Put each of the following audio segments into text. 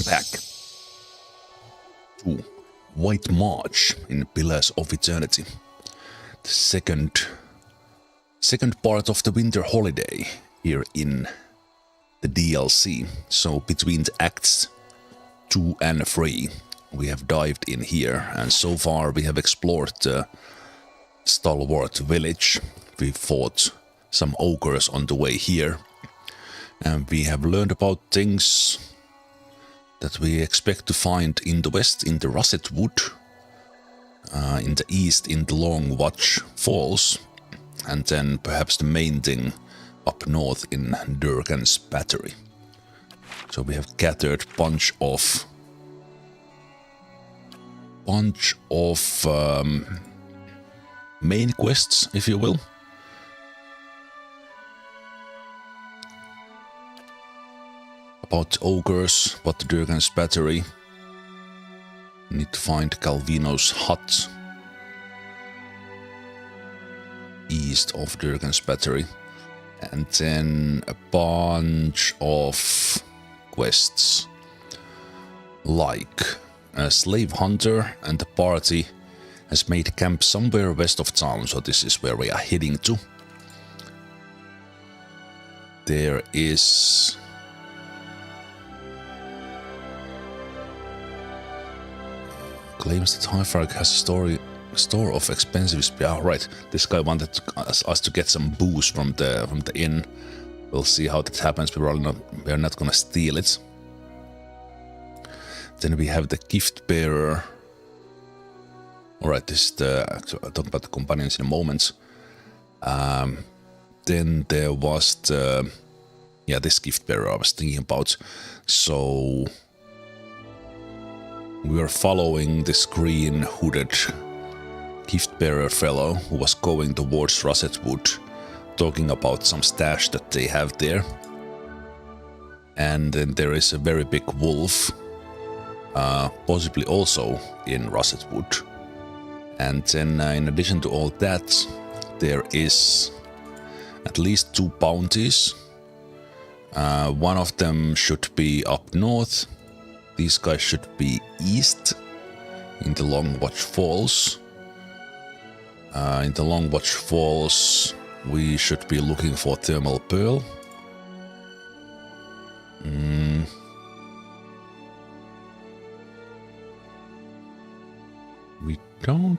Welcome back to White March in Pillars of Eternity. The second part of the winter holiday here in the DLC. So between the acts 2 and 3 we have dived in here, and so far we have explored the Stalwart village. We fought some ogres on the way here, and we have learned about things that we expect to find in the west in the Russetwood, in the east in the Long Watch Falls, and then perhaps the main thing up north in Durgan's Battery. So we have gathered bunch of main quests, if you will. About ogres, about the Durgan's Battery. We need to find Calvino's hut east of Durgan's Battery. And then a bunch of quests, like a slave hunter and the party has made camp somewhere west of town, so this is where we are heading to. There is claims that Highfark has a store of expensive spear. Right, this guy wanted us to get some booze from the inn. We'll see how that happens. We're not gonna steal it. Then we have the gift bearer. Alright, this is I'll talk about the companions in a moment. Then there was this gift bearer I was thinking about. So we were following this green hooded gift bearer fellow who was going towards Russetwood, talking about some stash that they have there. And then there is a very big wolf, possibly also in Russetwood. And then in addition to all that, there is at least 2 bounties. One of them should be up north. These guys should be east in the Long Watch Falls. In the Long Watch Falls we should be looking for Thermal Pearl. We don't...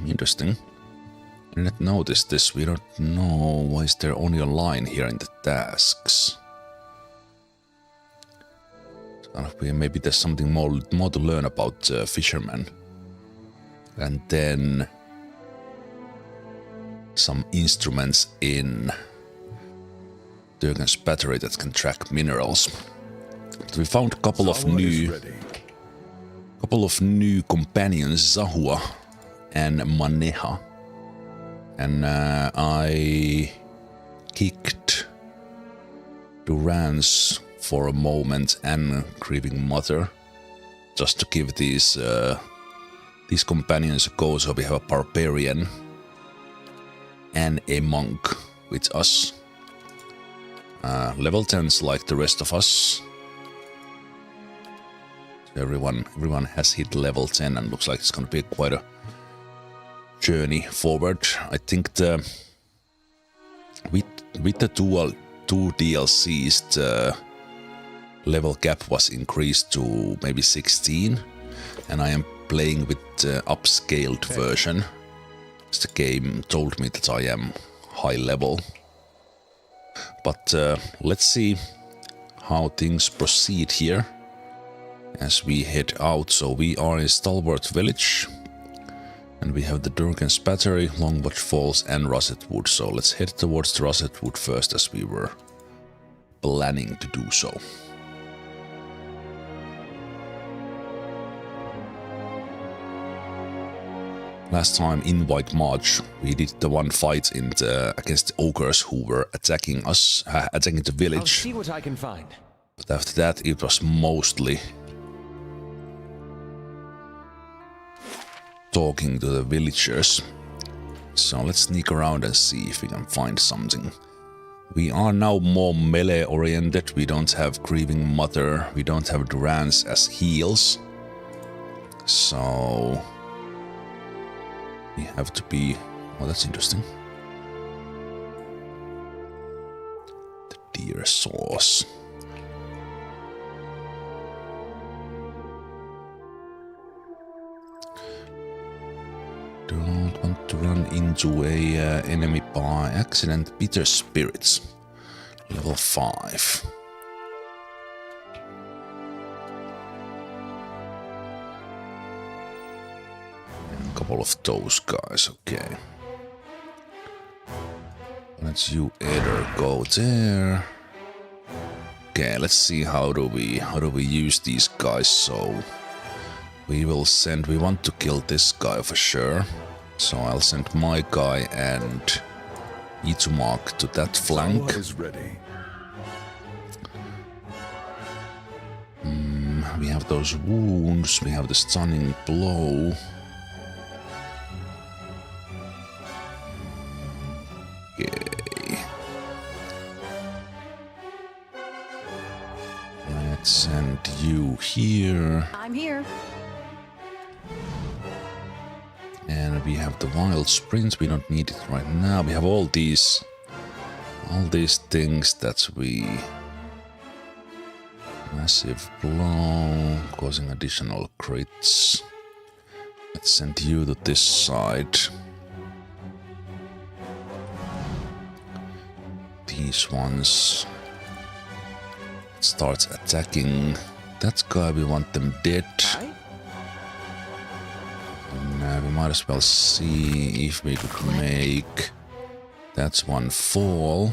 interesting. I didn't notice this. We don't know why is there only a line here in the tasks. Maybe there's something more to learn about fishermen. And then some instruments in Durgan's Battery that can track minerals. But we found a couple of new companions, Zahua and Maneha. And I kicked Durance for a moment and Grieving Mother, just to give these companions a go. So we have a barbarian and a monk with us. Level 10s like the rest of us. So everyone has hit level 10 and looks like it's gonna be quite a journey forward. I think with the two DLCs, the level cap was increased to maybe 16, and I am playing with the upscaled version. The game told me that I am high level. But let's see how things proceed here as we head out. So we are in Stalwart Village, and we have the Durgan's Battery, Longwatch Falls and Russetwood. So let's head towards the Russetwood first, as we were planning to do so. Last time in White March we did the one fight against the ogres who were attacking us, attacking the village. I'll see what I can find. But after that it was mostly talking to the villagers. So let's sneak around and see if we can find something We are now more melee oriented. We don't have Grieving Mother. We don't have Durans as heals. So we have to be... Oh, that's interesting. The deer sauce. Don't want to run into a enemy by accident. Bitter Spirits. Level 5. And a couple of those guys, okay. Let's you either go there. Okay, let's see how do we use these guys. So we want to kill this guy for sure. So I'll send my guy and Itumak to that flank. Is ready. We have those wounds, we have the stunning blow. Okay. Let's send you here. I'm here. And we have the wild sprints, we don't need it right now. We have all these things that we... Massive blow, causing additional crits. Let's send you to this side. These ones... Starts attacking that guy, we want them dead. And we might as well see if we could make that one fall.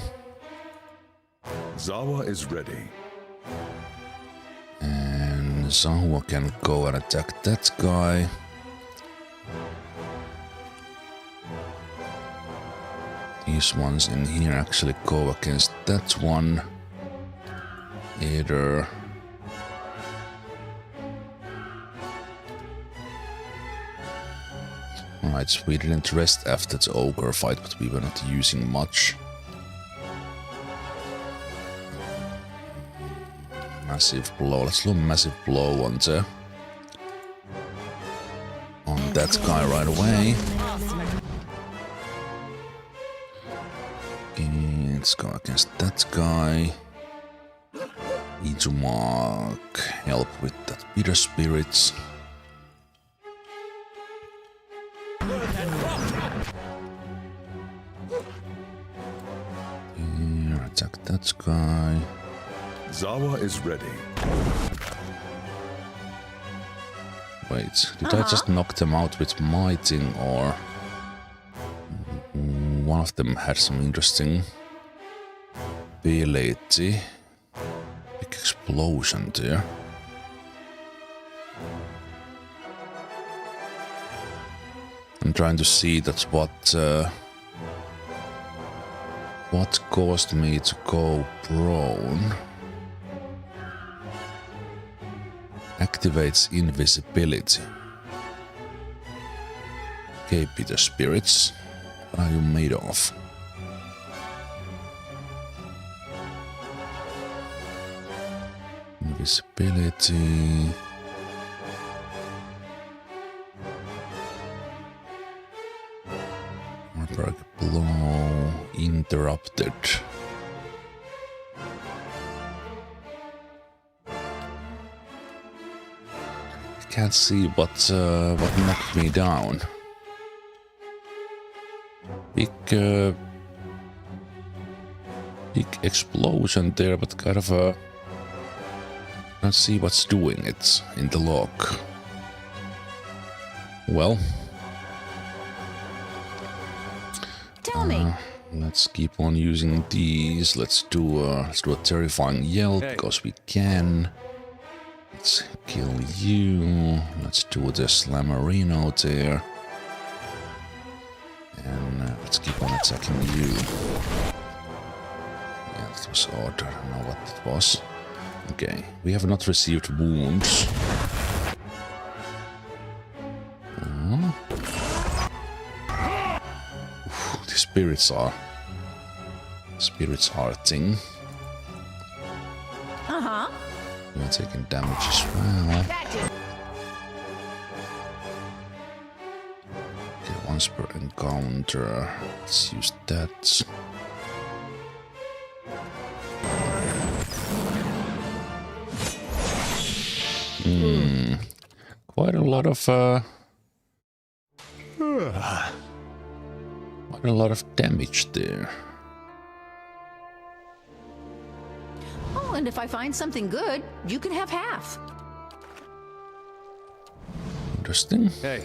Zawa is ready. And Zahua can go and attack that guy. These ones in here actually go against that one. Either... Alright, we didn't rest after the ogre fight, but we were not using much. Massive blow. Let's do a massive blow on that guy right away. Okay, let's go against that guy. Izumak, help with that bitter spirits. Here, attack that guy. Zawa is ready. Wait, did I just knock them out with my thing, or... One of them had some interesting ability. Big explosion there. I'm trying to see that what caused me to go prone. Activates invisibility. Okay, Bitter Spirits. What are you made of? Invisibility. Barbaric blow. Interrupted. Can't see what knocked me down. Big explosion there, but kind of a... Can't see what's doing it in the log. Well, Tell me. Let's keep on using these. Let's do a terrifying yell because we can. Let's kill you. Let's do the Slammerino there. And let's keep on attacking you. Yeah, that was odd. I don't know what that was. Okay, we have not received wounds. Oof, the spirits are Spirits arting. Uh-huh. You're taking damage as well. Gotcha. Okay, once per encounter. Let's use that. Quite a lot of quite a lot of damage there. Oh, and if I find something good, you can have half. Interesting. Hey,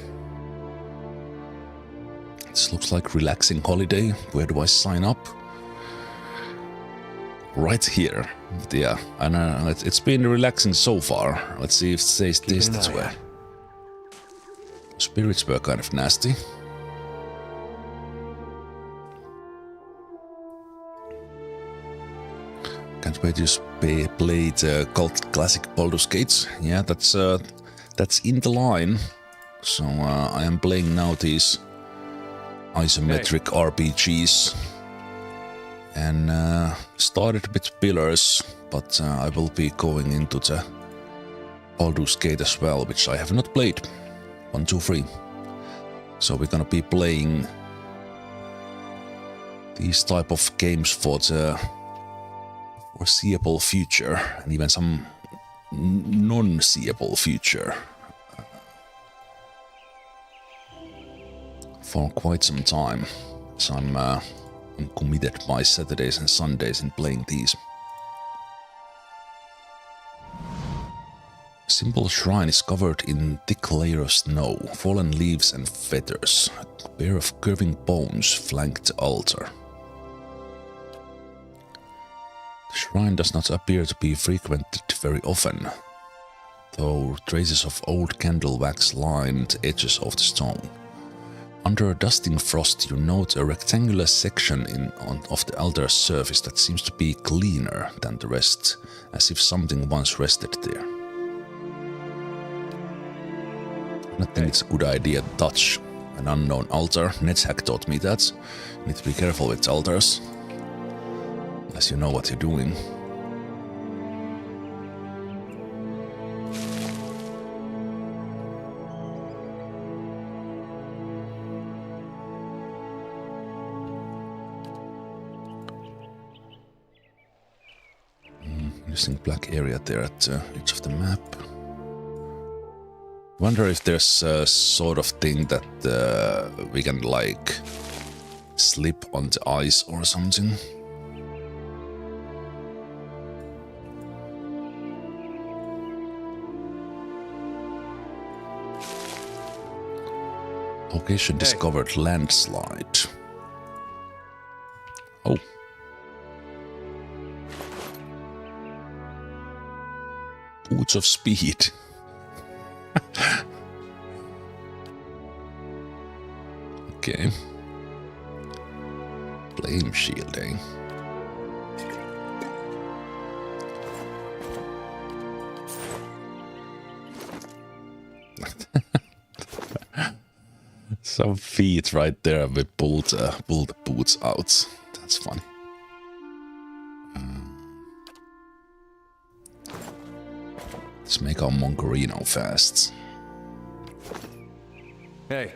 This looks like relaxing holiday. Where do I sign up? Right here. Yeah, and it's been relaxing so far. Let's see if it stays this way. Spirits were kind of nasty. Can't wait to play the Cult Classic Baldur's Gate. Yeah, that's in the line. So I am playing now these isometric RPGs. And started with Pillars, but I will be going into the Baldur's Gate as well, which I have not played. 1, 2, 3. So we're gonna be playing these type of games for the foreseeable future, and even some non-seeable future. For quite some time. So I'm committed by Saturdays and Sundays in playing these. Simple shrine is covered in thick layer of snow, fallen leaves and feathers. A pair of curving bones flank the altar. The shrine does not appear to be frequented very often, though traces of old candle wax line the edges of the stone. Under a dusting frost, you note a rectangular section of the altar's surface that seems to be cleaner than the rest, as if something once rested there. I think it's a good idea to touch an unknown altar. NetHack taught me that. You need to be careful with altars, unless you know what you're doing. Interesting black area there at the edge of the map. Wonder if there's a sort of thing that we can like slip on the ice or something. Location discovered landslide. Oh. Boots of speed. Okay. Flame shielding. Some feet right there. We pulled the boots out. That's funny. Let's make our Mongerino fast. hey,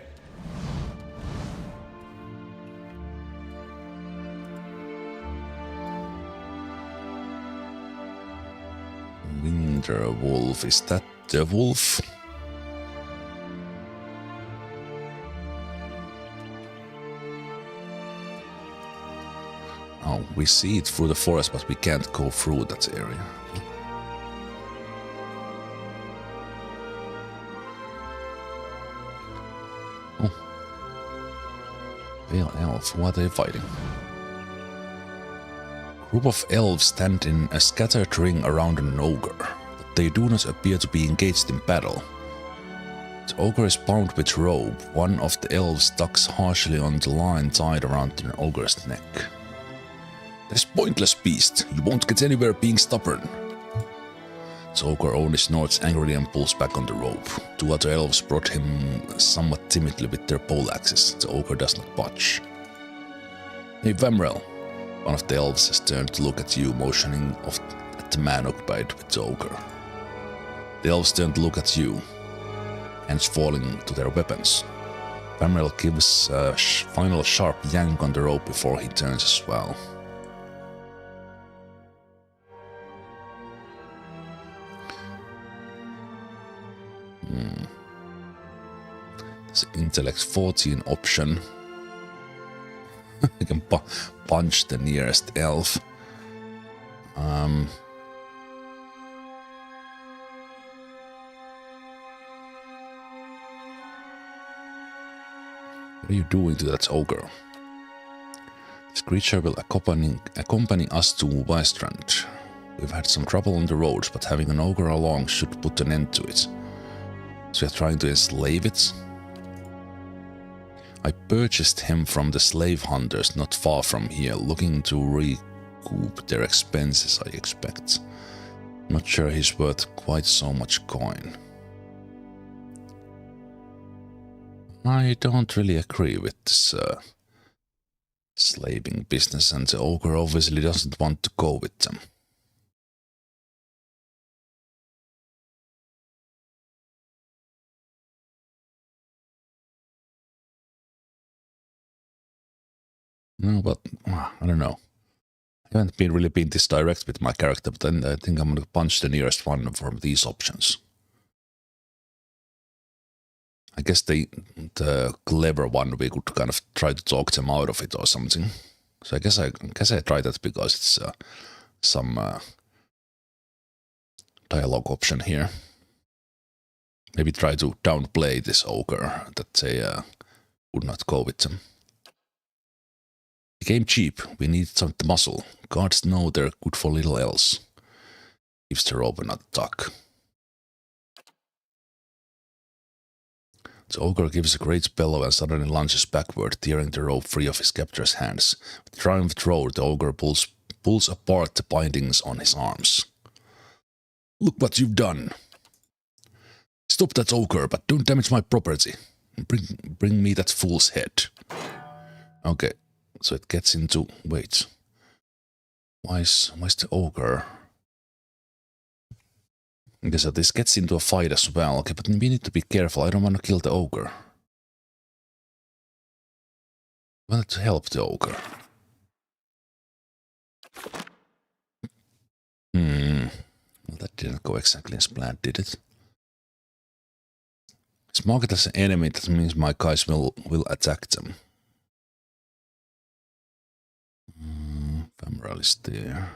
Winter Wolf. Is that the wolf? Oh, we see it through the forest, but we can't go through that area. Oh. Pale elf, what are they fighting? Group of elves stand in a scattered ring around an ogre, but they do not appear to be engaged in battle. The ogre is bound with rope. One of the elves tugs harshly on the line tied around an ogre's neck. This pointless beast, you won't get anywhere being stubborn. The ogre only snorts angrily and pulls back on the rope. Two other elves brought him somewhat timidly with their poleaxes. The ogre does not budge. Hey Vamrel, One of the elves has turned to look at you, motioning at the man occupied with the ogre. The elves turn to look at you, hands falling to their weapons. Famrel gives a final sharp yank on the rope before he turns as well. There's intellect 14 option. I can punch the nearest elf. What are you doing to that ogre? This creature will accompany us to Wystrand. We've had some trouble on the roads, but having an ogre along should put an end to it. So we're trying to enslave it? I purchased him from the slave hunters not far from here, looking to recoup their expenses, I expect. Not sure he's worth quite so much coin. I don't really agree with this slaving business, and the ogre obviously doesn't want to go with them. No, but I don't know. I haven't really been this direct with my character, but then I think I'm gonna punch the nearest one from these options. I guess the clever one, we could kind of try to talk them out of it or something. So I guess I try that because it's some dialogue option here. Maybe try to downplay this ogre that they would not go with them. It came cheap. We need some muscle. Gods know they're good for little else. Gives the rope another tuck. The ogre gives a great bellow and suddenly lunges backward, tearing the rope free of his captor's hands. With a triumphant roar, the ogre pulls apart the bindings on his arms. Look what you've done! Stop that ogre, but don't damage my property. Bring me that fool's head. Okay, so it gets into... Wait. Why is the ogre... Okay, so this gets into a fight as well. Okay, but we need to be careful. I don't want to kill the ogre. I wanted to help the ogre. Well, that didn't go exactly as planned, did it? It's marked as an enemy, that means my guys will attack them. Femoral is there.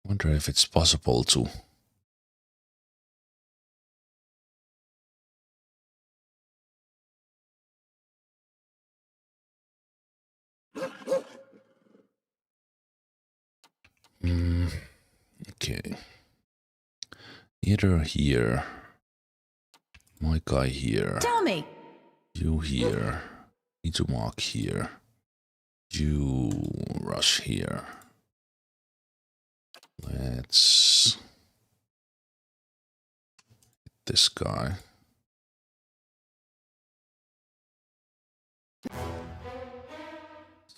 Wonder if it's possible to... Okay. Either here. My guy here. Tell me. You here. Need to mark here. You rush here. Let's hit this guy.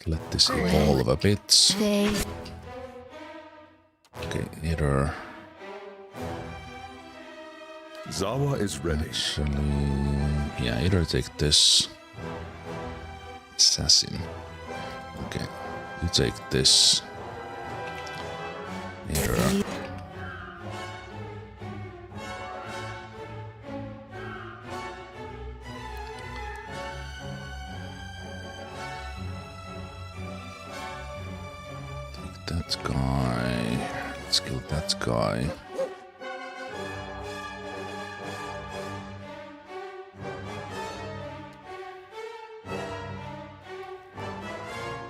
Let this evolve a bit. Okay, either... Zawa is ready. Actually, yeah, either take this. Assassin. Okay, you take this. Either. Take that guy. Let's kill that guy.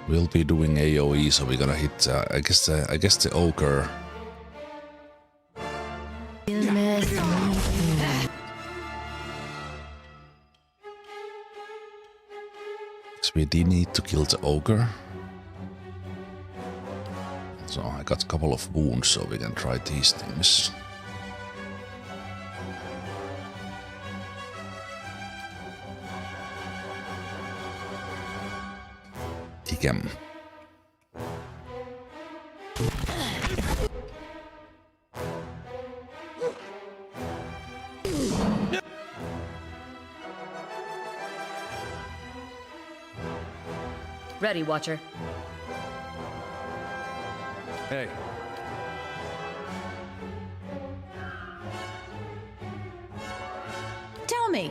We'll be doing AoE, so we're gonna hit. I guess the ogre. So we did need to kill the ogre. So I got a couple of wounds, so we can try these things. Kick him. Ready, Watcher. Hey. Tell me.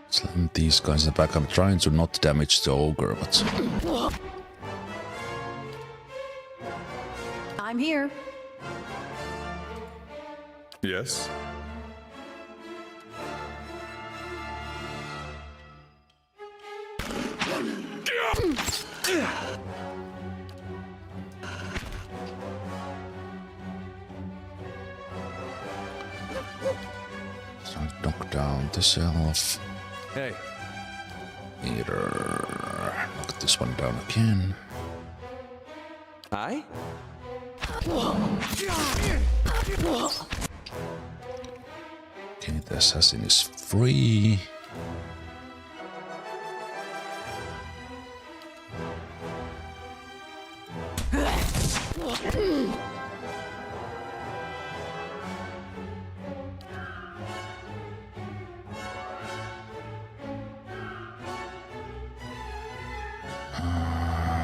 Slam these guys in the back. I'm trying to not damage the ogre, but I'm here. Yes? trying to knock down the Zemalf. Hey. Either knock this one down again. Hi? Okay, the assassin is free.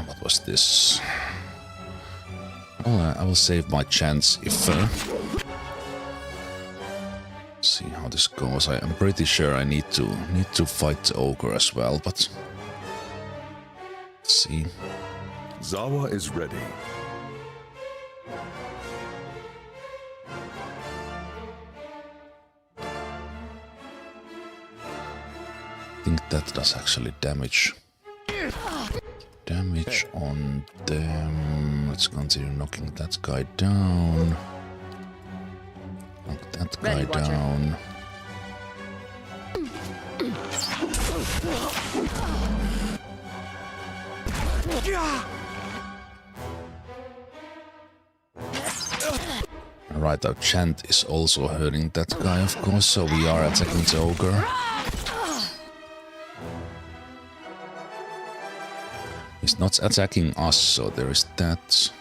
What was this? I will save my chance if. See how this goes. I'm pretty sure I need to fight the ogre as well, but let's see. Zawa is ready. I think that does actually damage. Damage on them. Let's continue knocking that guy down. Knock that guy Ready, Watcher. down. Right, our chant is also hurting that guy, of course, so we are attacking the ogre. He's not attacking us, so there is that.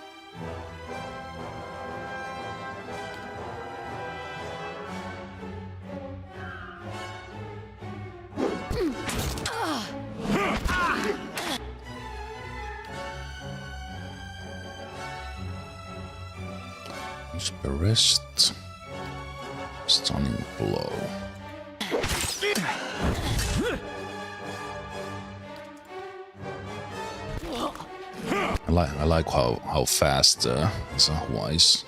Rest. Stunning blow. I like how fast Zahua is.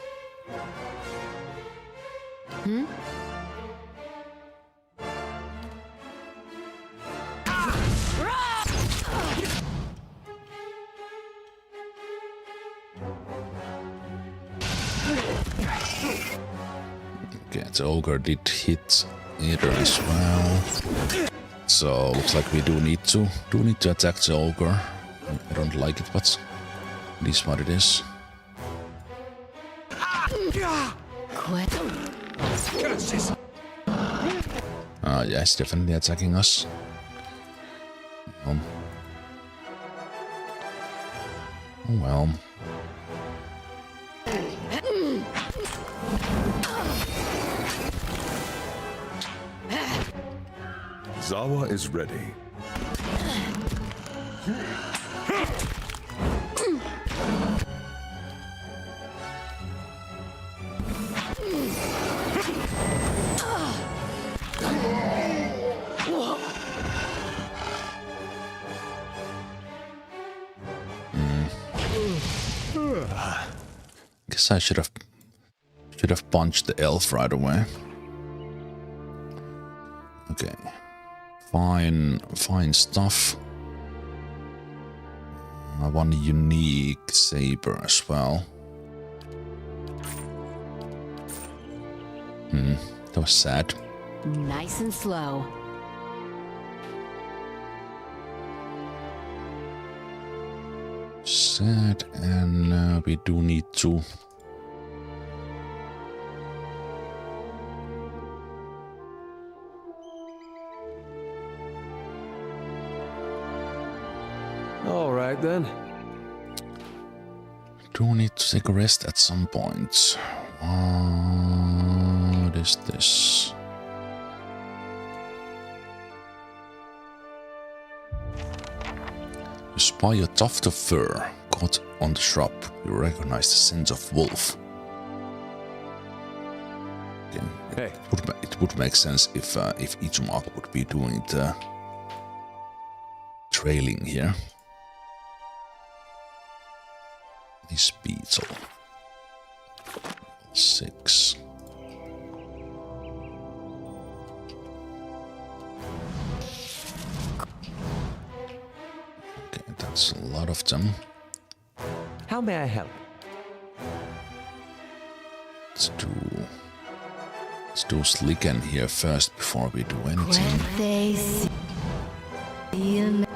Okay, the ogre did hit either as well. So looks like we do need to attack the ogre. I don't like it, but it is what it is. Quit. Yeah, it's definitely attacking us. Oh well. Zawa is ready. Guess I should have punched the elf right away. Okay. Fine stuff. One unique saber as well. That was sad. Nice and slow. Sad, and we do need to. All right then. Do need to take a rest at some point. What is this? You spy a tuft of fur caught on the shrub. You recognize the scent of wolf. Okay. Hey. It would make sense if each mark would be doing the trailing here. This beetle. 6. Okay, that's a lot of them. How may I help? Let's do Slicken here first before we do anything. They see him.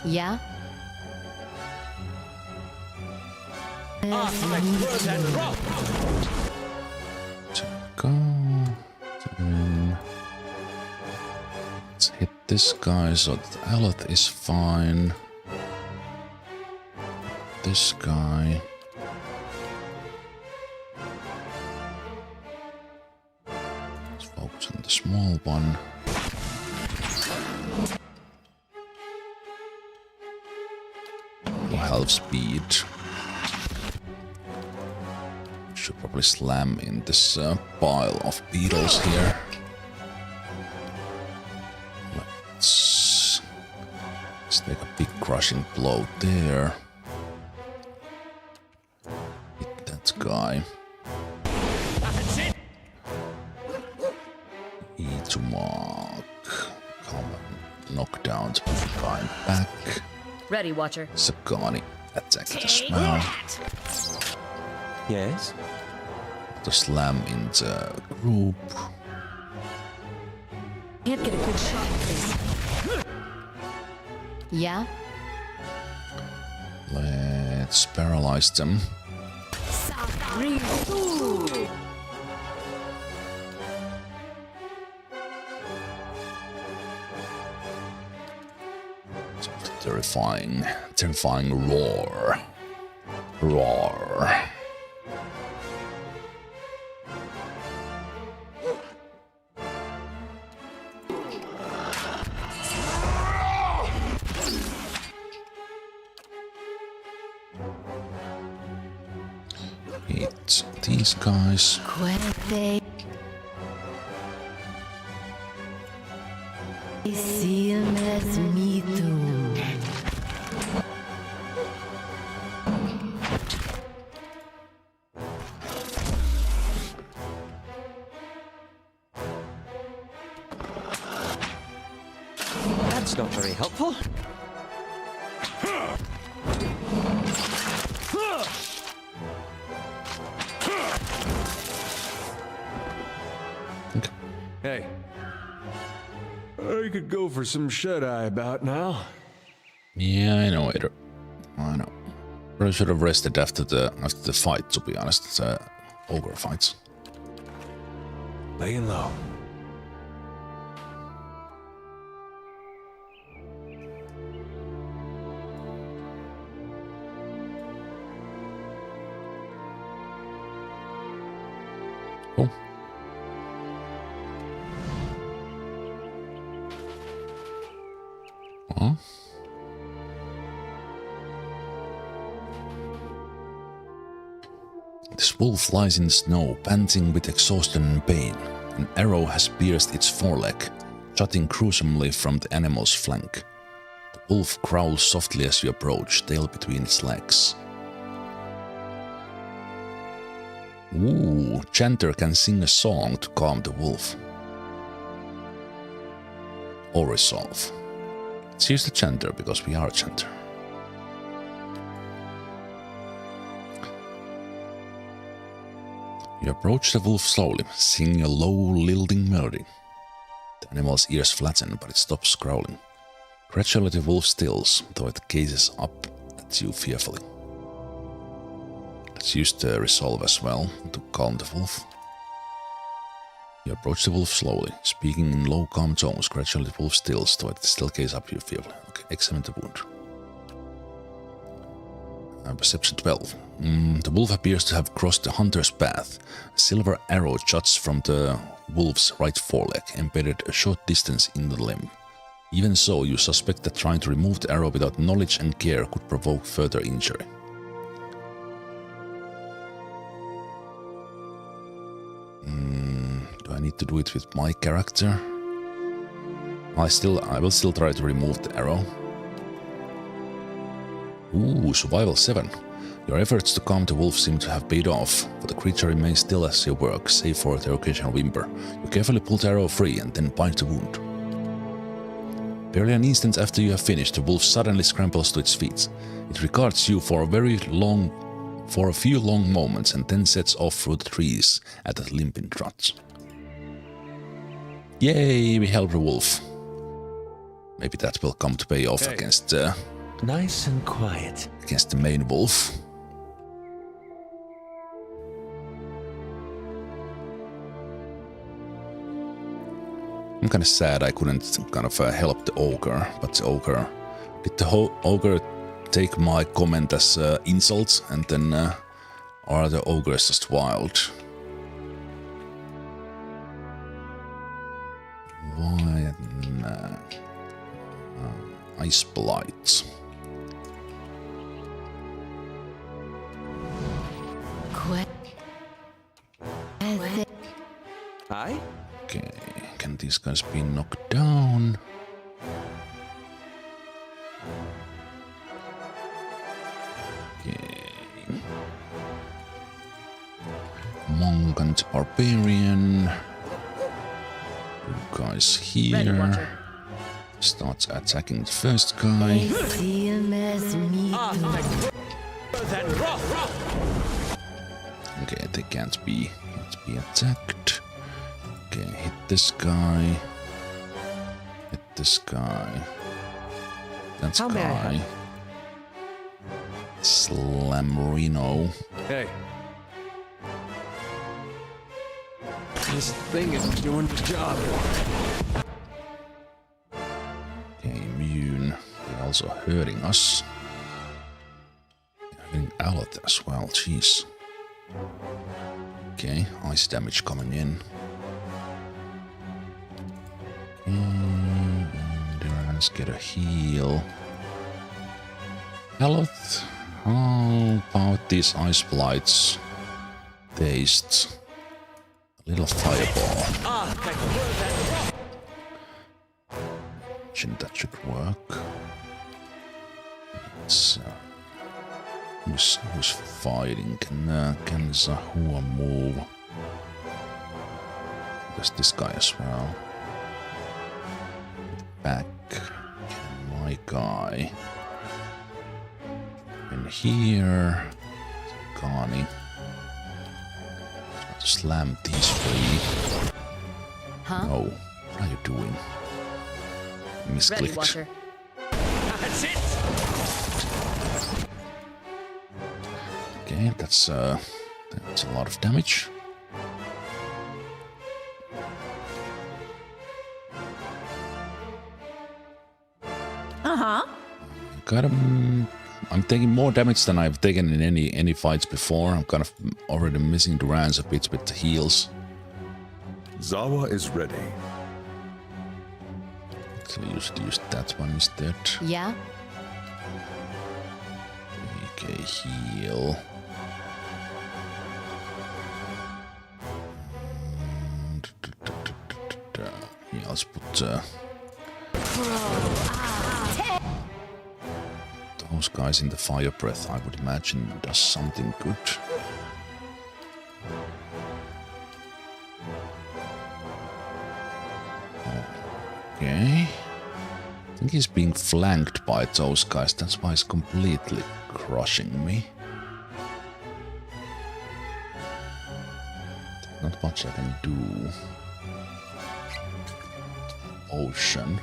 Yeah? Go. Then let's hit this guy so that Aleth is fine. This guy. Let's focus on the small one. Half speed. Should probably slam in this pile of beetles here. Let's take a big crushing blow there. Hit that guy. E to mark. Come on, knock down the guy back. Ready, Watcher. Sagani attacked as well. Yes? The slam in the group. Can't get a good shot at this. Yeah? Let's paralyze them. Terrifying roar. Roar. Hit these guys. They see him as me too. That's not very helpful. Okay. Hey. I could go for some shut-eye about now. Yeah, I know, Ader. I know. Probably should have rested after the fight, to be honest. The ogre fights. Laying low. Cool. Huh? This wolf lies in the snow, panting with exhaustion and pain. An arrow has pierced its foreleg, jutting gruesomely from the animal's flank. The wolf growls softly as you approach, tail between its legs. Ooh, Chanter can sing a song to calm the wolf. Or resolve. Let's use the Chanter because we are a Chanter. You approach the wolf slowly, singing a low, lilting melody. The animal's ears flatten, but it stops growling. Gradually the wolf stills, though it gazes up at you fearfully. Let's use the resolve as well to calm the wolf. You approach the wolf slowly, speaking in low, calm tones. Gradually, the wolf stills, though it still gaze up you fearfully. Okay, examine the wound. Perception 12. The wolf appears to have crossed the hunter's path. A silver arrow juts from the wolf's right foreleg, embedded a short distance in the limb. Even so, you suspect that trying to remove the arrow without knowledge and care could provoke further injury. Do I need to do it with my character? I will still try to remove the arrow. Ooh, survival 7. Your efforts to calm the wolf seem to have paid off, but the creature remains still as you work, save for the occasional whimper. You carefully pull the arrow free and then bind the wound. Barely an instant after you have finished, the wolf suddenly scrambles to its feet. It regards you for a few long moments and then sets off through the trees at a limping trot. Yay, we helped the wolf. Maybe that will come to pay off against Nice and quiet. Against the main wolf. I'm kind of sad I couldn't kind of help the ogre, but the ogre... Did the ogre take my comment as insult, and then are the ogres just wild? Why? Ice blight. Hi? Okay, can these guys be knocked down? Okay. Monk and barbarian. You guys here. Starts attacking the first guy. Okay, they can't be attacked. Okay, hit this guy. Hit this guy. That's guy. Slamrino. Hey. This thing is doing the job. Okay, immune. They're also hurting us. They're hitting a lot as well, jeez. Okay, ice damage coming in. Let's get a heal. Health. How about these ice blights? Taste. A little fireball. Shouldn't that should work? Let's, who's fighting? Can Zahua move? There's this guy as well. Back. My guy. In here. Connie. Try to slam these free. Huh? No. What are you doing? Misclicked. Ready, Watcher. That's it! Okay, that's a lot of damage. I'm taking more damage than I've taken in any fights before. I'm kind of already missing the rounds a bit with the heals. Zawa is ready. So I used to use that one instead. Yeah? Okay, heal. Yeah, let's put those guys in the fire breath. I would imagine does something good. Okay. I think he's being flanked by those guys. That's why he's completely crushing me. Not much I can do. Ocean.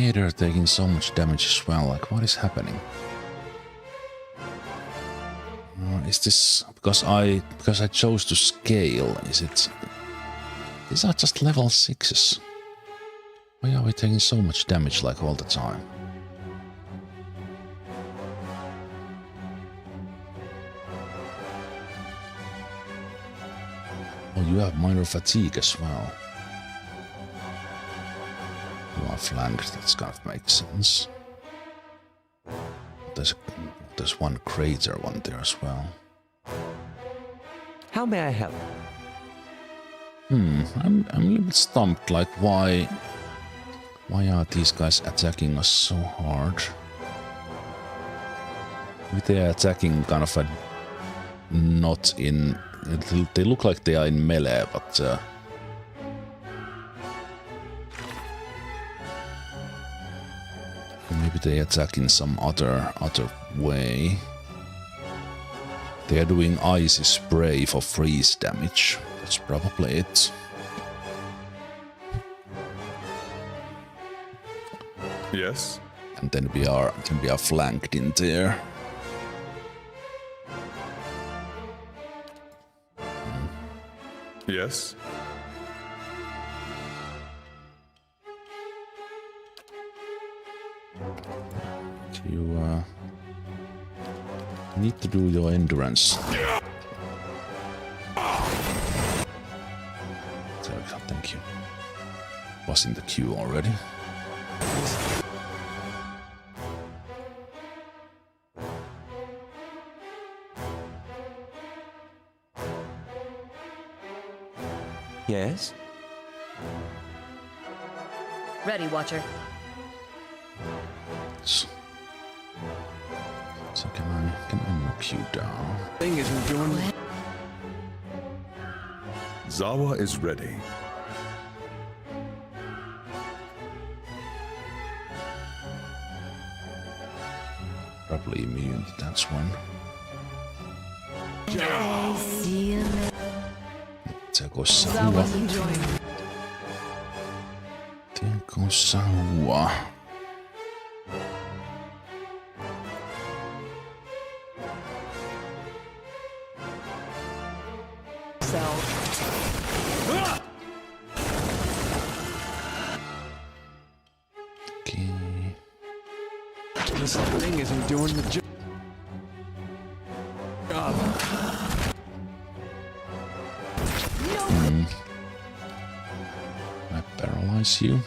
Yeah, they're taking so much damage as well. Like, what is happening? Is this because I chose to scale? Is it? These are just level 6s. Why are we taking so much damage like all the time? Oh, you have minor fatigue as well. You are flanked. That's kind of makes sense. There's one crater one there as well. How may I help? I'm a little bit stumped. Like, why are these guys attacking us so hard? Maybe they are attacking kind of a not in. They look like they are in melee, but maybe they attack in some other way. They are doing icy spray for freeze damage. That's probably it. Yes? And then we are flanked in there. Yes? You need to do your endurance. There we go, thank you. Was in the queue already. Yes? Ready, Watcher. So can I knock you down? Thing isn't doing. Zawa is ready. Probably immune to that one. Teko saua. Teko saua. Okay. This thing isn't doing the job. I paralyze you.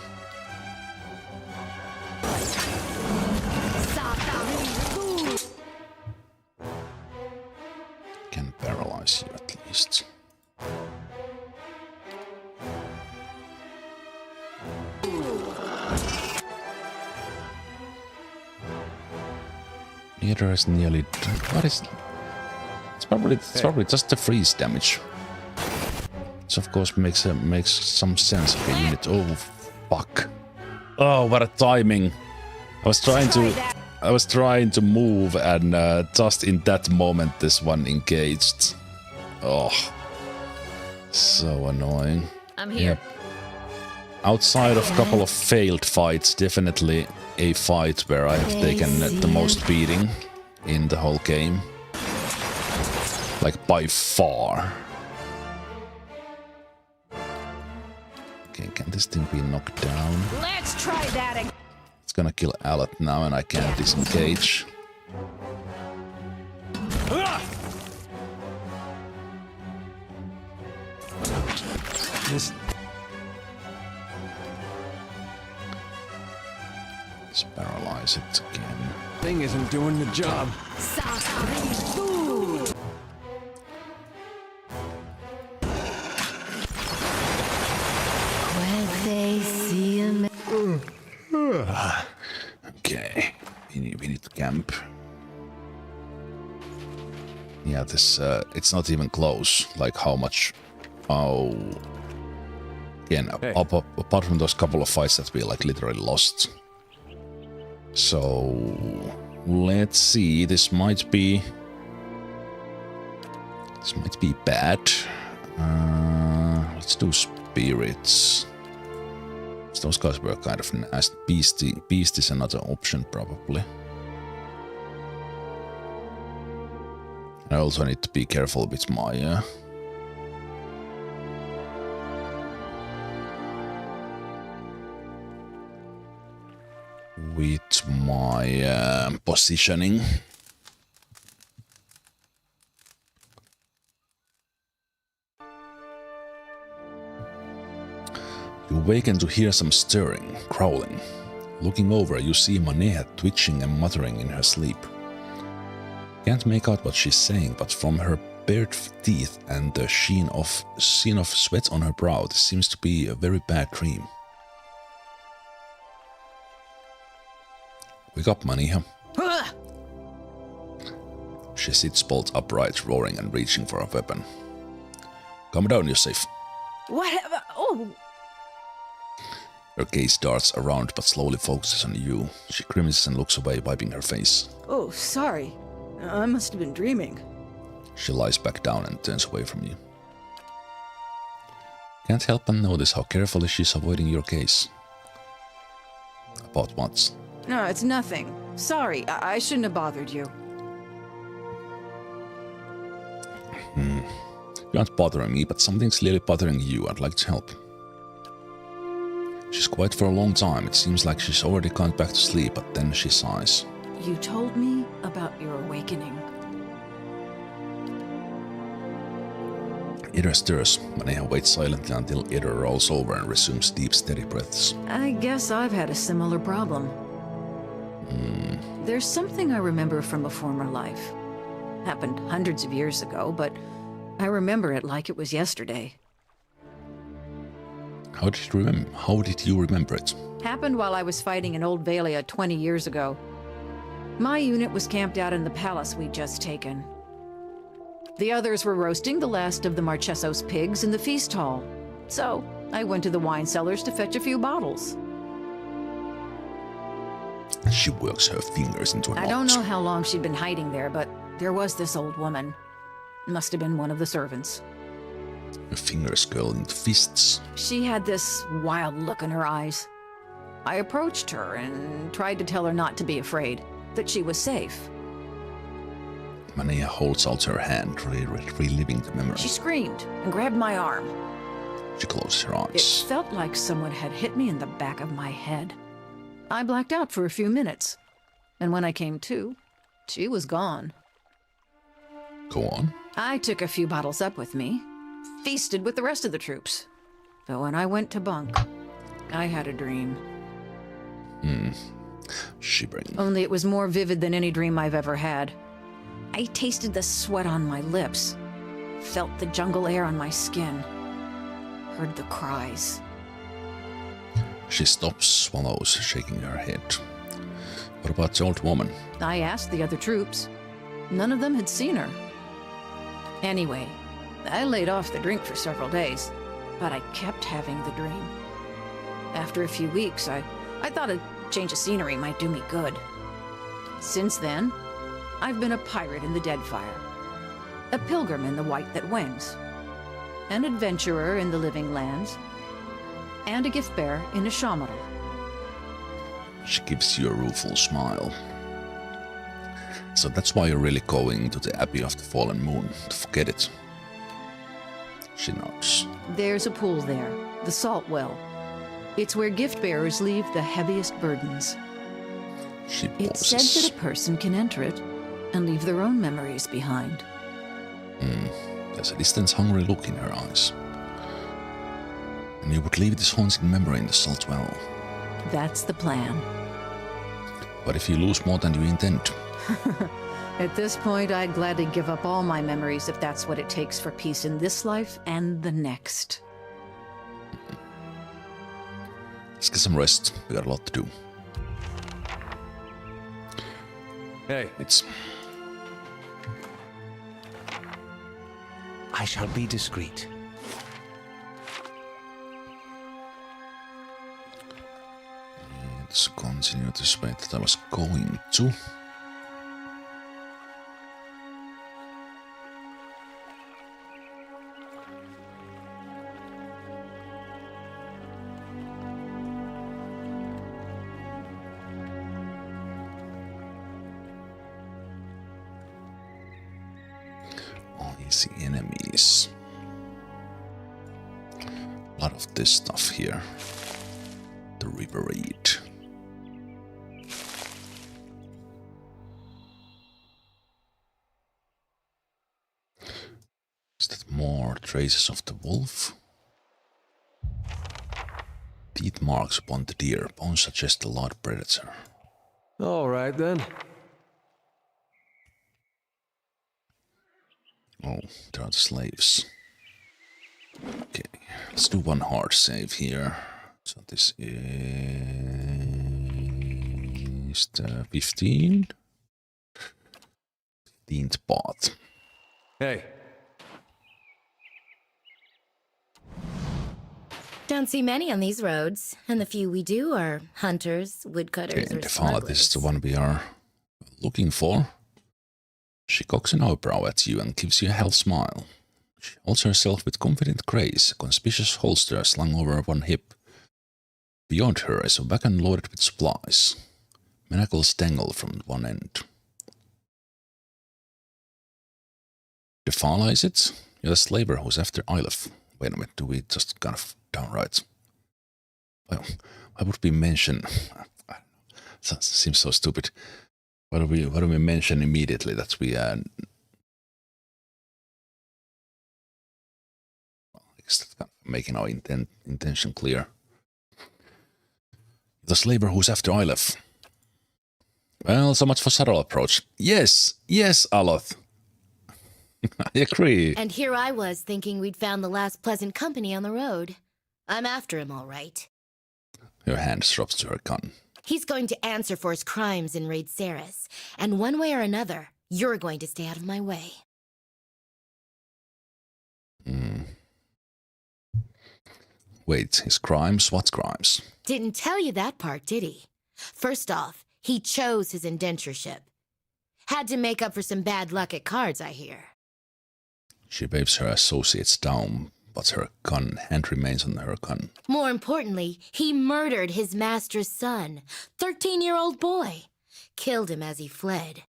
Can paralyze you at least. Meter is nearly. What is? It's probably just the freeze damage. Which of course makes some sense. Okay, unit. Oh fuck! Oh, what a timing! I was trying to move, and just in that moment, this one engaged. Oh, so annoying. I'm here. Yep. Outside of a couple of failed fights, definitely a fight where I have taken the most beating in the whole game. Like, by far. Okay, can this thing be knocked down? Let's try that again. It's gonna kill Alat now and I can't disengage. This Let's paralyze it again. thing isn't doing the job. Okay, we need to camp. Yeah, this it's not even close. Like how much? Oh, again, apart from those couple of fights that we like literally lost. So let's see. This might be bad. Let's do spirits. Those guys were kind of nasty. Beast is another option, probably. I also need to be careful with my... positioning. You awaken to hear some stirring, growling. Looking over, you see Maneha twitching and muttering in her sleep. Can't make out what she's saying, but from her bared teeth and the sheen of sweat on her brow, this seems to be a very bad dream. Wake up, Maneha. She sits bolt upright, roaring and reaching for a weapon. Calm down, you're safe. What have I... Oh, Her gaze darts around but slowly focuses on you. She grimaces and looks away, wiping her face. oh, sorry. I must have been dreaming. She lies back down and turns away from you. Can't help but notice how carefully she's avoiding your gaze. About what? No, it's nothing. Sorry, I shouldn't have bothered you. You aren't bothering me, but something's clearly bothering you. I'd like to help. She's quiet for a long time. It seems like she's already gone back to sleep, but then she sighs. You told me about your awakening. Ida stirs. Maneha waits silently until Ida rolls over and resumes deep, steady breaths. I guess I've had a similar problem. There's something I remember from a former life. Happened hundreds of years ago, but I remember it like it was yesterday. How did you remember it? Happened while I was fighting in Old Valia 20 years ago. My unit was camped out in the palace we'd just taken. The others were roasting the last of the Marchesos pigs in the feast hall. So I went to the wine cellars to fetch a few bottles. She works her fingers into her I don't know how long she'd been hiding there, but there was this old woman. Must have been one of the servants. Her fingers curl into fists. She had this wild look in her eyes. I approached her and tried to tell her not to be afraid, that she was safe. Maneha holds out her hand, reliving the memory. She screamed and grabbed my arm. She closes her It eyes. felt like someone had hit me in the back of my head. I blacked out for a few minutes, and when I came to, she was gone. Go on. I took a few bottles up with me, feasted with the rest of the troops. But when I went to bunk, I had a dream. Shivering. Only it was more vivid than any dream I've ever had. I tasted the sweat on my lips, felt the jungle air on my skin, heard the cries. She stops, swallows, shaking her head. What about the old woman? I asked the other troops. None of them had seen her. Anyway, I laid off the drink for several days, but I kept having the dream. After a few weeks, I thought a change of scenery might do me good. Since then, I've been a pirate in the Deadfire, a pilgrim in the White That Wings, an adventurer in the Living Lands, and a gift bearer in a Shamadal. She gives you a rueful smile. So that's why you're really going to the Abbey of the Fallen Moon, to forget it. She nods. There's a pool there, the Salt Well. It's where gift bearers leave the heaviest burdens. She It's pauses. said that a person can enter it and leave their own memories behind. There's a distance-hungry look in her eyes. And you would leave this haunting memory in the Salt Well. That's the plan. But if you lose more than you intend, At this point, I'd gladly give up all my memories if that's what it takes for peace in this life and the next. let's get some rest. We got a lot to do. Hey, It's... I shall be discreet. Let's continue this way that I was going to. Easy enemies. A lot of this stuff here. The river reed. Is that more traces of the wolf? Teeth marks upon the deer. Bones suggest a large predator. All right then. Oh, there are the slaves. Okay, let's do one hard save here. So this is the 15th part. Hey, Don't see many on these roads, and the few we do are hunters, woodcutters, Okay, or the fella, this is smugglers. the one we are looking for. She cocks an eyebrow at you and gives you a half smile. She holds herself with confident grace, a conspicuous holster slung over one hip. Beyond her is a wagon loaded with supplies. Manacles dangle from one end. The fala, is it? You're the slaver who's after Ilef. Wait a minute, do we just kind of downright? Well, why would we mention? That seems so stupid. Why do we mention immediately that we I guess that's kind of making our intention clear. The slaver who's after Ilef. Well, so much for subtle approach. Yes, Aloth. I agree. And here I was thinking we'd found the last pleasant company on the road. I'm after him, all right. Her hand drops to her gun. He's going to answer for his crimes in Raid Ceres, and one way or another, you're going to stay out of my way. Wait, his crimes? What crimes? Didn't tell you that part, did he? First off, he chose his indentureship. Had to make up for some bad luck at cards, I hear. She waves her associates down, but her hand remains on her gun. More importantly, he murdered his master's son, 13-year-old boy. Killed him as he fled.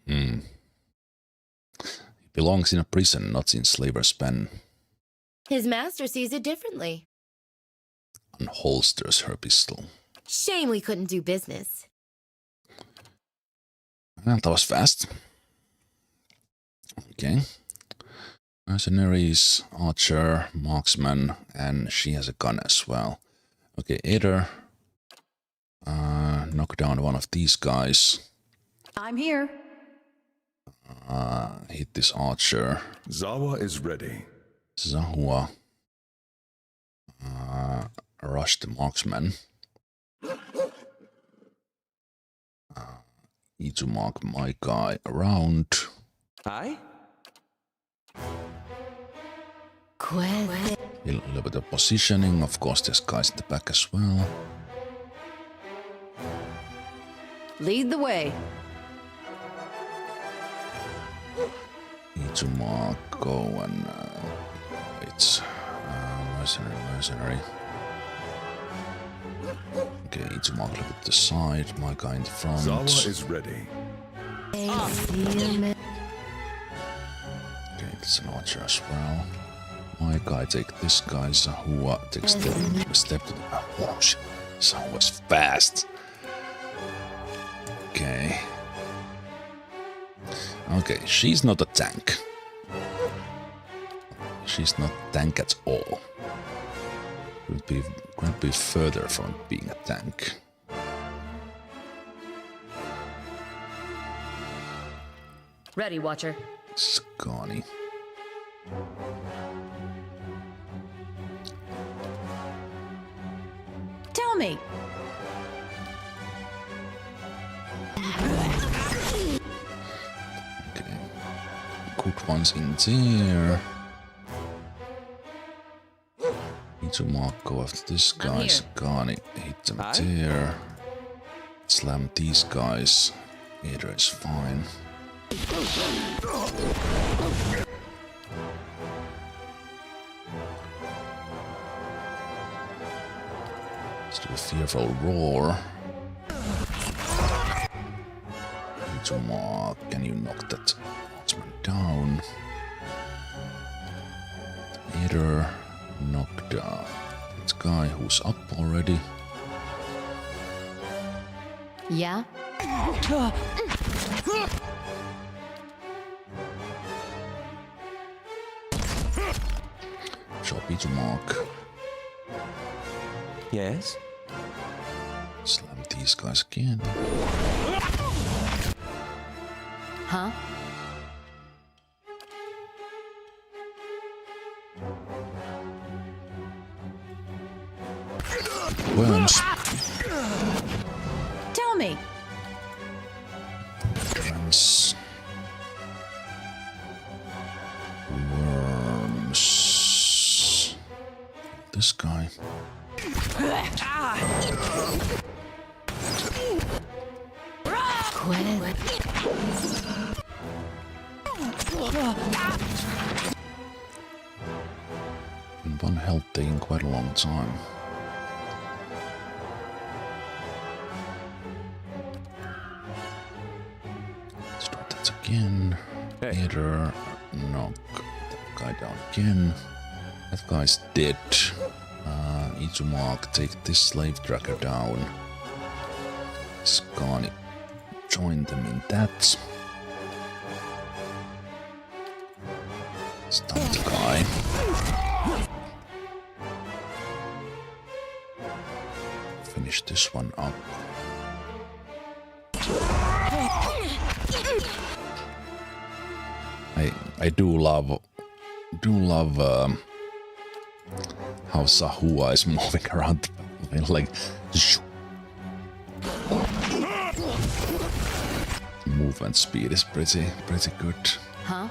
He belongs in a prison, not in slaver's pen. His master sees it differently. Unholsters her pistol. Shame we couldn't do business. Well, that was fast. Okay. Mercenaries, archer, marksman, and she has a gun as well. Okay, either knock down one of these guys. I'm here. Hit this archer. Zawa is ready. Zahua. Rush the marksman. Need to mark my guy around. Aye? Quest. A little bit of positioning. Of course, there's guys in the back as well. Lead the way. Need to mark, go and wait. Mercenary. Okay, need to mark a little bit to the side. My guy in the front. Zawa is ready. Okay, it's an archer as well. My guy take this guy. Zahua takes the step to the. Oh shit! Zahua's fast. Okay. Okay, she's not a tank. She's not tank at all. Could be further from being a tank. Ready, Watcher. Scrawny. Tell me. Okay. Good ones in there. Need to mark go after this guy. here. Scrawny. Hit them Aye. there. Slam these guys. Either is fine. Let's do a fearful roar. Zumalf, can you knock that marksman down? Either knock down this guy who's up already. Yeah? Choppy Zumalf. Yes? Slam these guys again. Huh? Worms. Tell me. Worms. Worms. This guy. Quit. And one health taking quite a long time. Let's try that again. Either knock that guy down again. That guy's dead. Izumark, take this slave tracker down. Skani, join them in that. Stun the guy. Finish this one up. I do love how Sahua is moving around, like movement speed is pretty good. Huh?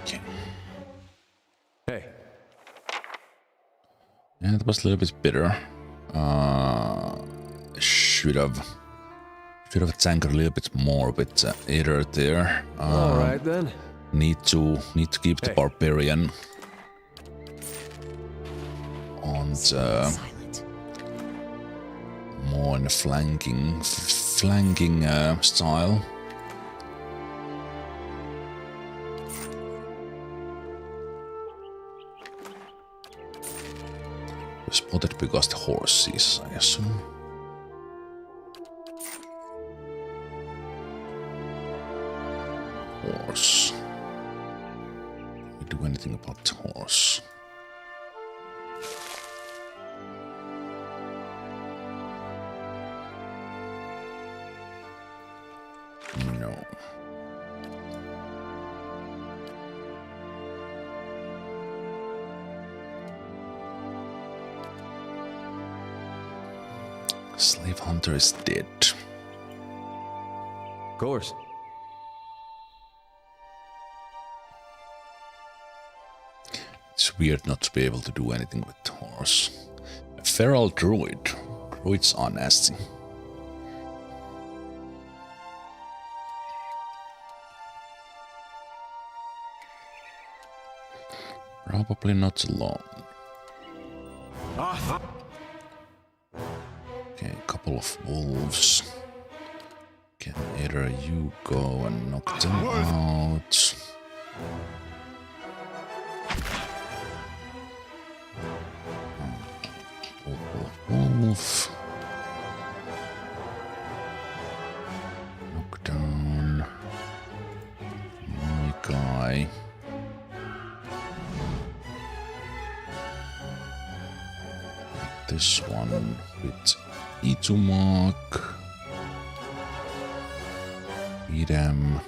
Okay. Hey, Yeah, that was a little bit bitter. Should have tankered a little bit more with either there. all right then. Need to keep the Hey. barbarian on Silent. more in a flanking style. We spotted because the horses, I assume. Horse. We do anything about the horse? No. Slave hunter is dead. Of course. It's weird not to be able to do anything with the horse. A feral druid. Druids are nasty. Probably not long. Okay, a couple of wolves. Can either you go and knock them out? Wolf. Knock down my guy. This one with Itumark. Idem.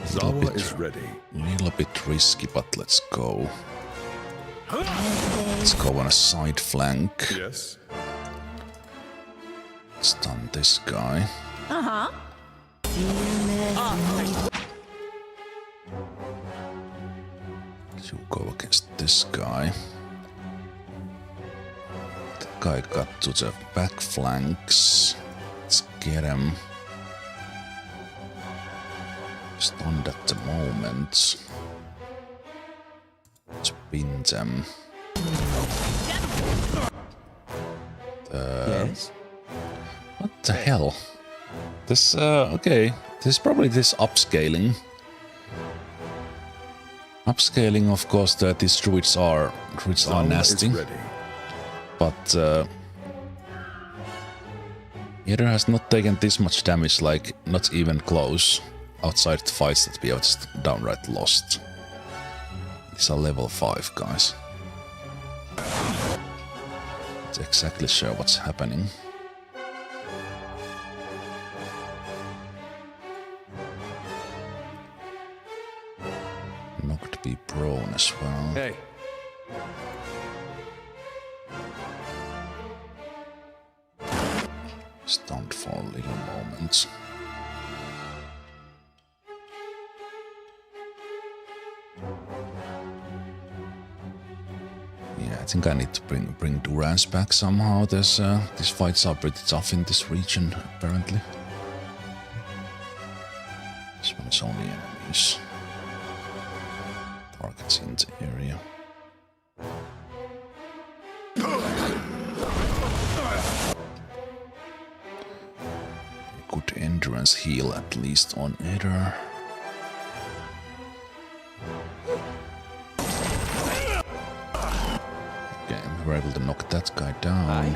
Zawa is ready. Little bit risky, but let's go. Let's go on a side flank. Yes. Stun this guy. Uh-huh. You go against this guy. The guy got to the back flanks. Let's get him. Stunned at the moment. Let's pin them. Yes. What the hell? This, okay. This is probably this upscaling. Upscaling, of course, these druids are nasty. Is ready. But Either has not taken this much damage, like not even close, outside the fights that we have just downright lost. These are level 5 guys. Not exactly sure what's happening. Knocked be prone as well. Hey. Stunned for little moments. Yeah, I think I need to bring Durance back somehow. These fights are pretty tough in this region, apparently. This one is only enemies. Targets in the area. Good endurance heal at least on Eder. Okay, we're able to knock that guy down.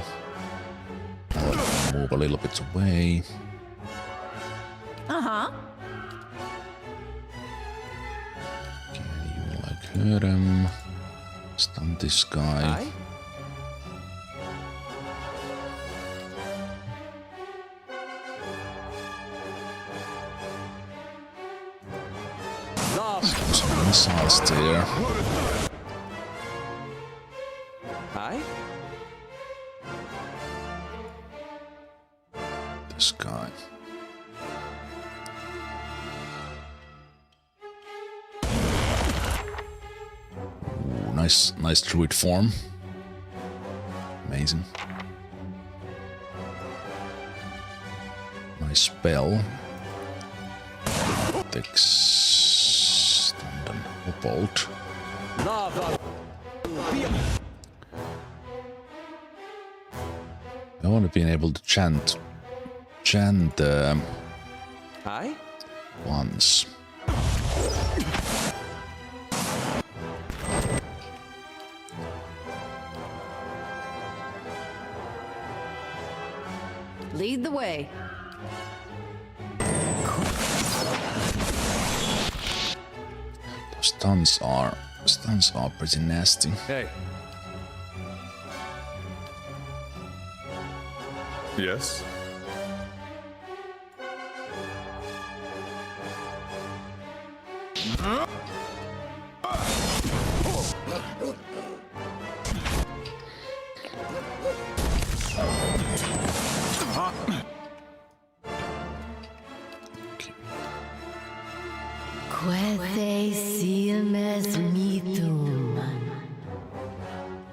I'll move a little bit away. Uh-huh. Okay, you like hurt him. Stun this guy. Aye. Some missiles there. Aye. This guy. Ooh, nice druid form. Amazing. Nice spell. Takes stunned and bolt. I want to be able to chant Aye. once. Lead the way. Stuns are pretty nasty. Hey. Yes. Quethe silmes mitum.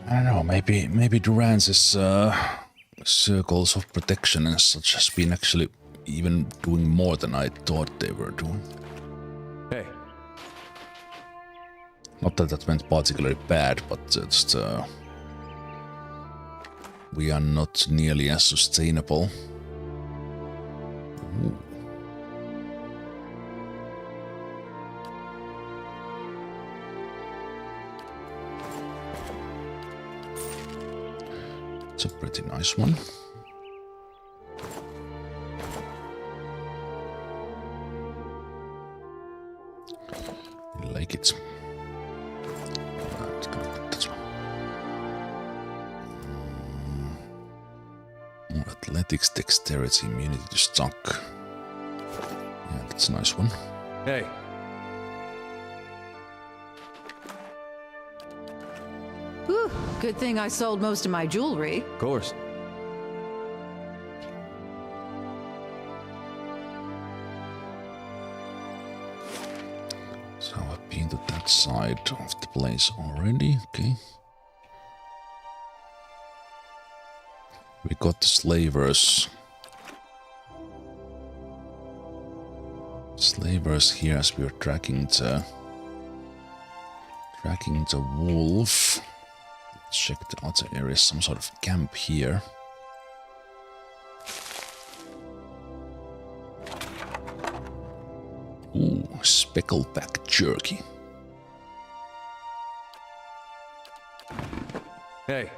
I don't know, maybe Durance's circles of protection and such has been actually even doing more than I thought they were doing. Hey. Not that that went particularly bad, but just we are not nearly as sustainable. Ooh. It's a pretty nice one. I like it. Let's go with this one. More athletics, dexterity, immunity to shock. Yeah, that's a nice one. Hey. Good thing I sold most of my jewelry. Of course. So I've been to that side of the place already, okay. We got the slavers. Slavers here as we're tracking the wolf. Let's check the other areas, some sort of camp here. Ooh, speckleback jerky. Hey.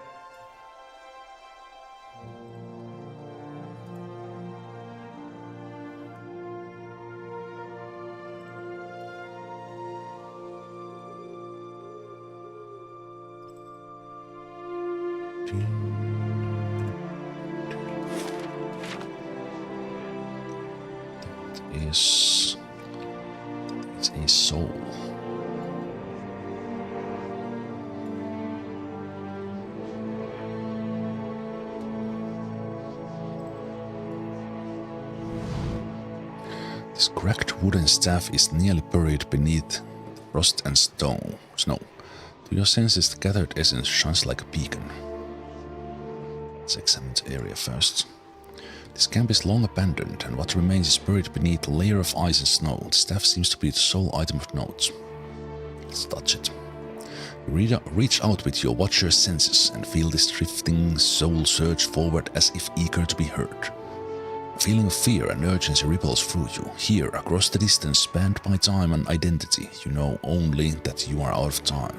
It's a soul. This cracked wooden staff is nearly buried beneath frost and snow. To your senses, the gathered essence shines like a beacon. Let's examine the area first. This camp is long abandoned, and what remains is buried beneath a layer of ice and snow. The staff seems to be the sole item of note. Let's touch it. You reach out with your watcher's senses and feel this drifting soul surge forward as if eager to be heard. A feeling of fear and urgency ripples through you. Here, across the distance, spanned by time and identity, you know only that you are out of time.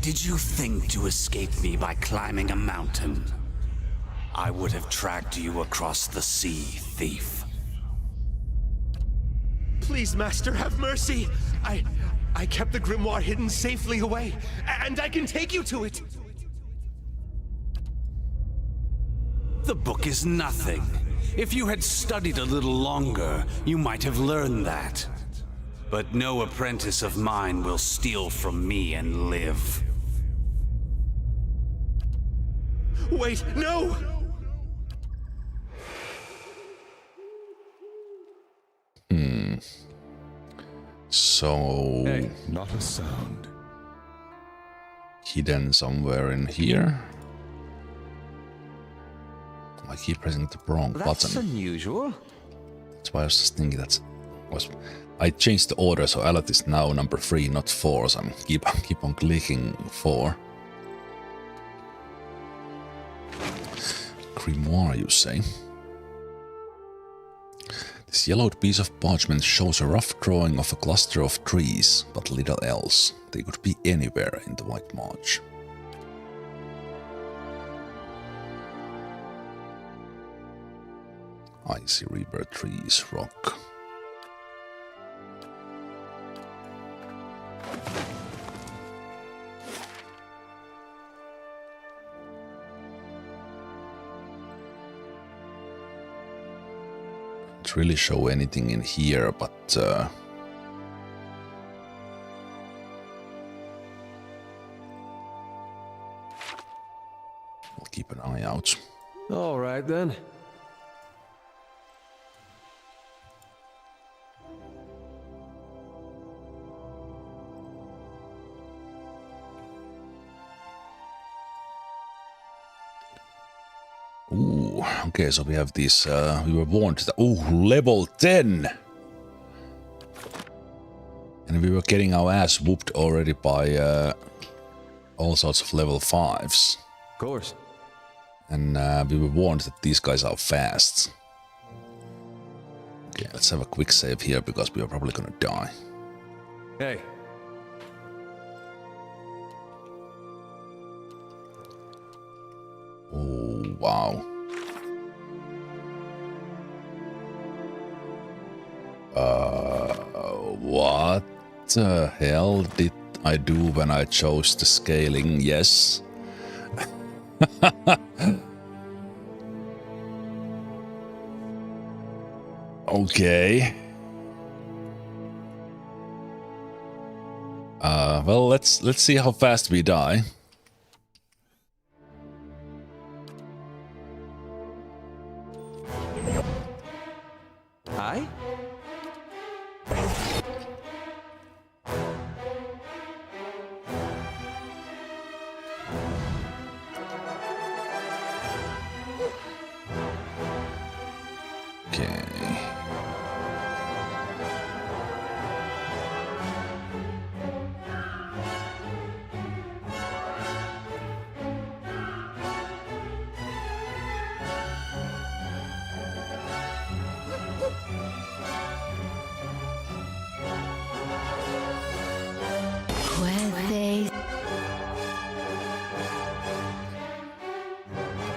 Did you think to escape me by climbing a mountain? I would have tracked you across the sea, thief. Please, Master, have mercy. I kept the grimoire hidden safely away, and I can take you to it. The book is nothing. If you had studied a little longer, you might have learned that. But no apprentice of mine will steal from me and live. Wait, no! So... Hey. Not a sound. Hidden somewhere in here? I keep pressing the wrong button. That's unusual. That's why I was just thinking that was... I changed the order, so Alert is now number 3, not 4, so I'm keep on clicking 4. Grimoire, you say? This yellowed piece of parchment shows a rough drawing of a cluster of trees, but little else. They could be anywhere in the White March. Icy river trees, rock. Can't really show anything in here, but we'll keep an eye out. All right then. Ooh, okay, so we have this, we were warned that, level 10! And we were getting our ass whooped already by all sorts of level 5s. Of course. And we were warned that these guys are fast. Okay, let's have a quick save here because we are probably gonna die. Hey. Oh, wow. What the hell did I do when I chose the scaling? Yes. Okay. Well, let's see how fast we die. Hi? Okay.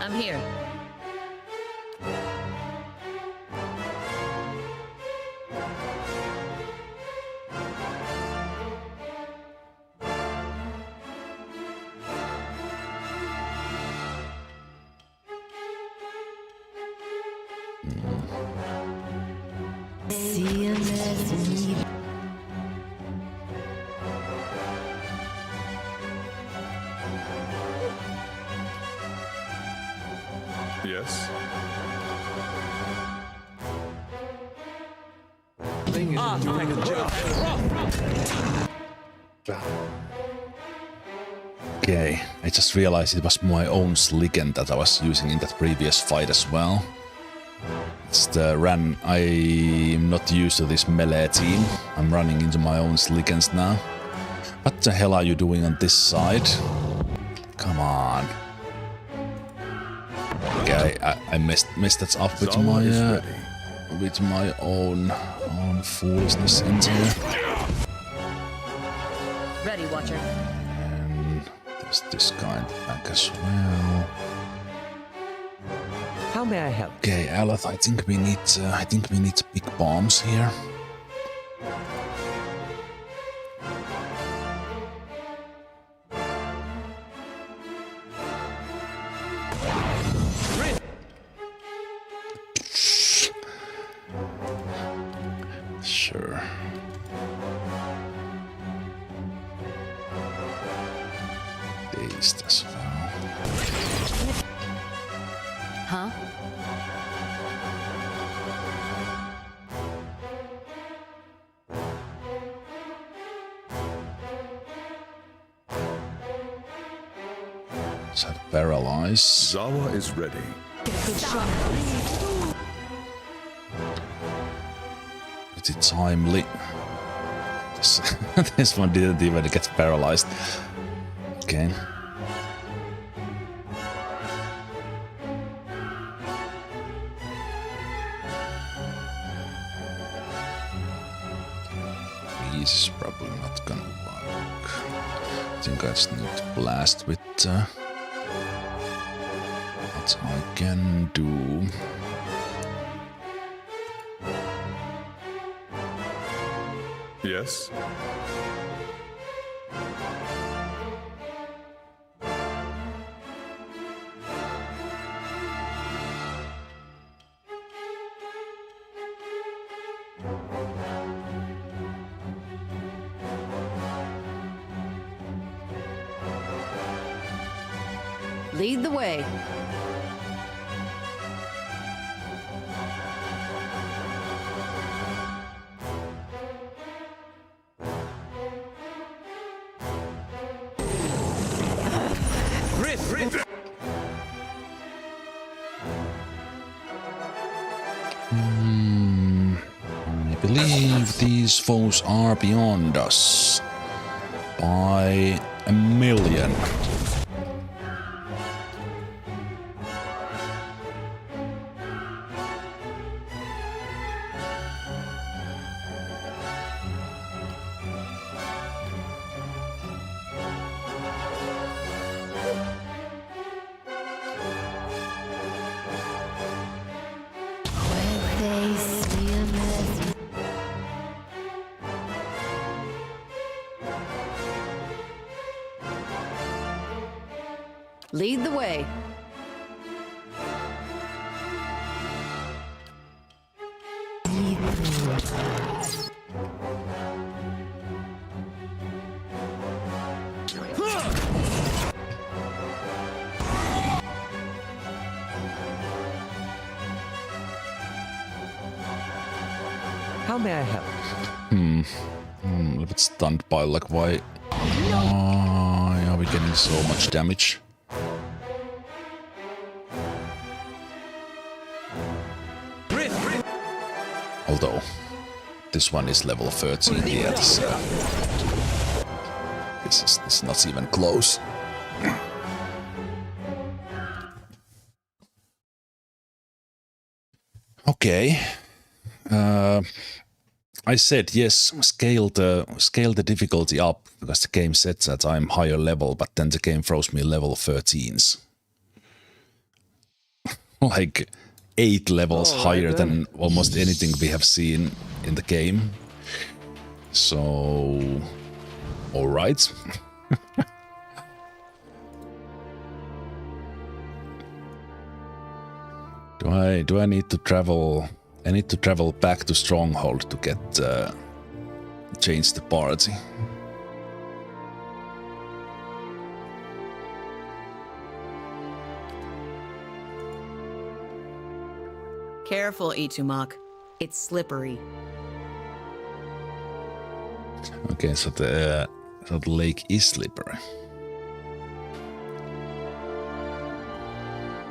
I'm here. Yes. Okay, I just realized it was my own Slicken that I was using in that previous fight as well. It's the Ran. I'm not used to this melee team. I'm running into my own Slickens now. What the hell are you doing on this side? Come on. Okay, I messed that up with Zawa is my ready. with my own foolishness into here. Ready, Watcher. And there's this guy in the back as well. How may I help? Okay, Aleph, I think we need big bombs here. Sure. Dazed as well. Huh? Is that paralyze? Zawa is ready. Is it timely? This one didn't even get paralyzed. Okay. This is probably not gonna work. I think I just need to blast with what I can do. Yes. Lead the way. I believe these foes are beyond us by a million. Lead the way. How may I help? I'm a little bit stunned by like why are we getting so much damage? Although this one is level 13 yet, so this is not even close. Okay. I said yes, scale the difficulty up because the game said that I'm higher level, but then the game throws me level 13s. Like 8 levels higher than almost anything we have seen in the game. So, all right. Do I need to travel? I need to travel back to Stronghold to get change the party. Careful, Itumak. It's slippery. Okay, so the lake is slippery.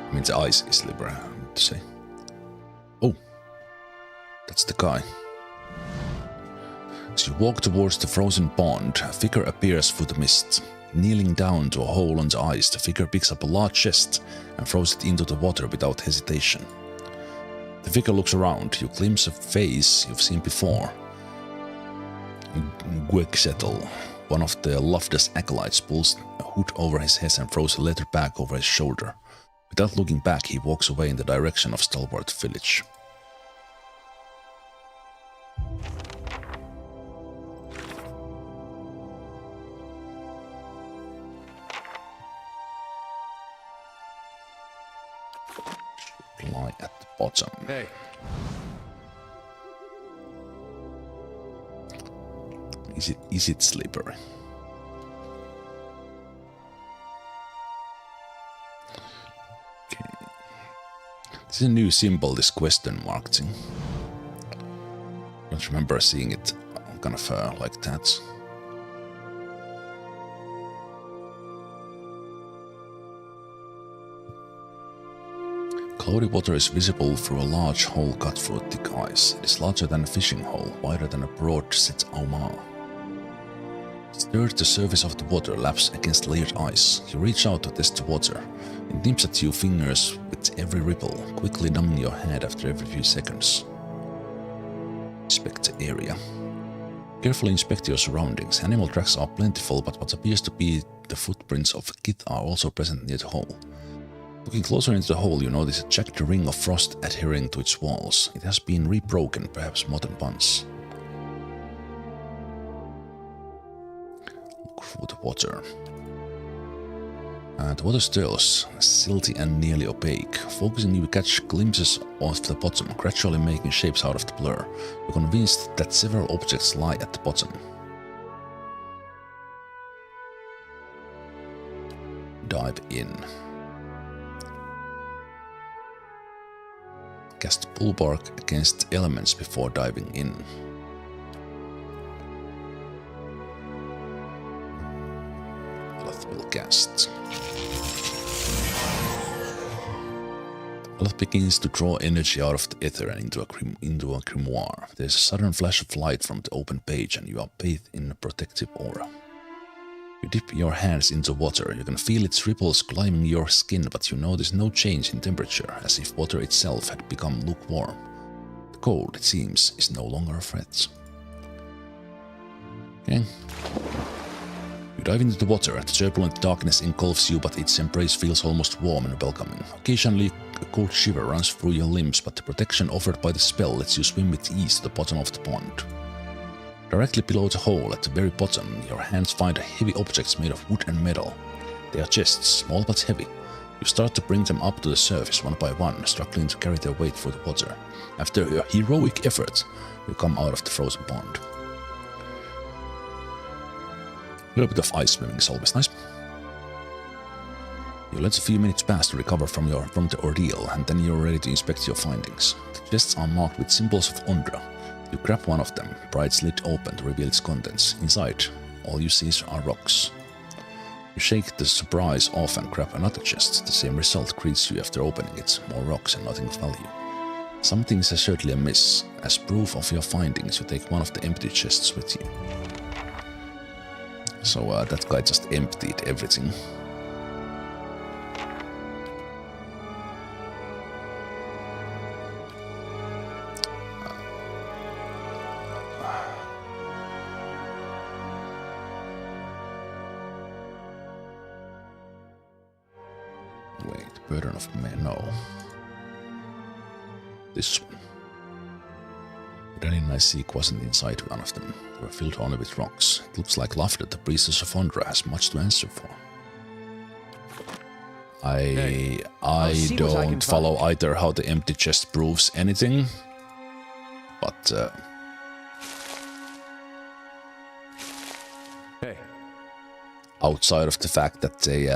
I mean, the ice is slippery, I meant to say. Oh, that's the guy. As you walk towards the frozen pond, a figure appears through the mist. Kneeling down to a hole on the ice, the figure picks up a large chest and throws it into the water without hesitation. The figure looks around. You glimpse a face you've seen before. Gweksettle, one of the Loftus acolytes, pulls a hood over his head and throws a leather bag over his shoulder. Without looking back, he walks away in the direction of Stalwart Village. Lie at the bottom. Hey. Is it slippery? Okay. This is a new symbol, this question mark thing. I don't remember seeing it kind of like that. Cloudy water is visible through a large hole cut through thick ice. It is larger than a fishing hole, wider than a broad set-auma. Stir the surface of the water laps against layered ice. You reach out to test the water. It nips at your fingers with every ripple, quickly numbing your head after every few seconds. Inspect the area. Carefully inspect your surroundings. Animal tracks are plentiful, but what appears to be the footprints of Kith are also present near the hole. Looking closer into the hole, you notice a jagged ring of frost adhering to its walls. It has been rebroken, perhaps more than once. Look through the water. The water stirs, silty and nearly opaque. Focusing, you catch glimpses of the bottom, gradually making shapes out of the blur. You're convinced that several objects lie at the bottom. Dive in. Cast Bulwark against elements before diving in. Aleth will cast. Aleth begins to draw energy out of the ether and into a grimoire. There is a sudden flash of light from the open page and you are bathed in a protective aura. You dip your hands into water. You can feel its ripples climbing your skin, but you notice no change in temperature, as if water itself had become lukewarm. The cold, it seems, is no longer a threat. Okay. You dive into the water. The turbulent darkness engulfs you, but its embrace feels almost warm and welcoming. Occasionally, a cold shiver runs through your limbs, but the protection offered by the spell lets you swim with ease to the bottom of the pond. Directly below the hole, at the very bottom, your hands find heavy objects made of wood and metal. They are chests, small but heavy. You start to bring them up to the surface one by one, struggling to carry their weight through the water. After a heroic effort, you come out of the frozen pond. A little bit of ice swimming is always nice. You let a few minutes pass to recover from the ordeal, and then you're ready to inspect your findings. The chests are marked with symbols of Ondra. You grab one of them, pry its lid open to reveal its contents. Inside, all you see are rocks. You shake the surprise off and grab another chest. The same result greets you after opening it, more rocks and nothing of value. Something is certainly amiss. As proof of your findings, you take one of the empty chests with you. So that guy just emptied everything. Wait, burden of men, no. This one. The Danny Seek wasn't inside one of them. They were filled only with rocks. It looks like love that the priestess of Ondra has much to answer for. I don't follow either how the empty chest proves anything, but Hey. Outside of the fact that they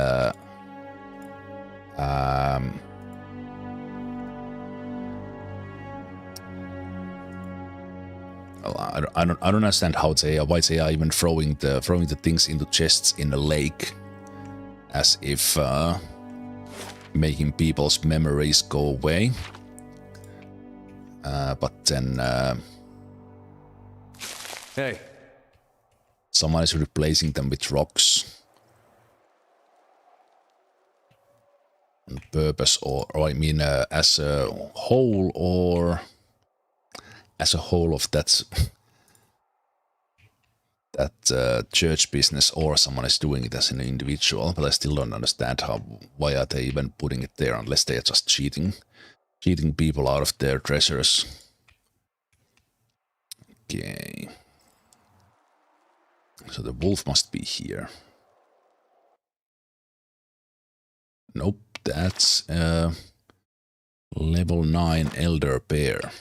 I don't understand how why they are even throwing the things into chests in a lake, as if making people's memories go away. But then Hey. Someone is replacing them with rocks on purpose, or I mean, as a whole, or as a whole of that church business, or someone is doing it as an individual. But I still don't understand why are they even putting it there unless they are just cheating people out of their treasures. Okay. So the wolf must be here. Nope, that's level 9 elder bear.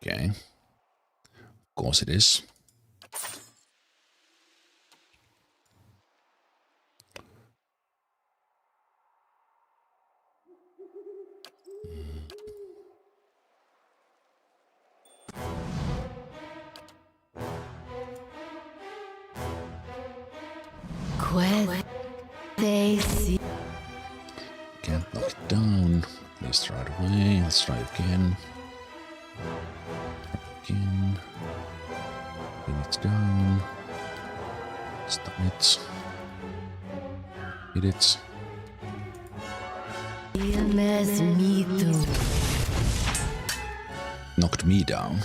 Okay. Of course it is. Can't knock it down. Please try it away. Let's try again. Again. Bring it down. Stop it. Hit it. Knocked me down.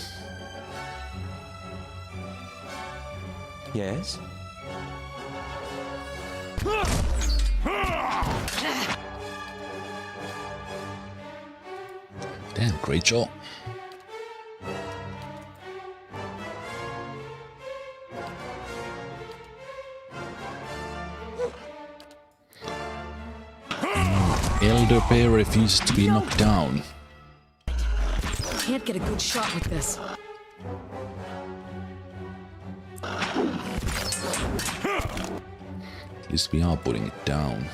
Yes? Damn, great job. Elder Bear refuses to be knocked down. Can't get a good shot with this. At least we are putting it down.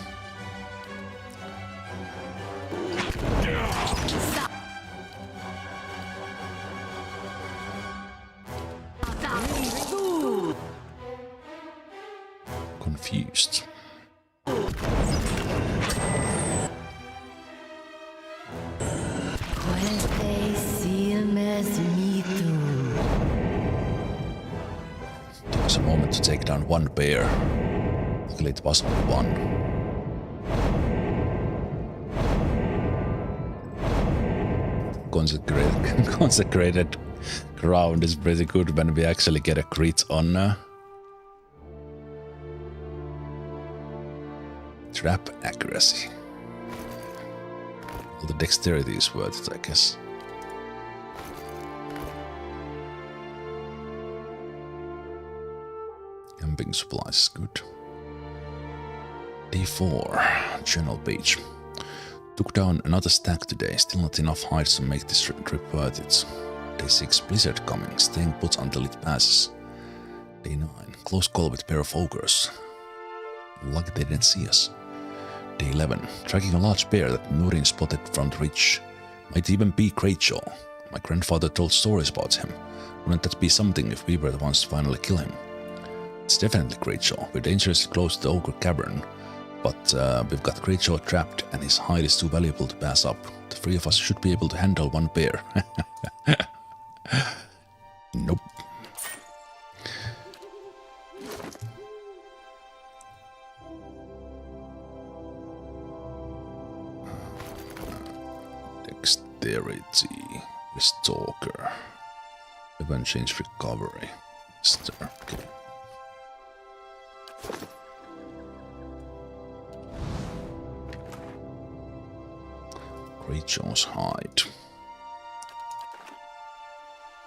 Confused. Took us a moment to take down one bear. Luckily it was only one. Consecrated ground is pretty good when we actually get a crit on trap accuracy. All the dexterity is worth it, I guess. Camping supplies is good. Day 4, journal page. Took down another stack today, still not enough hides to make this trip worth it. Day 6, blizzard coming, staying put until it passes. Day 9, close call with a pair of ogres. Lucky they didn't see us. Day 11, tracking a large bear that Nurin spotted from the ridge. Might even be Greatjaw. My grandfather told stories about him. Wouldn't that be something if we were the ones to finally kill him? It's definitely Greatjaw. We're dangerously close to the ogre cavern, but we've got Greatjaw trapped and his hide is too valuable to pass up. The three of us should be able to handle one bear. Nope. Dexterity, Stalker, weapon change recovery, okay. Greatjaw's hide.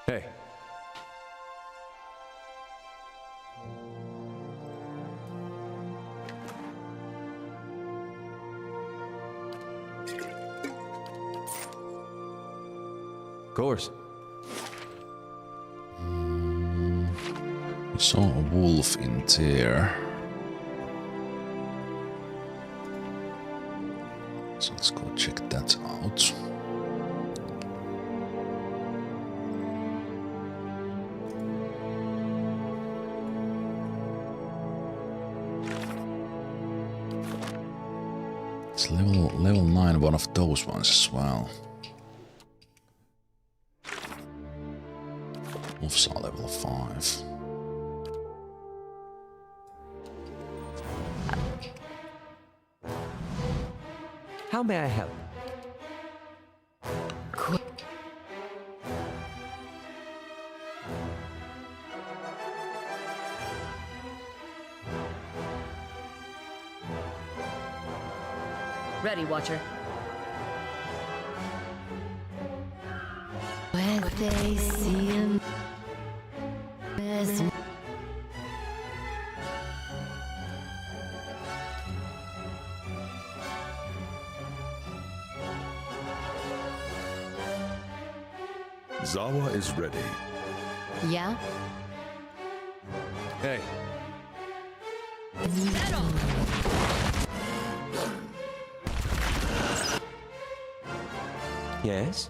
Hey. Of course. We saw a wolf in there. So let's go check that out. It's level 9, one of those ones as well. Wolves are level 5. How may I help? Ready, Watcher. When they see him, Zawa is ready. yeah? Hey. Yes?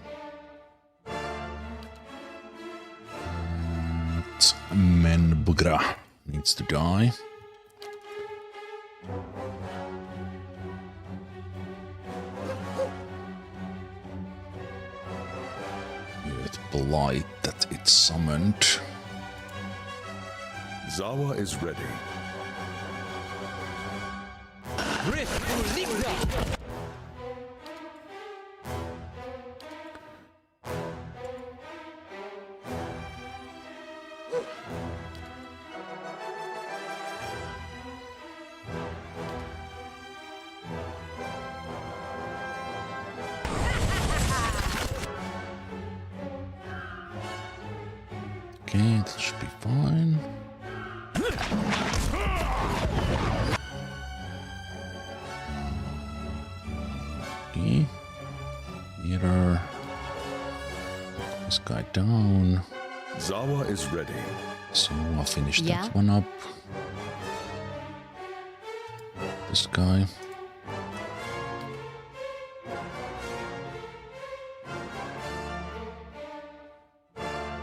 Menbugra needs to die. With blight that it summoned. Zawa is ready. Okay, that should be fine. Okay. Mirror. This guy down. Zawa is ready. So I'll finish Yeah. that one up. This guy.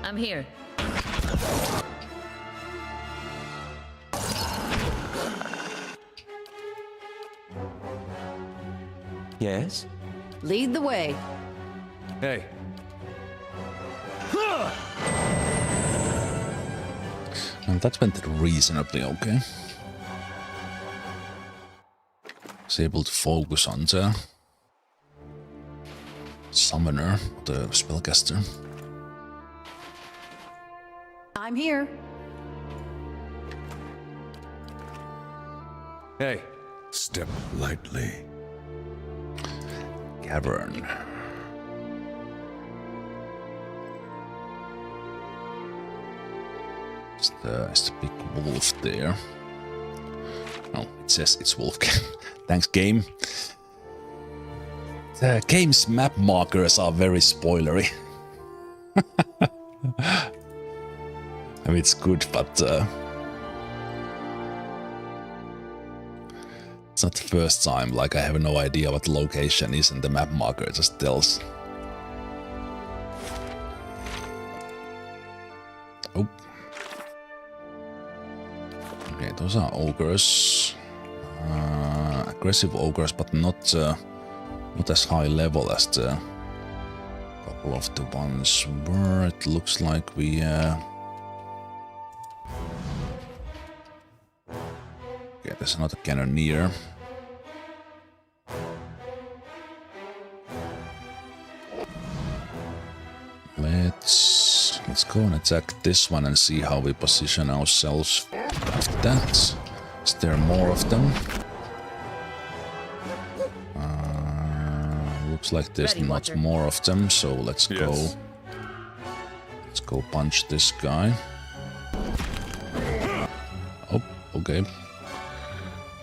I'm here. Yes? Lead the way. Hey. And that went reasonably okay. Was able to focus on the summoner, the spellcaster. I'm here. Hey. Step lightly. Cavern. It's the big wolf there. Oh, it says it's wolf game. Thanks, game. The game's map markers are very spoilery. I mean, it's good, but it's not the first time. Like, I have no idea what the location is, and the map marker just tells. Oh. Okay, those are ogres. Aggressive ogres, but not as high level as the couple of the ones were. It looks like we okay, there's another cannoneer. Let's go and attack this one and see how we position ourselves after that. Is there more of them? Looks like there's not more of them, so let's go. Let's go punch this guy. Oh, okay.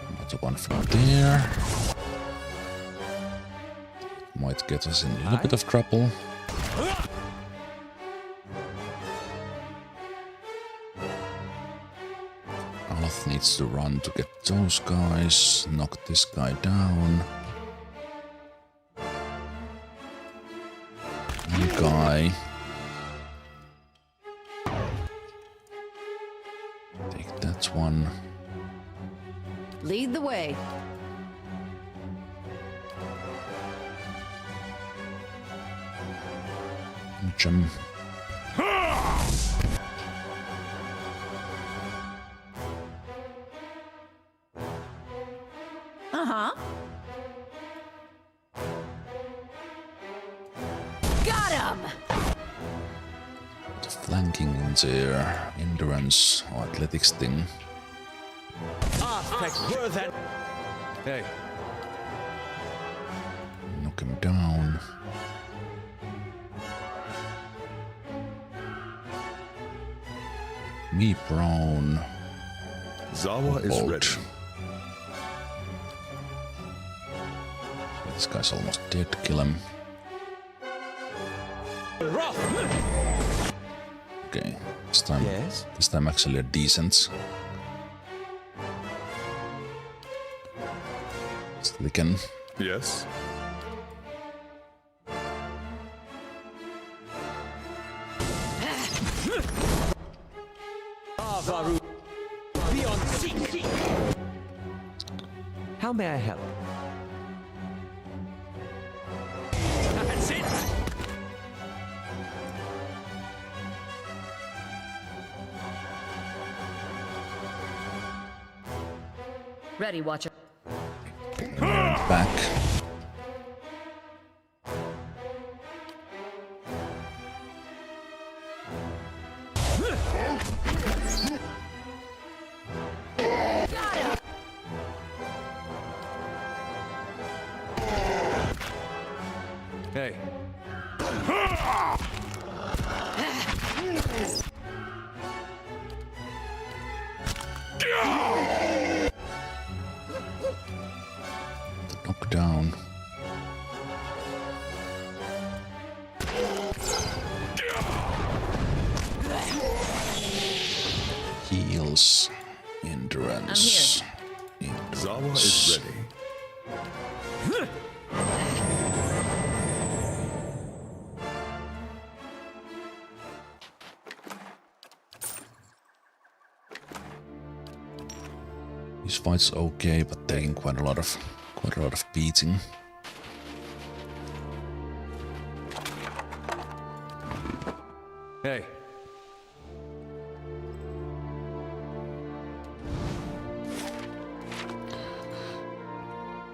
Another one from there. Might get us in a little bit of trouble. Alth needs to run to get those guys. Knock this guy down. Guy. Take that one. Lead the way. Jump. Uh-huh. Got him! The flanking in their endurance or athletics thing. Hey. Knock him down. Me prone. Zawa is ready. This guy's almost dead. Kill him. Okay, this time actually a decent. Slicken. Yes. How may I help? That's it! Ready, Watcher. Back. Hey. Knock down. Heals. Endurance. Zawa is ready. This fight's okay, but taking quite a lot of beating. Hey.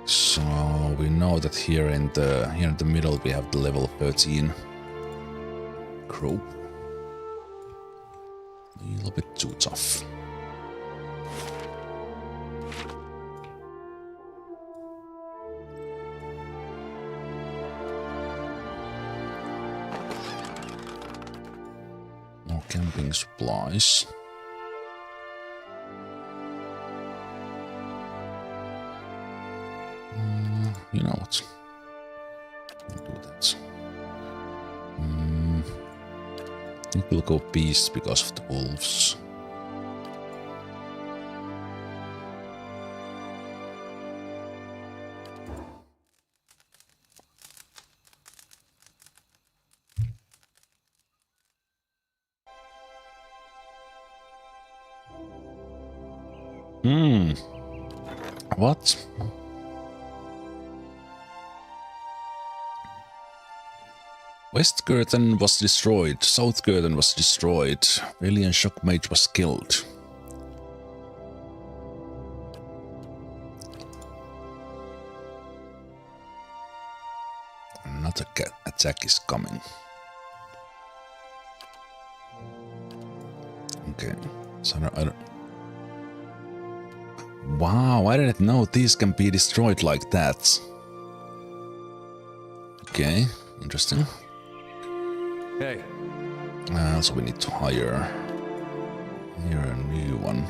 So we know that here in the middle we have the level 13 group. A little bit too tough. No camping supplies. You know what? I'll do that. I think we'll go beasts because of the wolves. What? West curtain was destroyed, south curtain was destroyed, alien shockmage was killed. Another attack is coming. Okay, so I don't... Wow, I didn't know these can be destroyed like that. Okay, interesting. Hey. So we need to hire a new one.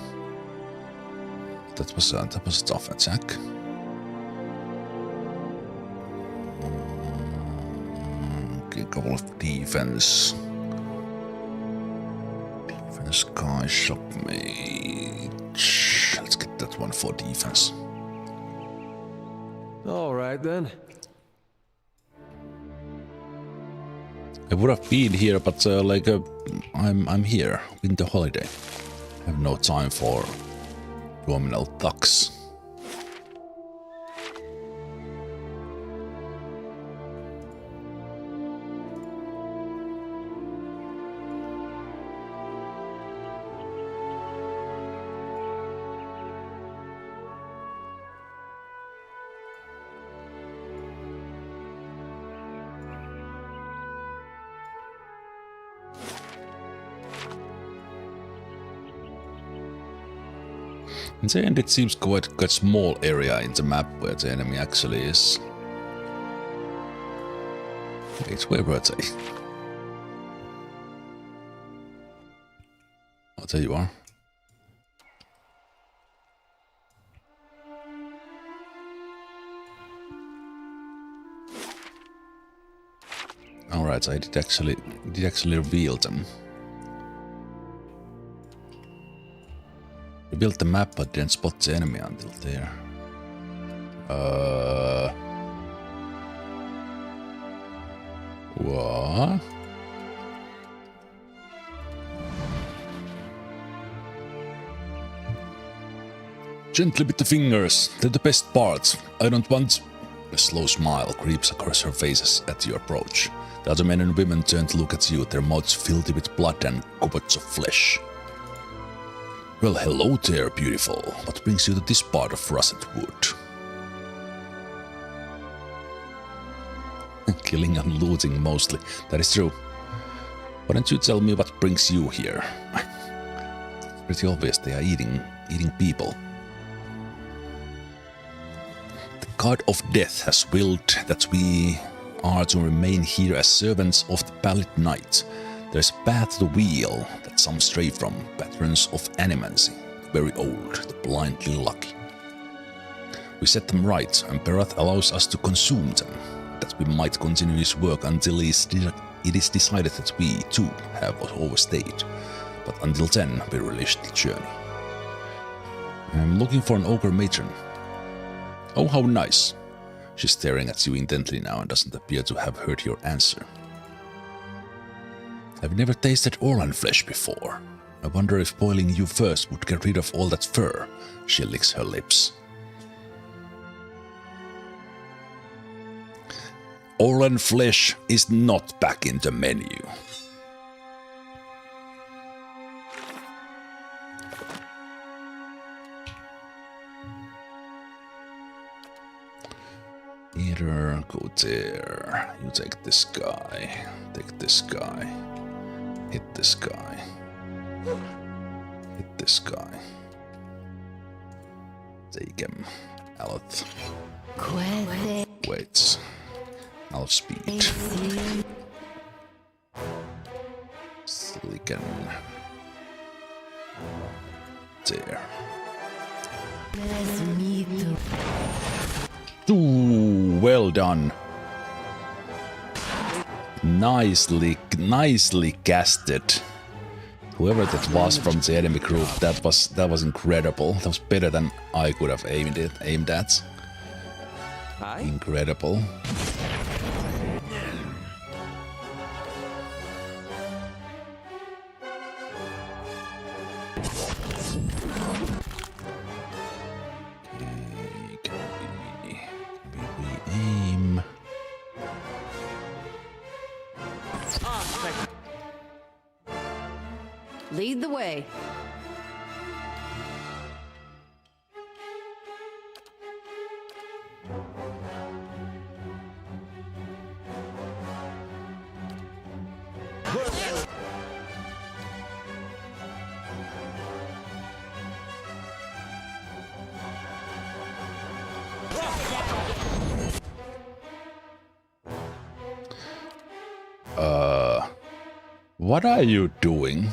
That was a tough attack. Okay, couple of defense. Defense guy, shop mage. Let's get that one for defense. All right then. I would have been here, but I'm here. Winter holiday. I have no time for terminal thugs. In the end, it seems quite a small area in the map where the enemy actually is. Wait, where were they? Oh, there you are. Alright, so I did actually reveal them. We built the map but didn't spot the enemy until there. What? Gently with the fingers, they're the best part. I don't want... A slow smile creeps across her face at your approach. The other men and women turn to look at you, their mouths filthy with blood and gobbets of flesh. Well, hello there, beautiful. What brings you to this part of Russetwood? Killing and looting mostly. That is true. Why don't you tell me what brings you here? It's pretty obvious they are eating people. The god of death has willed that we are to remain here as servants of the pallid night. There's a path to the wheel that some stray from, patterns of animancy, very old, the blindly lucky. We set them right, and Perath allows us to consume them, that we might continue his work until it is decided that we, too, have overstayed. But until then, we relish the journey. I'm looking for an ogre matron. Oh, how nice. She's staring at you intently now and doesn't appear to have heard your answer. I've never tasted Orlan flesh before. I wonder if boiling you first would get rid of all that fur. She licks her lips. Orlan flesh is not back in the menu. Either go there. You take this guy. Take this guy. Hit this guy. Hit this guy. Take him. Aleth. Wait. I'll speed. Silicon. There. Ooh, well done. Nicely casted. Whoever that was from the enemy group, that was incredible. That was better than I could have aimed at. Incredible. Aim. Lead the way. What are you doing?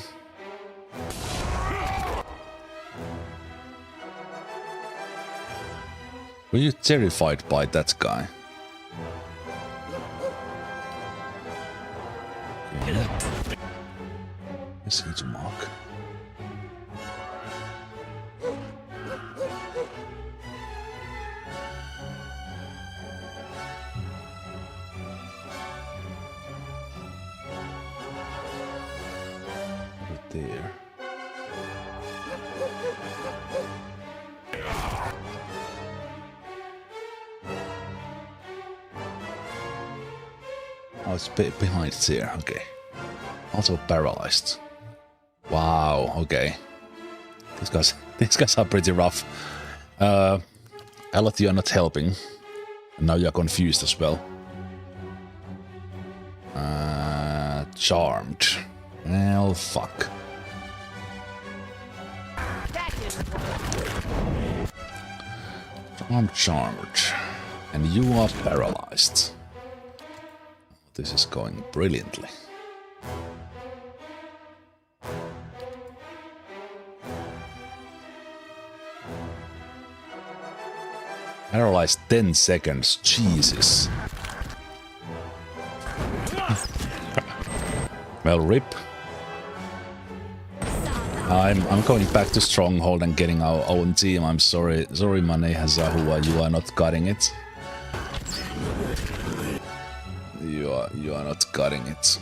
Were you terrified by that guy? Okay. Is he to mark? Right there. Oh, it's behind there, okay. Also paralyzed. Wow, okay. These guys are pretty rough. Alot, you are not helping. And now you are confused as well. Charmed. Well, fuck. I'm charmed. And you are paralyzed. This is going brilliantly. Paralyzed 10 seconds, Jesus. Well, rip. I'm going back to Stronghold and getting our own team. I'm sorry, Maneha, Zahua, you are not cutting it. You are not cutting it.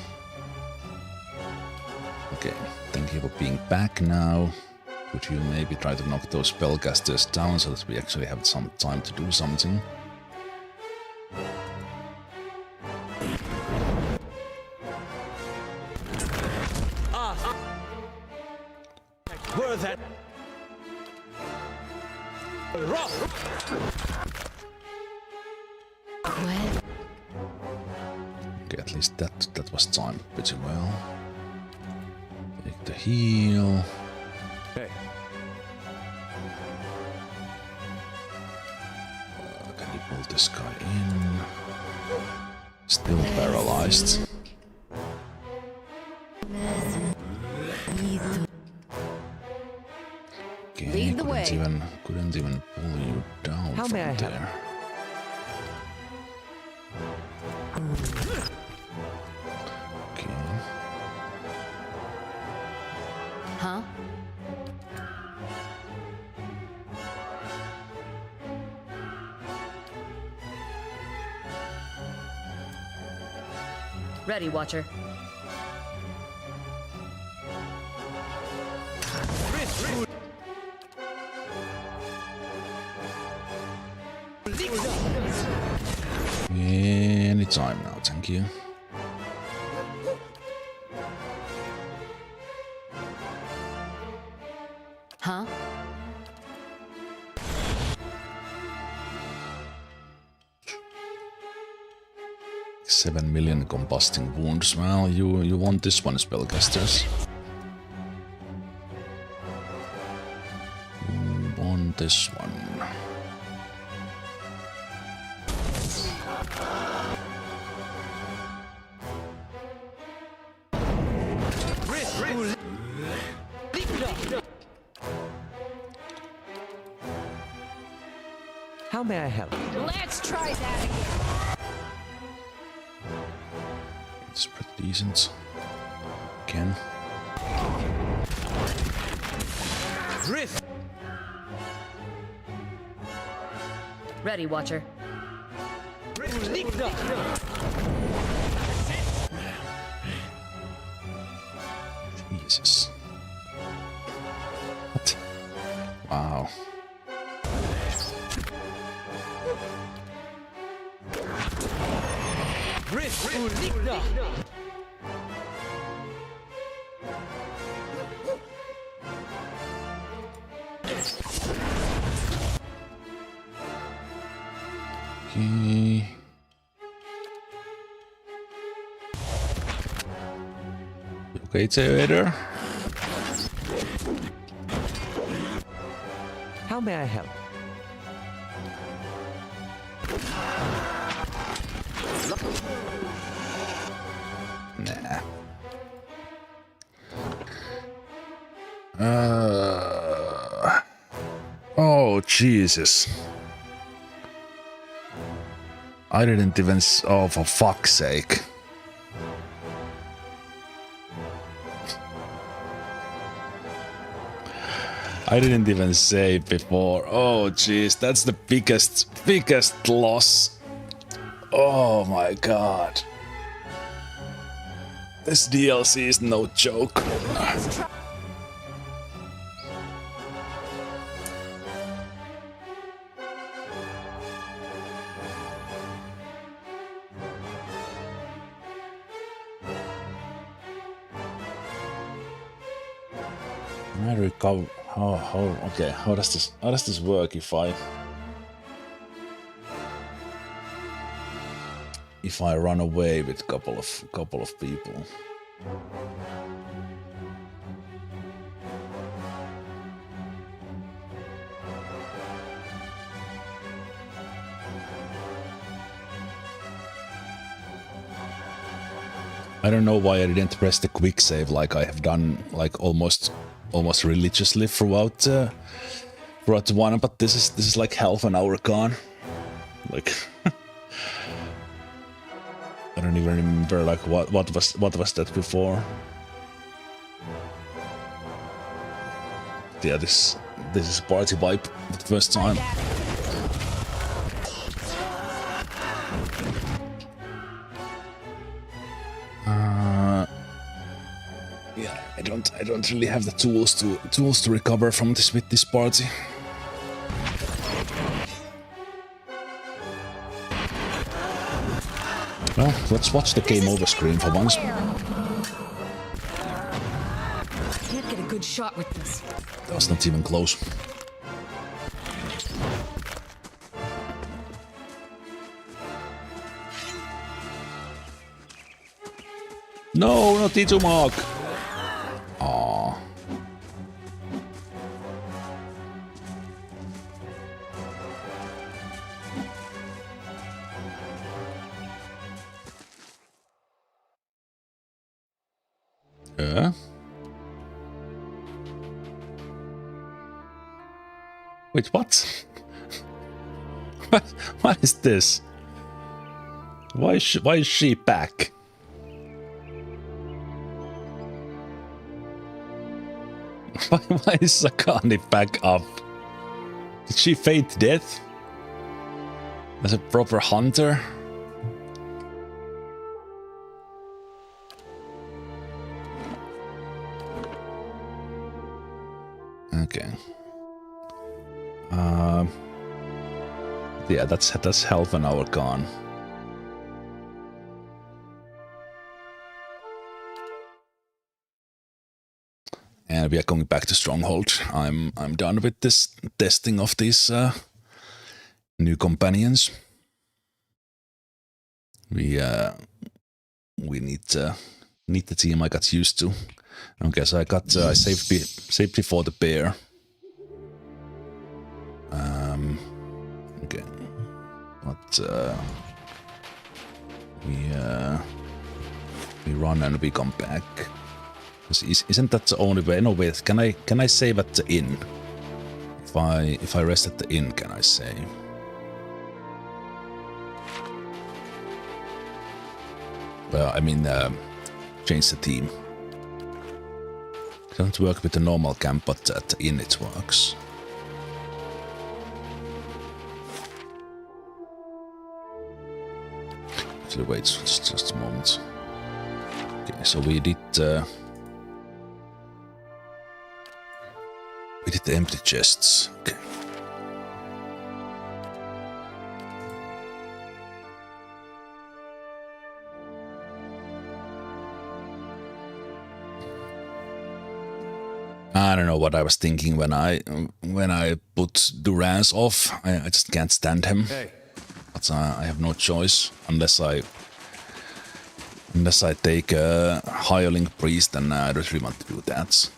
Okay, thank you for being back now. Could you maybe try to knock those spellcasters down so that we actually have some time to do something? Okay, at least that was timed pretty well. Take the heal. Hey. Can you pull this guy in? Still paralyzed. Okay, Lead the way. couldn't even pull you down How from may I help? there. Okay. Huh? Ready, Watcher. Anytime now, thank you. Huh? $7 million combusting wounds. Well, you want this one, spellcasters. You want this one. How may I help? Let's try that again. It's pretty decent. Again. Drift! Ready, Watcher. Jesus. What? Wow. Okay. Okay, Theater. How may I help? Nah. Oh, Jesus. I didn't even... Oh, for fuck's sake. I didn't even save before. Oh, jeez. That's the biggest loss. Oh, my God. This DLC is no joke. Can I recover? Okay. How does this work if I run away with a couple of people? I don't know why I didn't press the quick save like I have done like almost religiously throughout one, but this is like half an hour gone. Like I don't even remember like what was that before. Yeah, this is party vibe for the first time. Yeah, I don't really have the tools to recover from this with this party. Well, let's watch the game over screen for once. Can't get a good shot with this. That was not even close. No, not T2 Mark. Aww. Wait, what? What is this? Why is she back? Why is Sakani back up? Did she fade death? As a proper hunter? Okay. Yeah, that's half an hour gone. And we are going back to Stronghold. I'm done with this testing of these new companions. We need the team I got used to. Okay, so I saved before the bear. Okay, but we run and we come back. Isn't that the only way? No, wait. Can I save at the inn? If I rest at the inn, can I save? Well, I mean, change the theme. Doesn't work with the normal camp, but at the inn it works. Actually, wait, just a moment. Okay, so we did the empty chests. Okay. I don't know what I was thinking when I put Durance off. I just can't stand him. Hey. But I have no choice unless I take a Hireling Priest, and I don't really want to do that.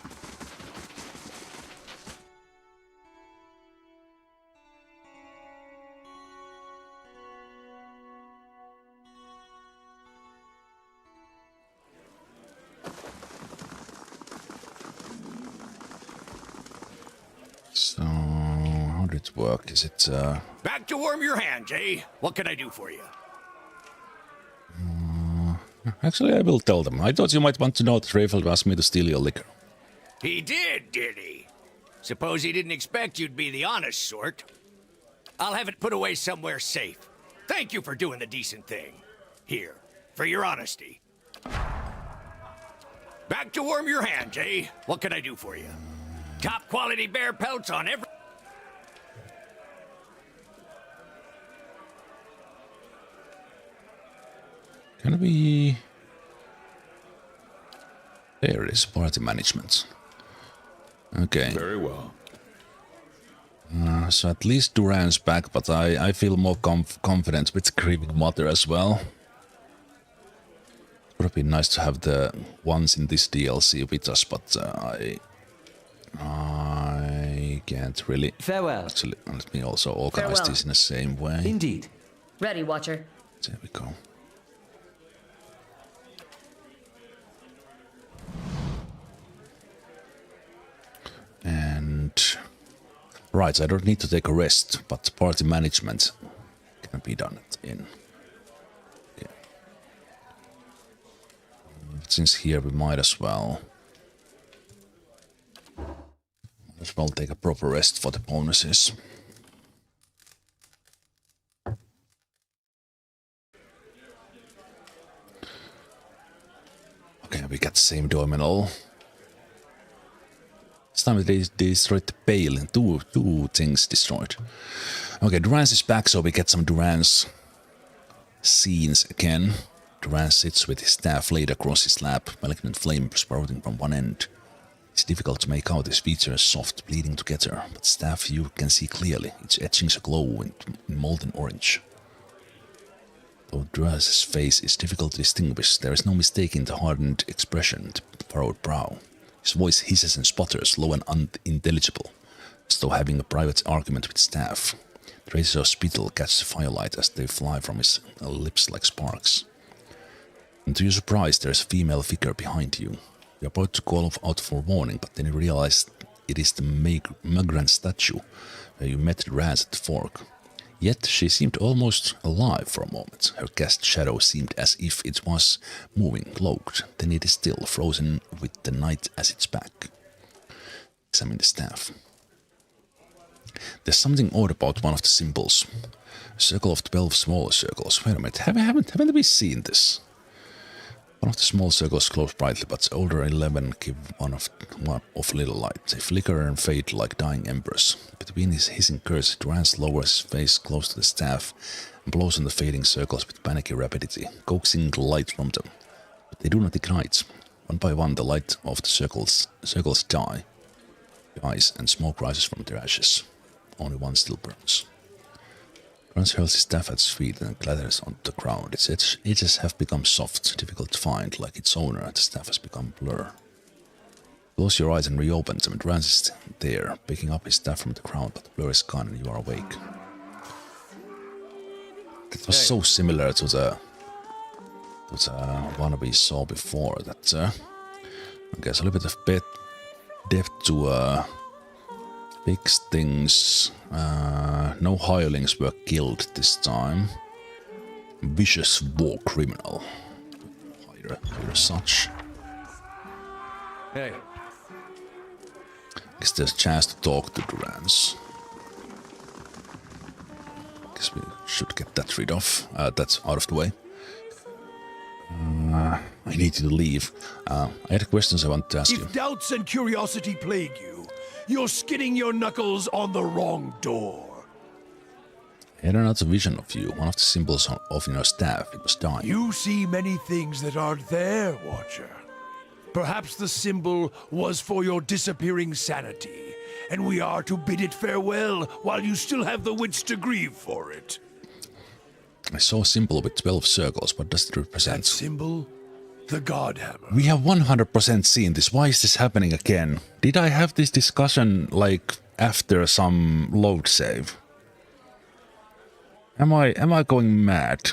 So, how did it work? Is it... Back to warm your hands, eh? What can I do for you? Actually, I will tell them. I thought you might want to know that Rayfield asked me to steal your liquor. He did he? Suppose he didn't expect you'd be the honest sort. I'll have it put away somewhere safe. Thank you for doing the decent thing. Here, for your honesty. Back to warm your hands, eh? What can I do for you? Top quality bear pelts on every... Can we... There it is, party management. Okay. Very well. So at least Duran's back, but I feel more confident with Grieving Mother as well. It would have been nice to have the ones in this DLC with us, but I can't really... Farewell. Actually, let me also organize this in the same way. Indeed. Ready, Watcher. There we go. And... Right, so I don't need to take a rest, but party management can be done in... Yeah. Since here we might as well... take a proper rest for the bonuses. Okay, we got the same dominal. This time they destroyed the bale. Two things destroyed. Okay, Durance is back, so we get some Durance scenes again. Durance sits with his staff laid across his lap, malignant flame sprouting from one end. It's difficult to make out his features soft, bleeding together, but staff you can see clearly. Its etchings aglow in molten orange. Though Durance's face is difficult to distinguish, there is no mistaking the hardened expression, the furrowed brow. His voice hisses and sputters, low and unintelligible, as though having a private argument with staff. The traces of spittle catch the firelight as they fly from his lips like sparks. And to your surprise, there is a female figure behind you. You're about to call out for warning, but then you realize it is the Magran statue where you met Raz at the fork. Yet she seemed almost alive for a moment. Her cast shadow seemed as if it was moving, cloaked. Then it is still, frozen with the night as its back. Examine the staff. There's something odd about one of the symbols. A circle of 12 smaller circles. Wait a minute, haven't we seen this? One of the small circles glows brightly, but the older 11 give one of little light. They flicker and fade like dying embers. Between his hissing curse, Durance lowers his face close to the staff and blows on the fading circles with panicky rapidity, coaxing light from them. But they do not ignite. One by one, the light of the circles die, and smoke rises from their ashes. Only one still burns. Durance hurls his staff at his feet and clatters onto the ground. Its edges have become soft, difficult to find. Like its owner, the staff has become a blur. Close your eyes and reopen them. Durance is there, picking up his staff from the ground, but the blur is gone and you are awake. That was so similar to the one we saw before. That I guess a little bit of depth to fix things. No hirelings were killed this time. Vicious war criminal. You're such. Hey. Guess there's a chance to talk to Durans. Guess we should get that rid of. That's out of the way. I need to leave. I had questions I want to ask you. If doubts and curiosity plague you, you're skidding your knuckles on the wrong door. I had another vision of you. One of the symbols of your staff. It was dying. You see many things that aren't there, Watcher. Perhaps the symbol was for your disappearing sanity, and we are to bid it farewell while you still have the wits to grieve for it. I saw a symbol with 12 circles. What does it represent? That symbol? The Godhammer. We have 100% seen this. Why is this happening again? Did I have this discussion, like, after some load save? Am I going mad?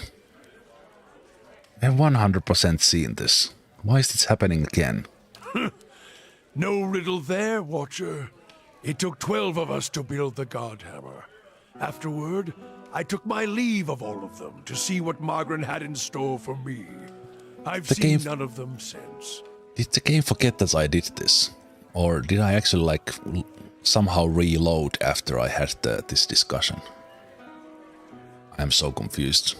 I have 100% seen this. Why is this happening again? No riddle there, Watcher. It took 12 of us to build the Godhammer. Afterward, I took my leave of all of them to see what Margaret had in store for me. I've seen none of them since. Did the game forget that I did this? Or did I actually, like, somehow reload after I had this discussion? I'm so confused.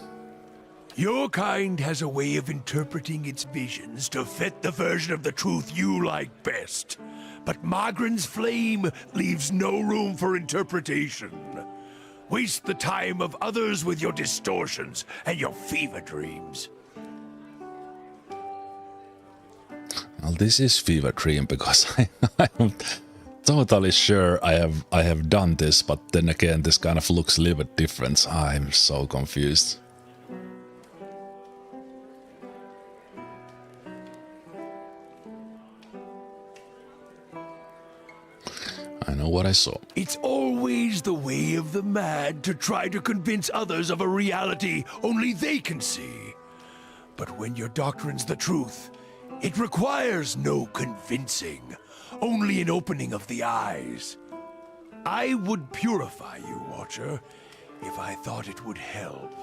Your kind has a way of interpreting its visions to fit the version of the truth you like best. But Margren's flame leaves no room for interpretation. Waste the time of others with your distortions and your fever dreams. Well, this is fever dream because I'm totally sure I have done this, but then again, this kind of looks a little bit different. I'm so confused. I know what I saw. It's always the way of the mad to try to convince others of a reality only they can see. But when your doctrine's the truth, it requires no convincing, only an opening of the eyes. I would purify you, Watcher, if I thought it would help.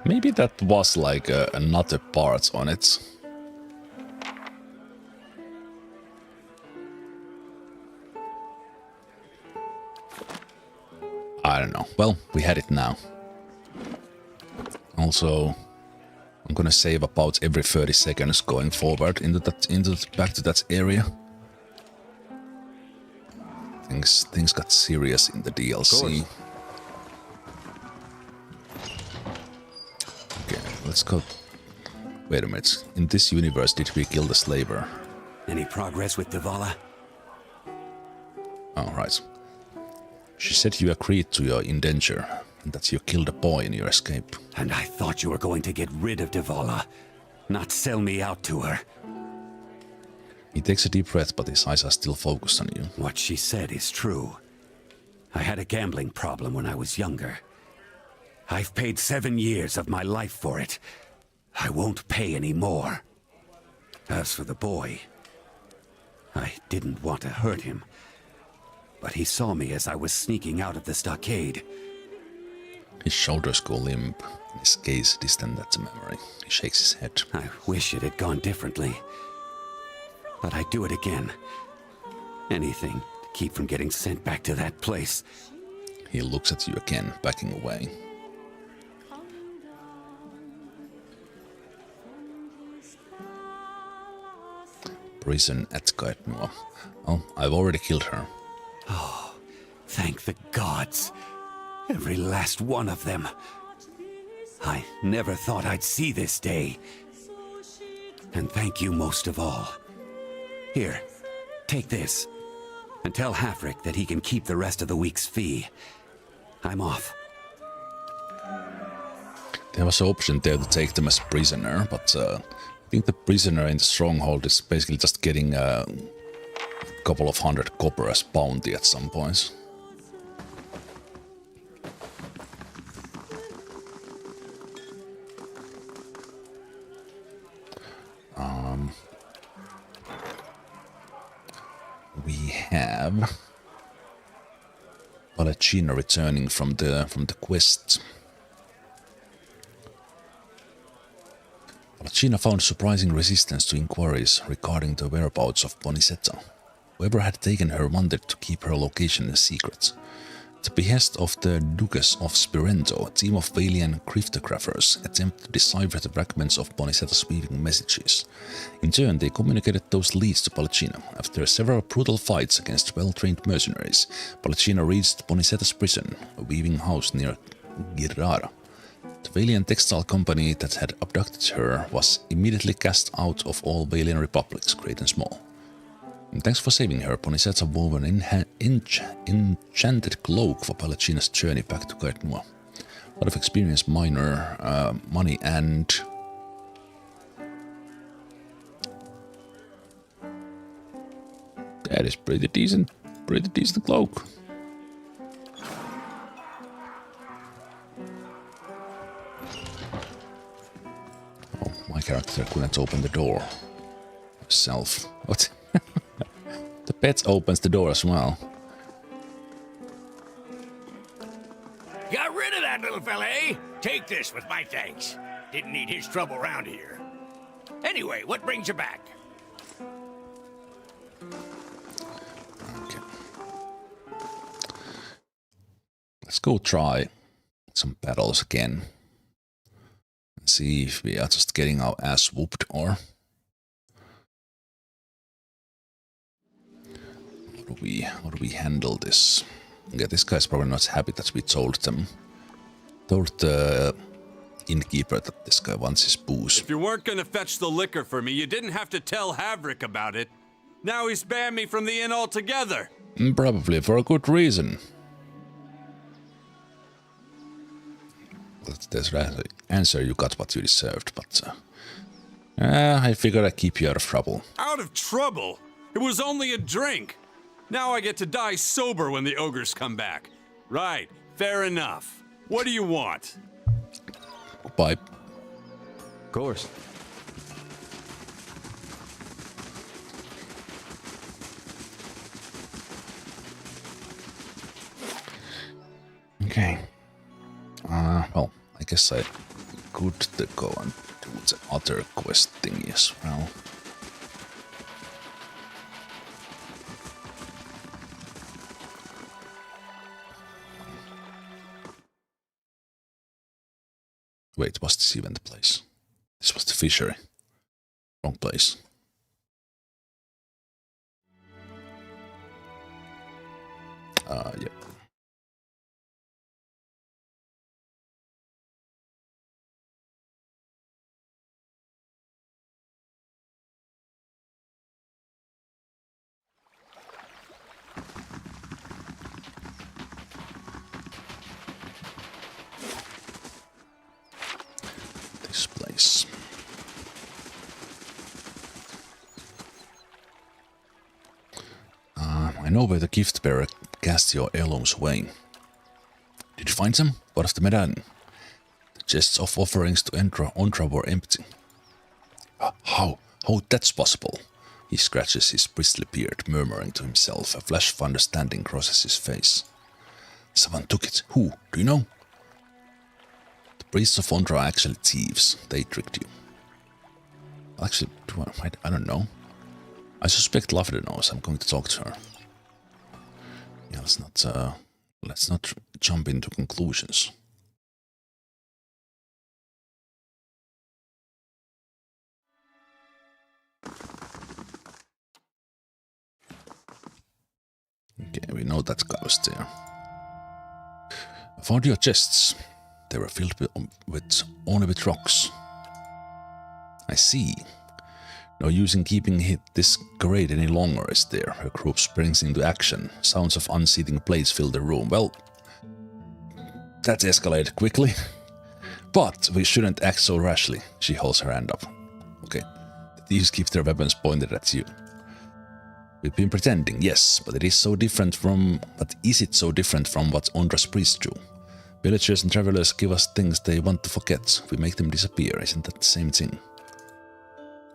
Maybe that was like another part on it. I don't know. Well, we had it now. Also, I'm gonna save about every 30 seconds going forward back to that area. Things got serious in the DLC. Okay, let's go. Wait a minute. In this universe, did we kill the slaver? Any progress with Devala? Oh, right. She said you agreed to your indenture, and that you killed a boy in your escape. And I thought you were going to get rid of Devala, not sell me out to her. He takes a deep breath, but his eyes are still focused on you. What she said is true. I had a gambling problem when I was younger. I've paid 7 years of my life for it. I won't pay any more. As for the boy, I didn't want to hurt him. But he saw me as I was sneaking out of the stockade. His shoulders go limp, and his gaze distant at the memory. He shakes his head. I wish it had gone differently. But I'd do it again. Anything to keep from getting sent back to that place. He looks at you again, backing away. Prison at Kaitnua. Well, I've already killed her. Oh, thank the gods. Every last one of them. I never thought I'd see this day. And thank you most of all. Here, take this. And tell Hafric that he can keep the rest of the week's fee. I'm off. There was an option there to take them as prisoner, but I think the prisoner in the stronghold is basically just getting a couple of 100 copper as bounty at some points. We have Palacina returning from the quest. Palacina found surprising resistance to inquiries regarding the whereabouts of Bonicetta. Whoever had taken her wanted to keep her location a secret. At the behest of the Duchess of Spirento, a team of Valian cryptographers attempted to decipher the fragments of Bonicetta's weaving messages. In turn, they communicated those leads to Palacina. After several brutal fights against well-trained mercenaries, Palacina reached Bonicetta's prison, a weaving house near Girrara. The Valian textile company that had abducted her was immediately cast out of all Valian republics, great and small. And thanks for saving her, Bonicetta wove an enchanted cloak for Palacina's journey back to Gardnoa. A lot of experience, minor money, and that is pretty decent cloak. Oh, my character couldn't open the door himself. What? The pet opens the door as well. Got rid of that little fella, eh? Take this with my thanks. Didn't need his trouble around here. Anyway, what brings you back? Okay. Let's go try some battles again. And see if we are just getting our ass whooped or... How do we handle this? Yeah, this guy's probably not happy that we told the innkeeper that this guy wants his booze. If you weren't gonna fetch the liquor for me, you didn't have to tell Havrick about it. Now he's banned me from the inn altogether. Probably for a good reason. There's the answer, you got what you deserved, but I figured I'd keep you out of trouble. Out of trouble? It was only a drink. Now I get to die sober when the ogres come back. Right, fair enough. What do you want? Goodbye. Of course. Okay. Well, I guess I could go and do the other quest thingy as well. Wait, was this even the place? This was the fishery. Wrong place. Yep. This place. I know where the gift bearer cast your heirlooms away. Did you find them? What of the medallion? The chests of offerings to Ondra were empty. How that's possible? He scratches his bristly beard, murmuring to himself. A flash of understanding crosses his face. Someone took it. Who? Do you know? The priests of Ondra are actually thieves. They tricked you. Actually, I don't know. I suspect Lavender knows. I'm going to talk to her. Yeah, let's not jump into conclusions. Okay, we know that guy was there. I found your chests. They were filled only with rocks. I see. No use in keeping this grade any longer, is there? Her group springs into action. Sounds of unseating plates fill the room. Well, that escalated quickly. But we shouldn't act so rashly. She holds her hand up. Okay. The thieves keep their weapons pointed at you. We've been pretending, yes, but is it so different from what Ondra's priests do? Villagers and travelers give us things they want to forget. We make them disappear. Isn't that the same thing?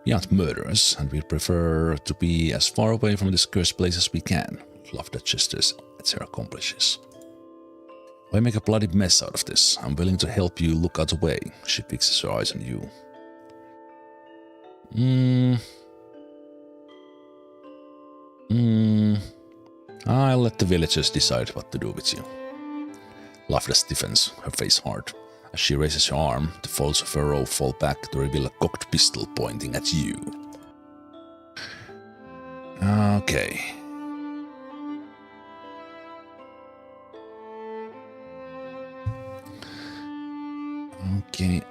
We aren't murderers, and we prefer to be as far away from this cursed place as we can. Lavender gestures at her accomplices. Why make a bloody mess out of this? I'm willing to help you look out the way. She fixes her eyes on you. I'll let the villagers decide what to do with you. Lavda stiffens, her face hard. As she raises her arm, the folds of her robe fall back to reveal a cocked pistol pointing at you. Okay.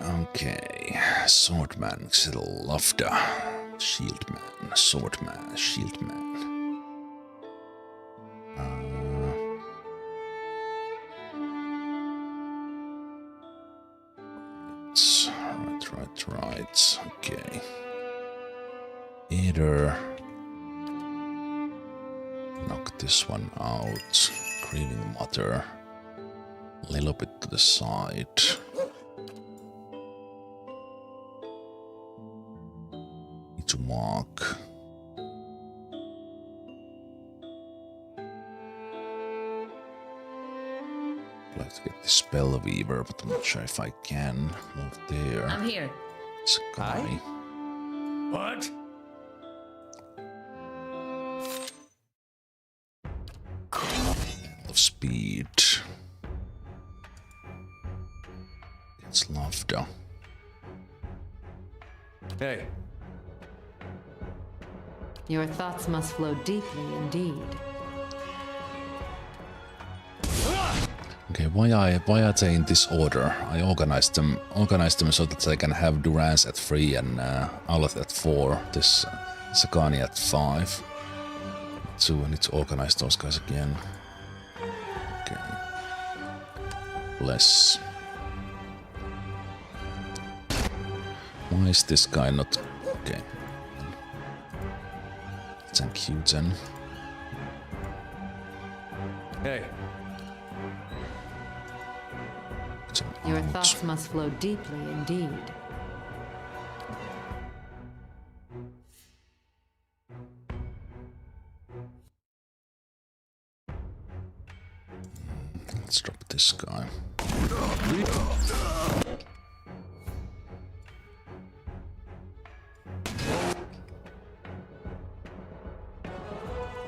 Okay. Swordman, Lavda. Shieldman, Swordman, Shieldman. Right. Okay. Either knock this one out. Grieving Mother. A little bit to the side. Need to mark. I'd like to get the Spellweaver, but I'm not sure if I can move there. I'm here. It's a guy. What? Of speed. It's Lavda. Hey. Your thoughts must flow deeply indeed. Okay, why are they in this order? I organized them so that they can have Durance at 3 and Aleph at 4. This Sakani at 5. So I need to organize those guys again. Okay. Bless. Why is this guy not... Okay. Thank you then. Hey. Your thoughts must flow deeply indeed. Let's drop this guy.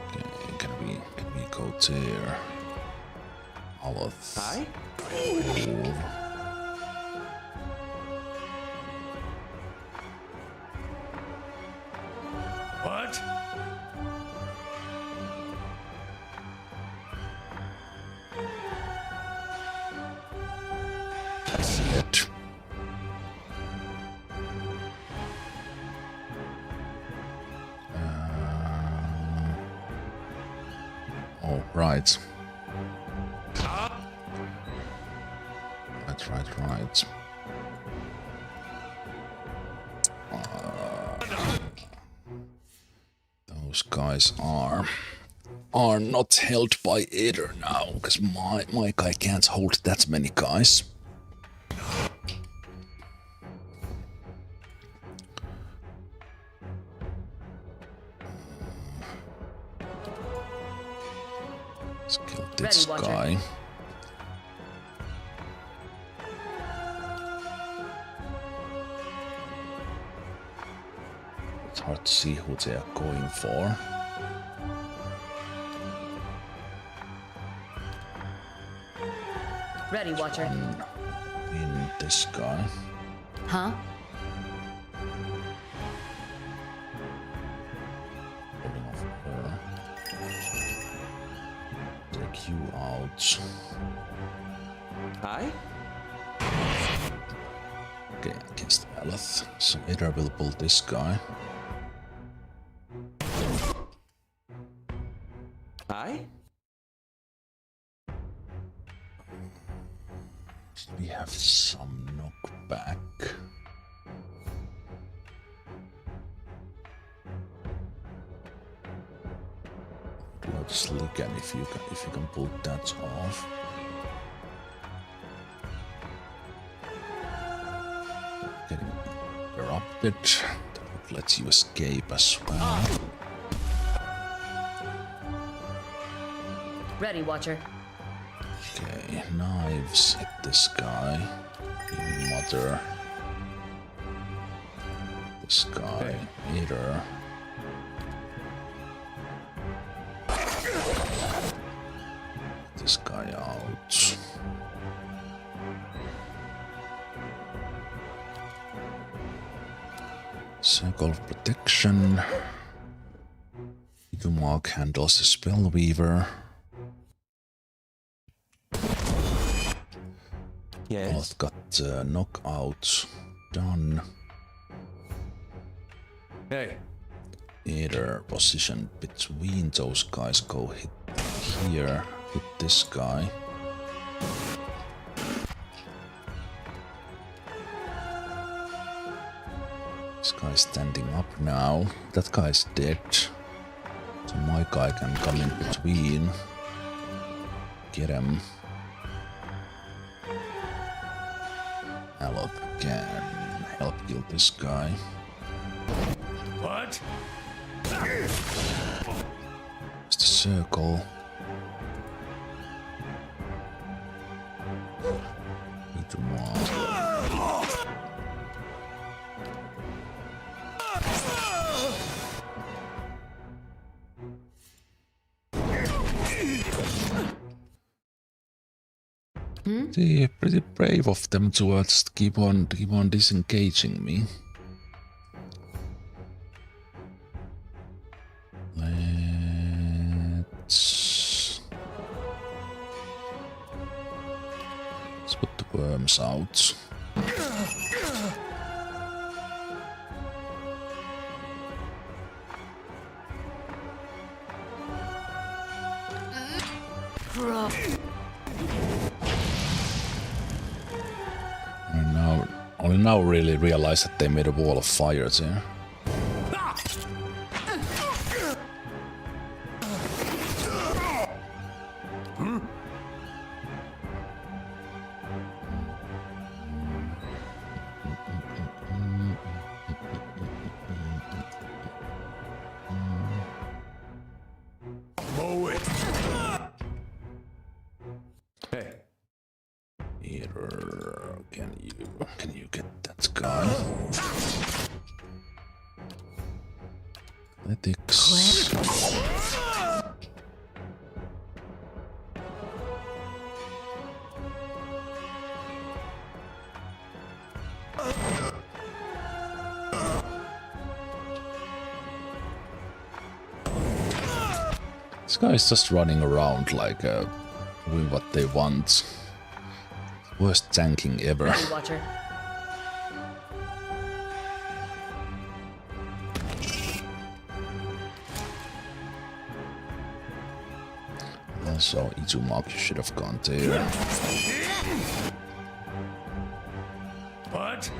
Okay, can we go there? Aleph. Hi? What? That's it. Oh, right. Right. Those guys are not held by either now, because my guy can't hold that many guys. Let's kill this guy. It's hard to see who they are going for. Ready, Watcher. In this guy. Huh? Holding off her. Take you out. Hi? Okay, against Aleph. So either will pull this guy. Hi? We have some knockback. Let's look at if you can pull that off. Getting interrupted. That would let you escape as well. Ready, Watcher. Okay, knives hit this guy. Mother. This guy, either. This guy out. Circle of protection. Mark handles the Spellweaver. Yes. I've got knockout done. Hey. Either position between those guys, go hit here, hit this guy. This guy's standing up now. That guy's dead. So my guy can come in between. Get him. Alok can help kill this guy. What? It's the circle. Need to mark. They're pretty brave of them to just keep on disengaging me. Let's put the worms out. I now really realize that they made a wall of fire there. Can you get that guy? Athletics. This guy is just running around like doing what they want. Worst tanking ever. Ready, Watcher. Also, Izumak, you should have gone there. What?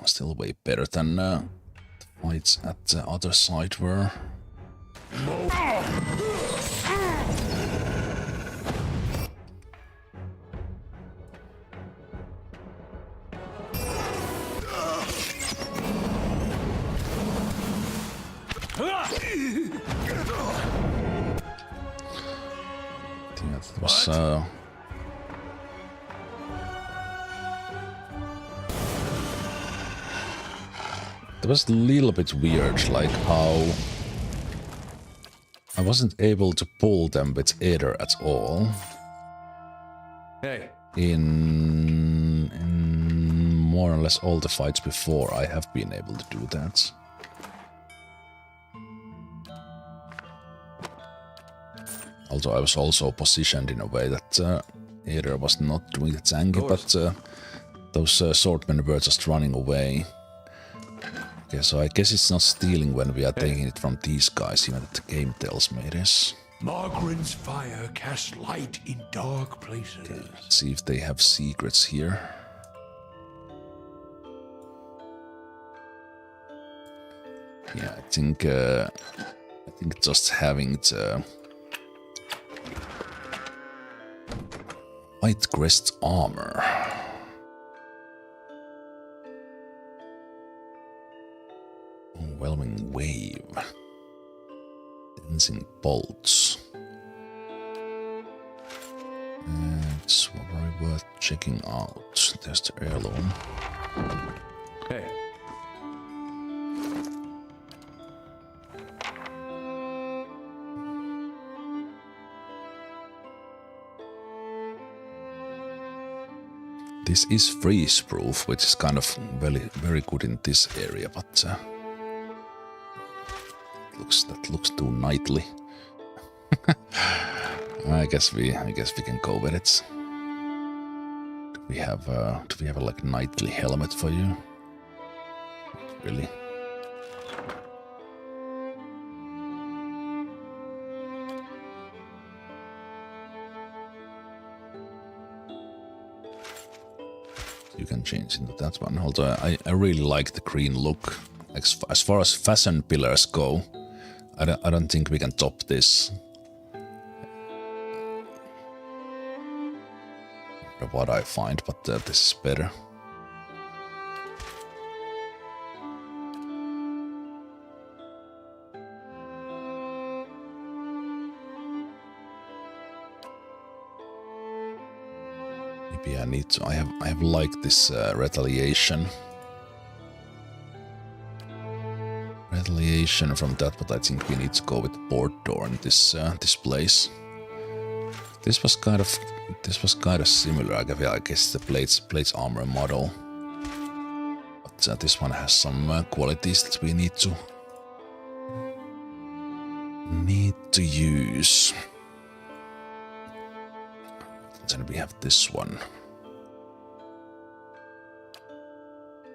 Still way better than the fights at the other side were. I think that was that was a little bit weird, like how I wasn't able to pull them with Aether at all. Hey. In more or less all the fights before, I have been able to do that. Although I was also positioned in a way that Aether was not doing the tanky, but those swordmen were just running away. Okay, so I guess it's not stealing when we are taking it from these guys, even if the game tells me it is. Margaren's fire casts light in dark places. Okay, let's see if they have secrets here. Yeah, I think just having the White Crest armor. Overwhelming wave. Dancing bolts. It's very worth checking out. There's the heirloom. Hey. This is freeze-proof, which is kind of very good in this area, but that looks too knightly. I guess we can go with it. Do we have a like knightly helmet for you? Really? You can change into that one. Although I really like the green look. As far as fashion pillars go, I don't think we can top this. What I find, but this is better. Maybe I need to. I have liked this retaliation from that, but I think we need to go with the board door in this place. This was kind of similar. I guess the plates armor model, but this one has some qualities that we need to use. Then we have this one.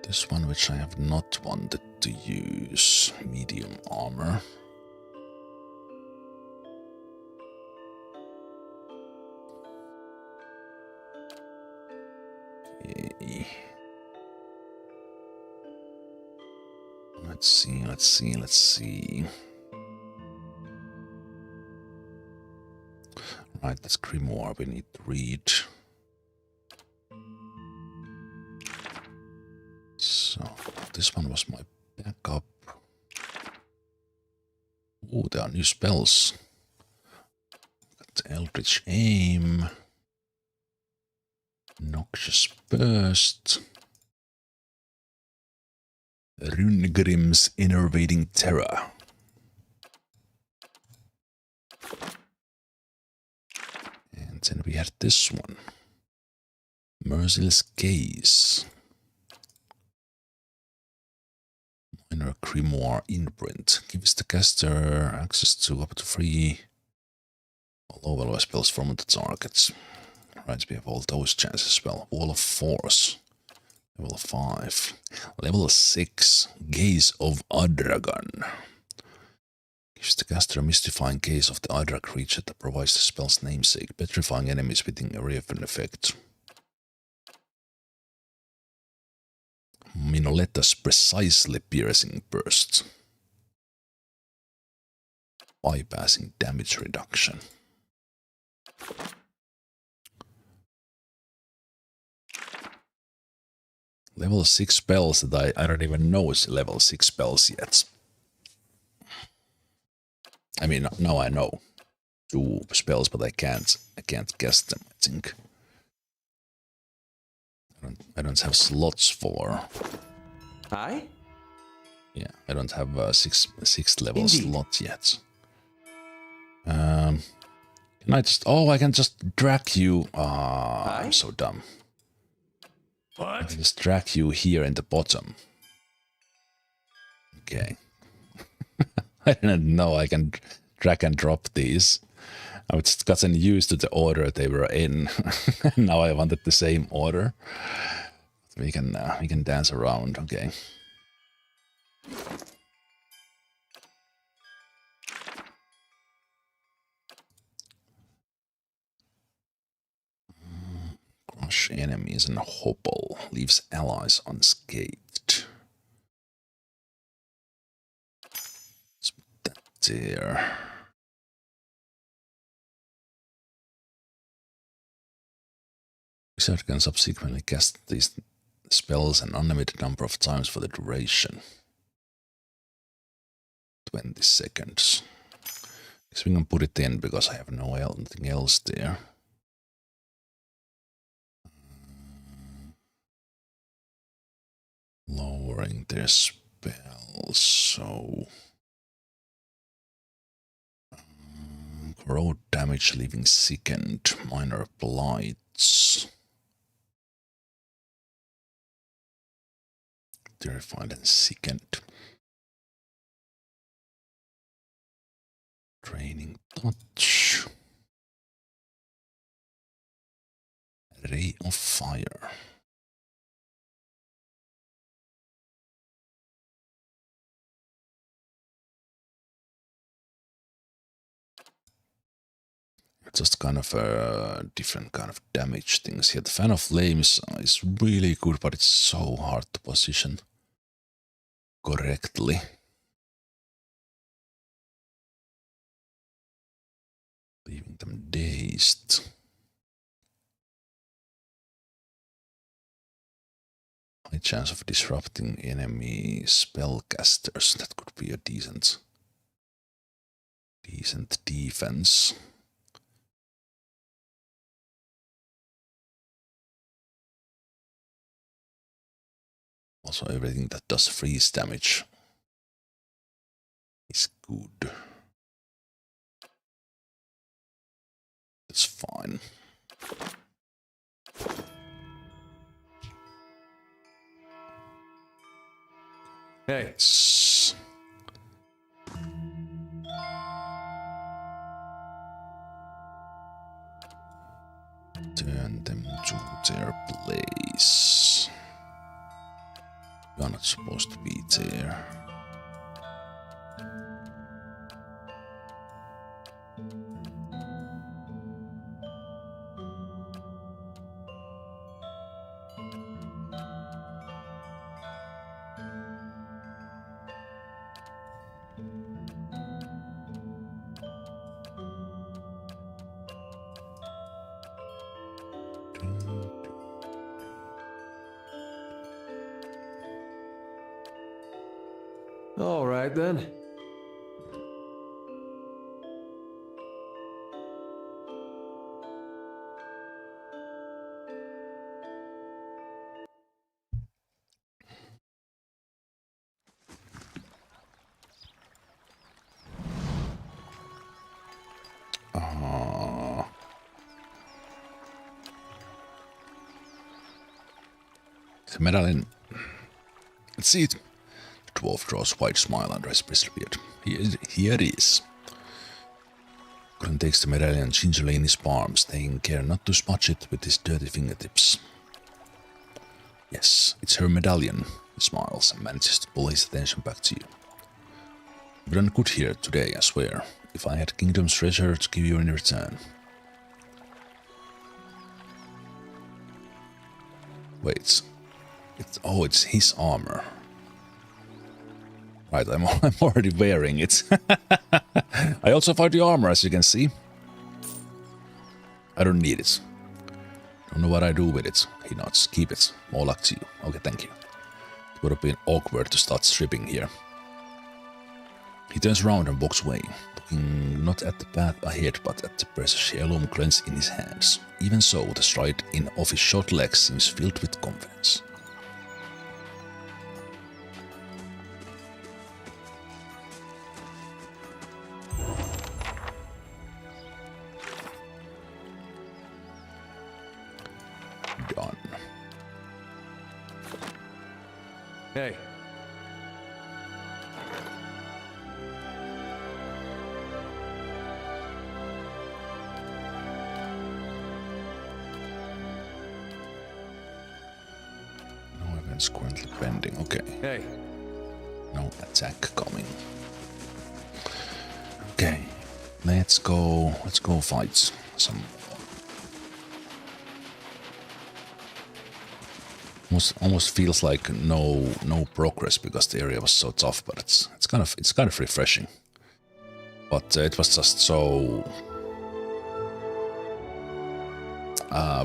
This one, which I have not wanted to use, medium armor. Okay. Let's see. Right, that's grimoire we need to read. So, this one was my backup. Oh, there are new spells. Got the Eldritch Aim. Noxious Burst. Rungrim's Enervating Terror. And then we had this one. Merciless Gaze. Minor Grimoire Imprint. Gives the caster access to up to 3 low-level spells from the target. Right, we have all those chances as well. Wall of Force. Level 5. Level 6. Gaze of Adragon. Gives the caster a mystifying gaze of the Hydra creature that provides the spell's namesake, petrifying enemies within area of an effect. Minoletta's precisely piercing burst. Bypassing damage reduction. Level 6 spells that I don't even know is level 6 spells yet. I mean, now I know 2 spells, but I can't guess them, I think. I don't have slots for. Hi? Yeah, I don't have a 6th level Indeed. slot yet. Can I just? Oh, I can just drag you. I'm so dumb. What? I can just drag you here in the bottom. Okay. I didn't know I can drag and drop these. I've just gotten used to the order they were in. Now I wanted the same order. We can dance around. Okay. Crush enemies and hobble. Leaves allies unscathed. Let's put that there. Wizard can subsequently cast these spells an unlimited number of times for the duration. 20 seconds. we can put it in because I have nothing else there. Lowering their spells, so corrode damage, leaving sickened, minor blights, terrified and sickened, draining touch, ray of fire. Just kind of different kind of damage things here. The Fan of Flames is really good, but it's so hard to position correctly. Leaving them dazed. High chance of disrupting enemy spellcasters. That could be a decent defense. Also, everything that does freeze damage is good. That's fine. Hey. Turn them to their place. You're not supposed to be there. All right, then. The medallion. Let's see it. The dwarf draws a wide smile under his bristle beard. Here it is. Orlan takes the medallion gingerly in his palms, taking care not to smudge it with his dirty fingertips. Yes, it's her medallion, he smiles and manages to pull his attention back to you. You've done good here today, I swear. If I had Kingdom's treasure to give you in return. Wait. It's his armor. Right, I'm already wearing it. I also found the armor, as you can see. I don't need it. Don't know what I do with it. He nods. Keep it. More luck to you. Okay, thank you. It would have been awkward to start stripping here. He turns around and walks away, looking not at the path ahead, but at the precious heirloom clenched in his hands. Even so, the stride in of his short legs seems filled with confidence. Done. Hey. No events currently pending. Okay. Hey. No attack coming. Okay. Let's go fight some. Almost feels like no progress because the area was so tough, but it's kind of refreshing. But it was just so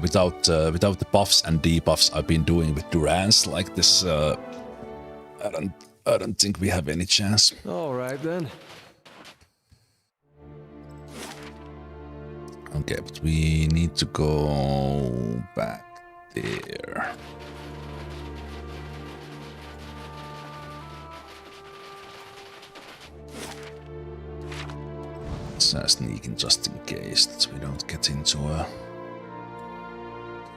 without the buffs and debuffs I've been doing with Durans like this. I don't think we have any chance. All right then. Okay, but we need to go back there. Let's sneak in just in case that we don't get into a...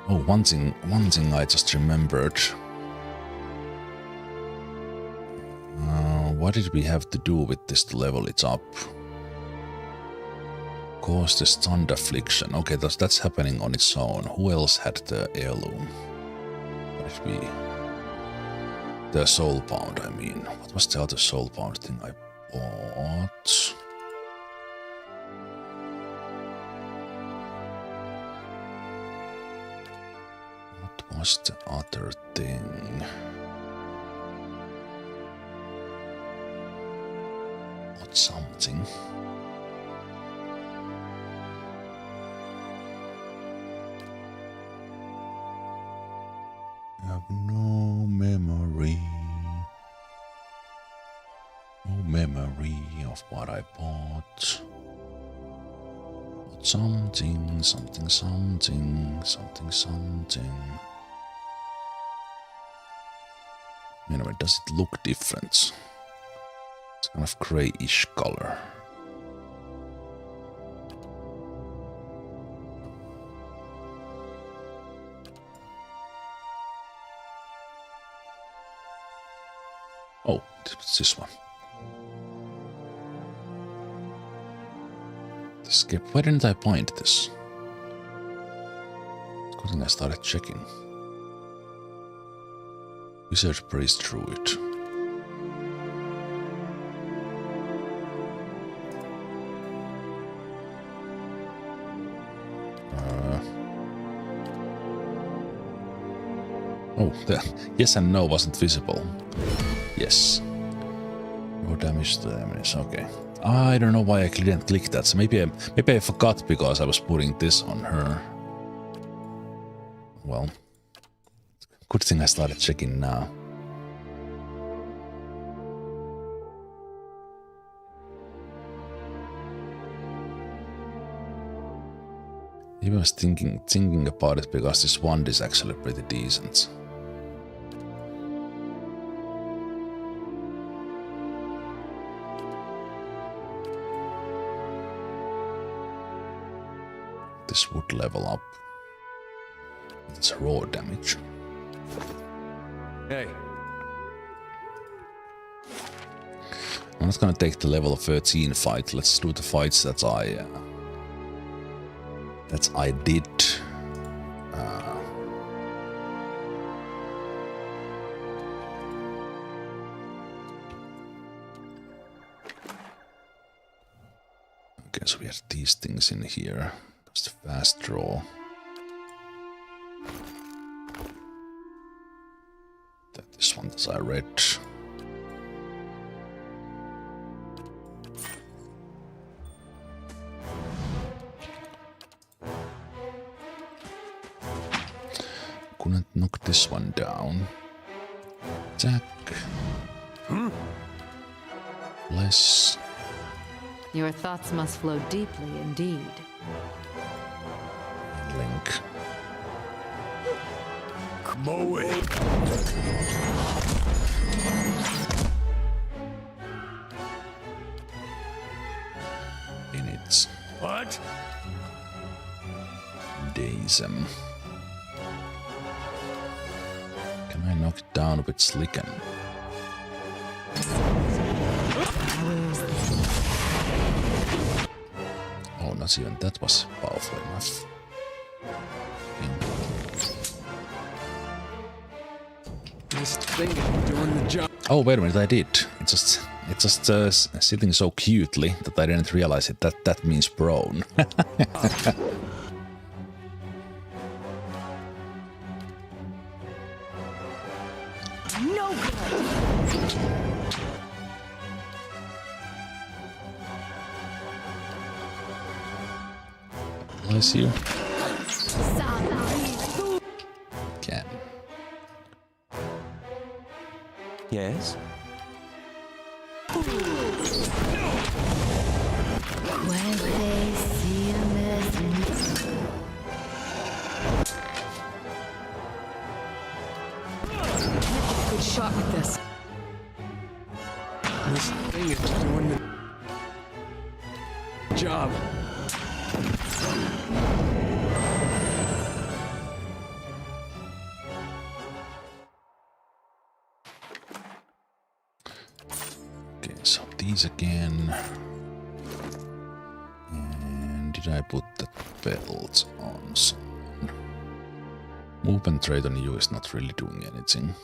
Oh, one thing I just remembered. What did we have to do with this to level it up? Cause the stunned affliction. Okay, that's happening on its own. Who else had the heirloom? What did we... The soul pound, I mean. What was the other soul pound thing I bought? What was the other thing? What something? I have no memory. No memory of what I bought. But something, something, something, something, something. Anyway, does it look different? It's kind of grayish color. Oh, it's this one. Escape. Why didn't I find this? Good thing I started checking. Wizard Priest Druid. Oh, the yes and no wasn't visible. Yes. More damage to the enemies, okay. I don't know why I didn't click that, so maybe I forgot because I was putting this on her. Well, good thing I started checking now. Even I was thinking about it because this wand is actually pretty decent. This would level up. It's raw damage. Hey. I'm not gonna take the level 13 fight. Let's do the fights that I did. Okay, so we have these things in here. That's the fast draw. This one that I read. Couldn't knock this one down. Attack. Less. Your thoughts must flow deeply indeed. Link. Mow it. In it. What? Daze him. Can I knock it down with Slicken? Oh, not even that was powerful enough. This thing is doing the job. Oh, wait a minute, I did. It's just sitting so cutely that I didn't realize it. That means prone. No good. Bless you. Can. Yes? When they see a mess shot with this. This thing is doing the job. Okay, so these again. And did I put that belt on someone? Movement rate on you is not really doing anything.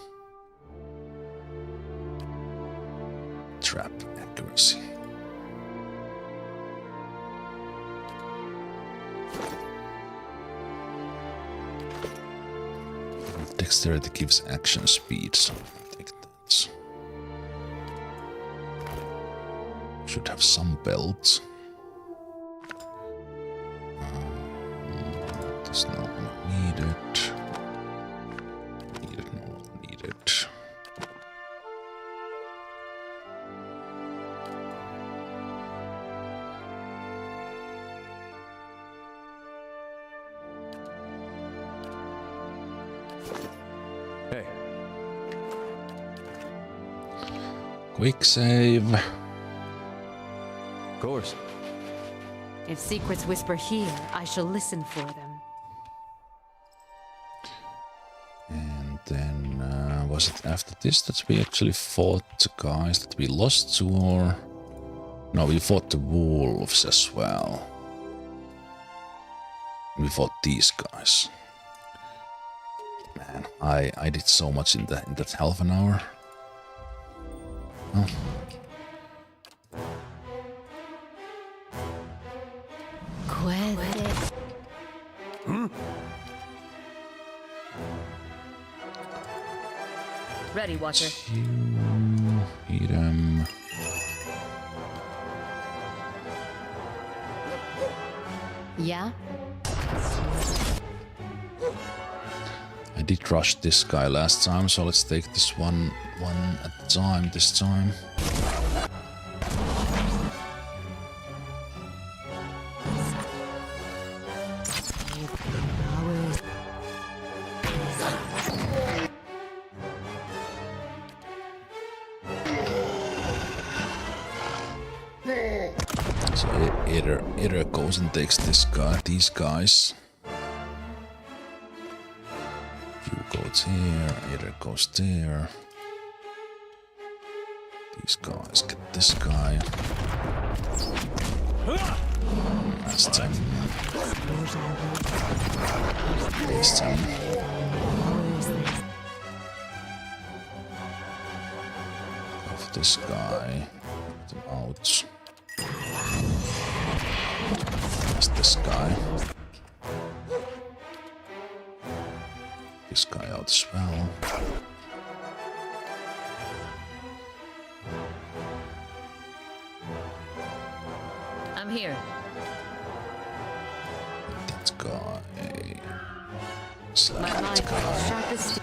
Trap accuracy. Dexterity gives action speed, so I'll take that. Should have some belts. Does not need it. No, need it. Hey. Quick save. Of course. If secrets whisper here, I shall listen for them. And then, was it after this that we actually fought the guys that we lost to, or... No, we fought the wolves as well. We fought these guys. Man, I did so much in that half an hour. Oh. Ready, Watcher. Eat him. Yeah? I did rush this guy last time, so let's take this one at a time this time. So either goes and takes this guy, these guys. You goes here, either goes there. These guys get this guy. Last time. This time. Of this guy. Get him out. That's this guy. This guy out as well. I'm here. That guy. Slap My that mind guy. sharpest.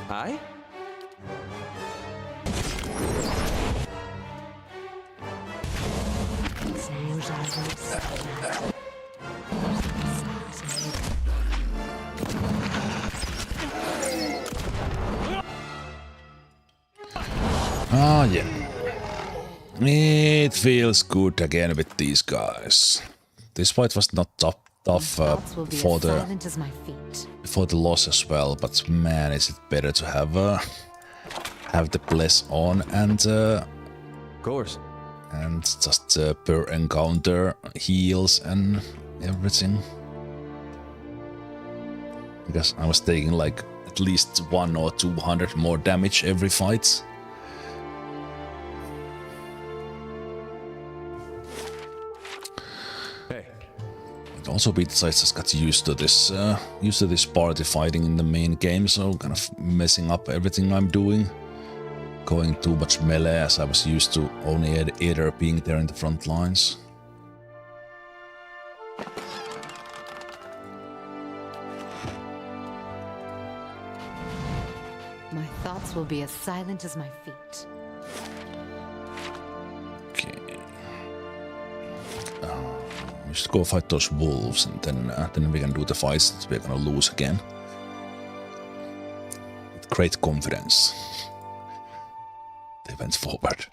Hi? Ah, yeah. It feels good again with these guys. This fight was not tough before the loss as well, but man, is it better to have the bless on and Of course. and just per encounter heals and everything. Because I was taking like at least 100 or 200 more damage every fight. Hey. And also besides, I just got used to this party fighting in the main game, so kind of messing up everything I'm doing. Going too much melee as I was used to only either being there in the front lines. My thoughts will be as silent as my feet. Okay. We should go fight those wolves, and then we can do the fights that we're gonna lose again. With great confidence. They went forward.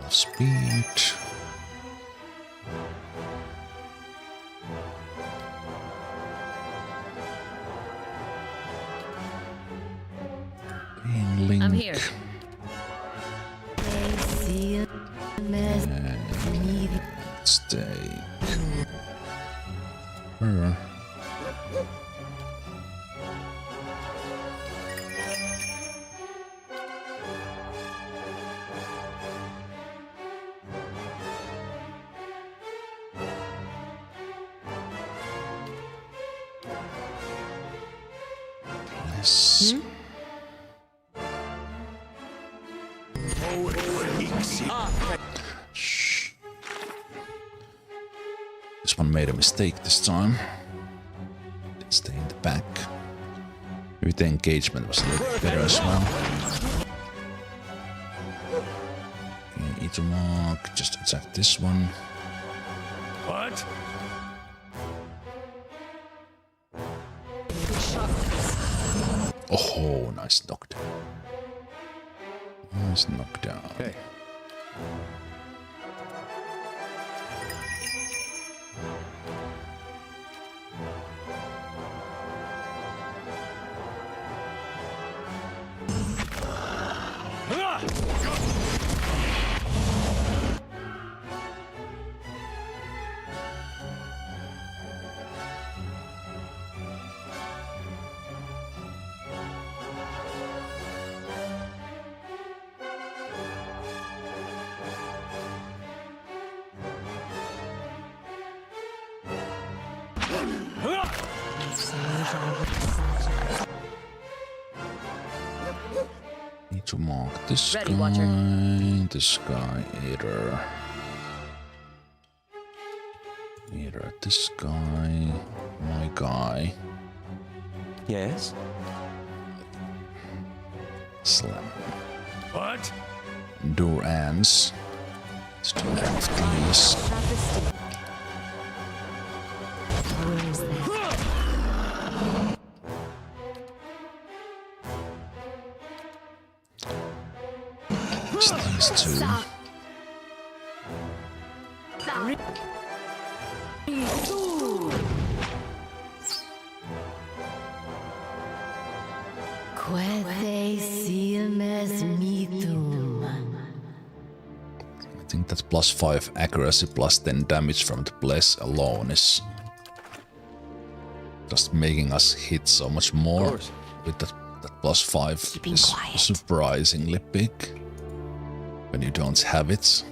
Speed. Link. I'm here. Stay. Her. Yes. Shh. This one made a mistake this time. Let's stay in the back. Maybe the engagement was a little better as well. Okay, eat a mark, just attack this one. What? Oh, nice knockdown. Nice knockdown. Hey. Need to mark this Ready, guy, Watcher. this guy, either this guy, my guy. Yes? Slam. What? Durans. Let's do one of these. Where is that? Just these two. I think that +5 accuracy +10 damage from the bless alone is just making us hit so much more. With that +5 is surprisingly big when you don't have it.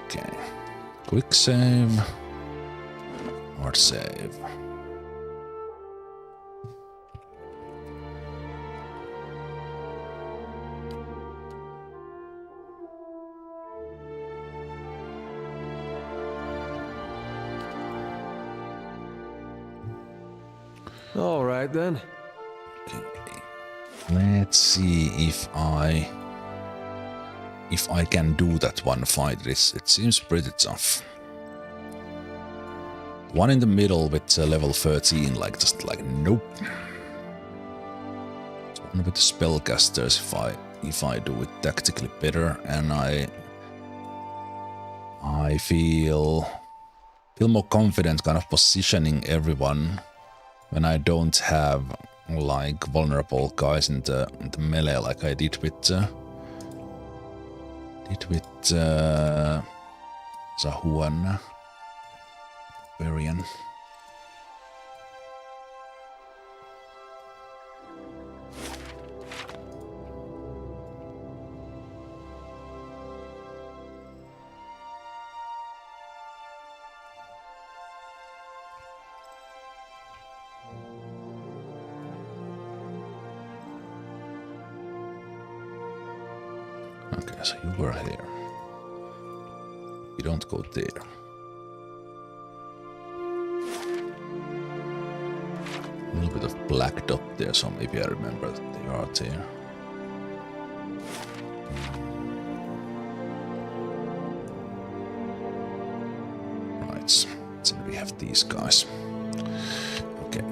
Okay, quick save, hard save. All right then. Okay. Let's see if I can do that one fight. It seems pretty tough. One in the middle with level 13, just like nope. One with the spellcasters if I do it tactically better, and I feel more confident kind of positioning everyone when I don't have like vulnerable guys in the melee like I did with Zahuan Barian. Okay, so you were here. You don't go there. A little bit of black dot there, so maybe I remember that they are there. Right, so we have these guys. Okay.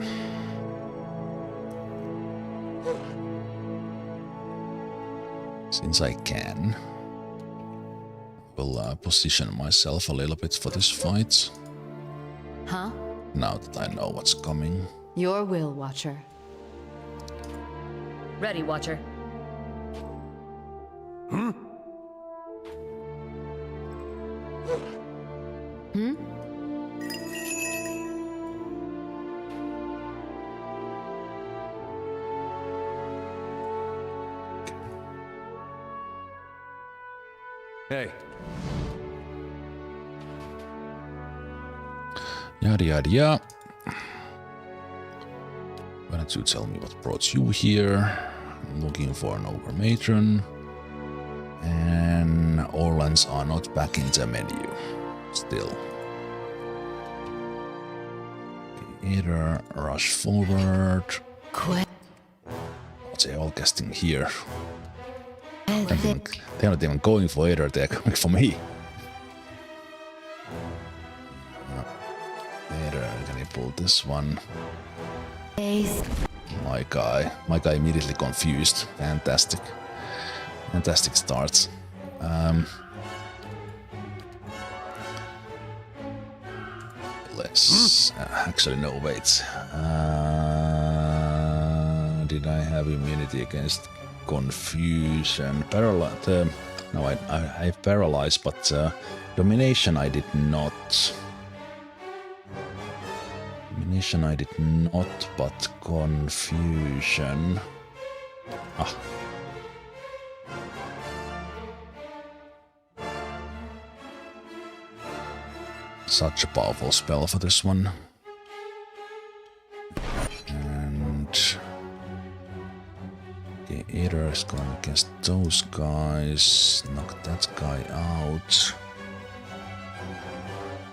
Since I can, I will position myself a little bit for this fight. Huh? Now that I know what's coming. Your will, Watcher. Ready, Watcher. Hmm? Hmm? Hey. Yada yada yada. Why don't you tell me what brought you here? I'm looking for an ogre matron. And Orlans are not back in the menu. Still. Okay, either rush forward. Quit. They're all casting here. They're not even going for either, they're coming for me. Either, can you pull this one? My guy immediately confused. Fantastic. Fantastic starts. Let's actually no wait. Did I have immunity against confusion? No, I have paralyzed, but domination I did not. Domination I did not, but confusion. Ah. Such a powerful spell for this one. And the Eater is going against those guys. Knock that guy out.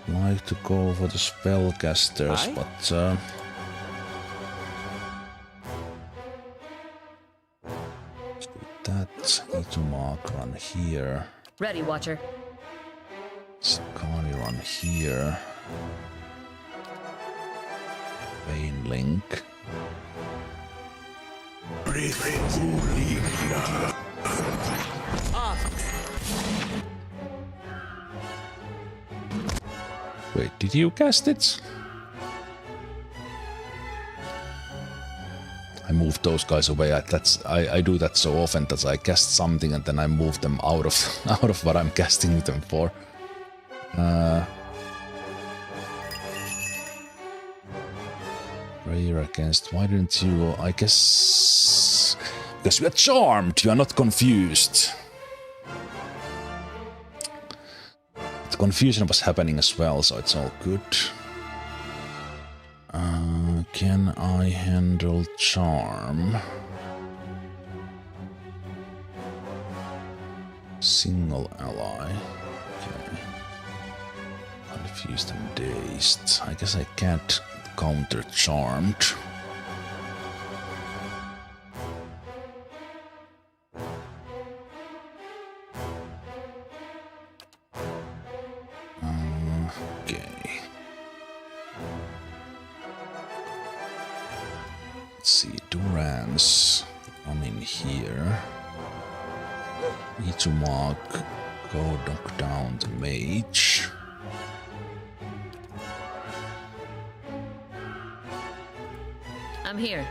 Like to go for the spellcasters, but let's do that. Itumark run here. Ready, Watcher. Sakani run here. Vein Link. Wait, did you cast it? I moved those guys away. I do that so often that I cast something and then I move them out of what I'm casting them for. Prayer against. Why didn't you? I guess because you are charmed. You are not confused. The confusion was happening as well, so it's all good. Can I handle charm? Single ally. Okay. Confused and dazed. I guess I can't counter charmed. Okay. Let's see, Durance. I'm in here. Need to mark. Go knock down the mage. I'm here.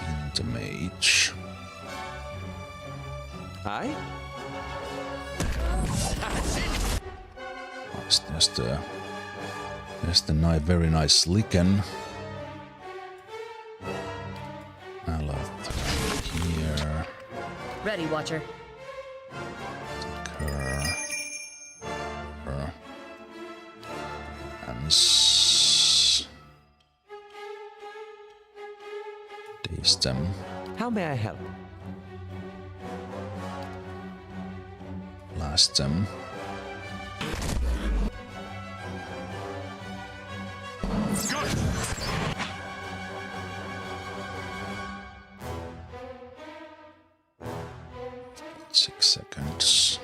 In the mage. Hi? There's the very nice Licken. I love here. Ready, Watcher. Her. And daze them. How may I help? past them. Six seconds.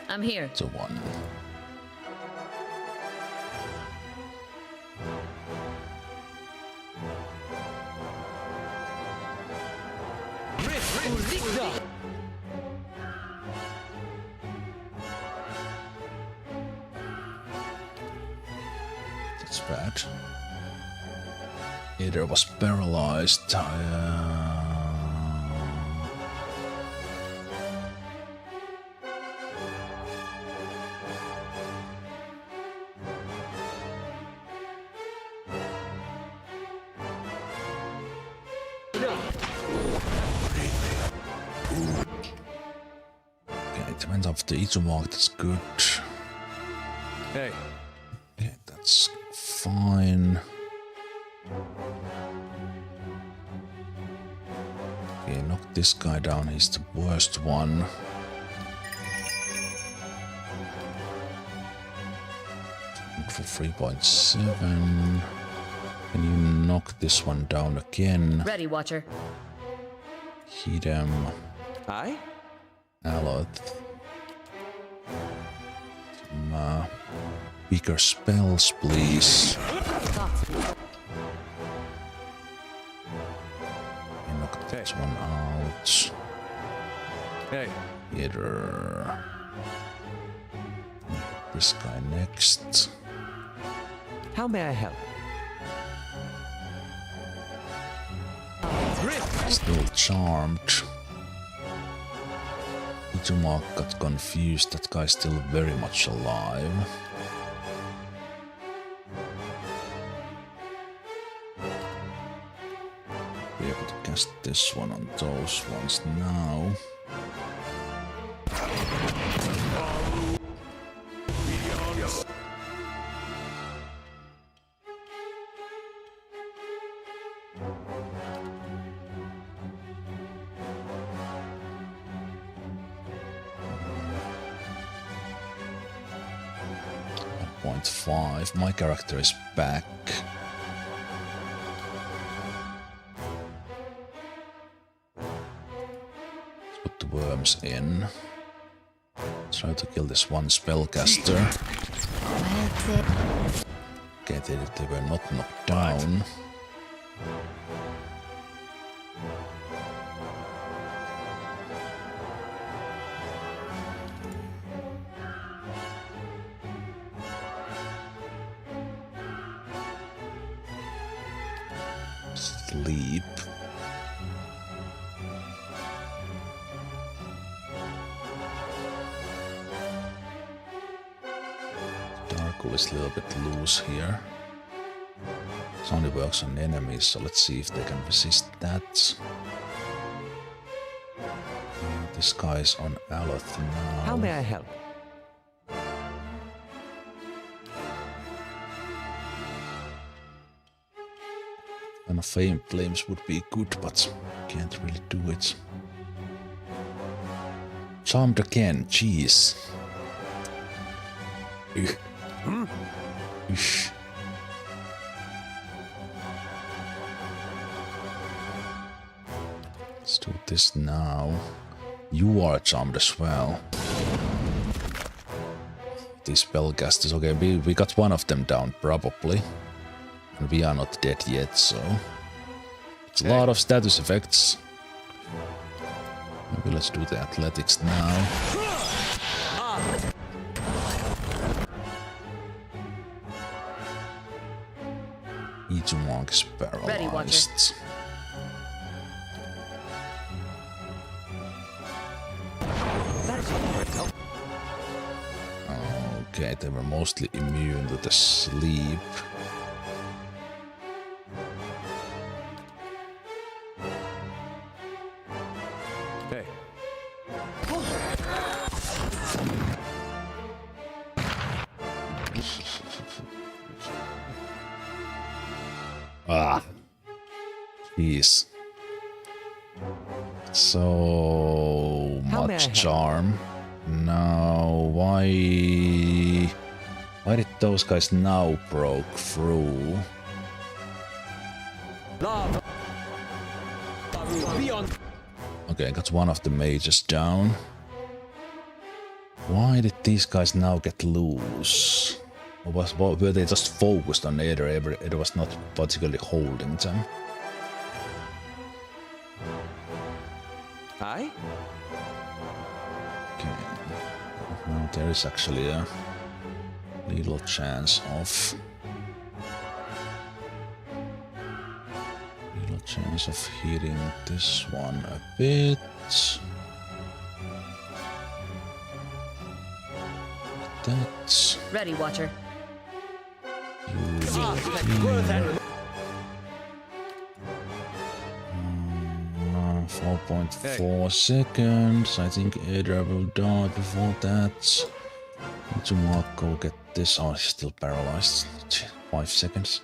I'm here. The one. That's bad. Either was paralyzed. Okay, it went off the Izumark, that's good. Hey. Okay, that's fine. Okay, knock this guy down, he's the worst one. For 3.7. Can you knock this one down again? Ready, Watcher. Hit him. Aye? Aloth. Bigger spells, please. Knock this one out. Hey. Hit her. This guy next. How may I help? Still charmed. Izumark got confused, that guy's still very much alive. Be able to cast this one on those ones now. My character is back. Let's put the worms in. Try to kill this one spellcaster. Okay, they were not knocked down. Sleep. Darkle is a little bit loose here. It only works on enemies, so let's see if they can resist that. This guy's on Aloth now. How may I help? And Flame Flames would be good, but can't really do it. Charmed again, jeez. Let's do this now. You are charmed as well. These spellcasters, okay, we got one of them down, probably. And we are not dead yet, so... It's a lot of status effects. Maybe let's do the athletics now. Izumark is paralyzed. Okay, they were mostly immune to the sleep. Hey. Ah. Jeez. So much charm. Now, why did those guys now broke through? Okay, I got one of the mages down. Why did these guys now get loose? Or were they just focused on either? It was not particularly holding them. Hi? Okay. Now there is actually a little chance of hitting this one a bit. That's Ready, Watcher. 4.4 seconds. I think Adra will die before that. Need to go get this. Oh, he's still paralyzed. 5 seconds.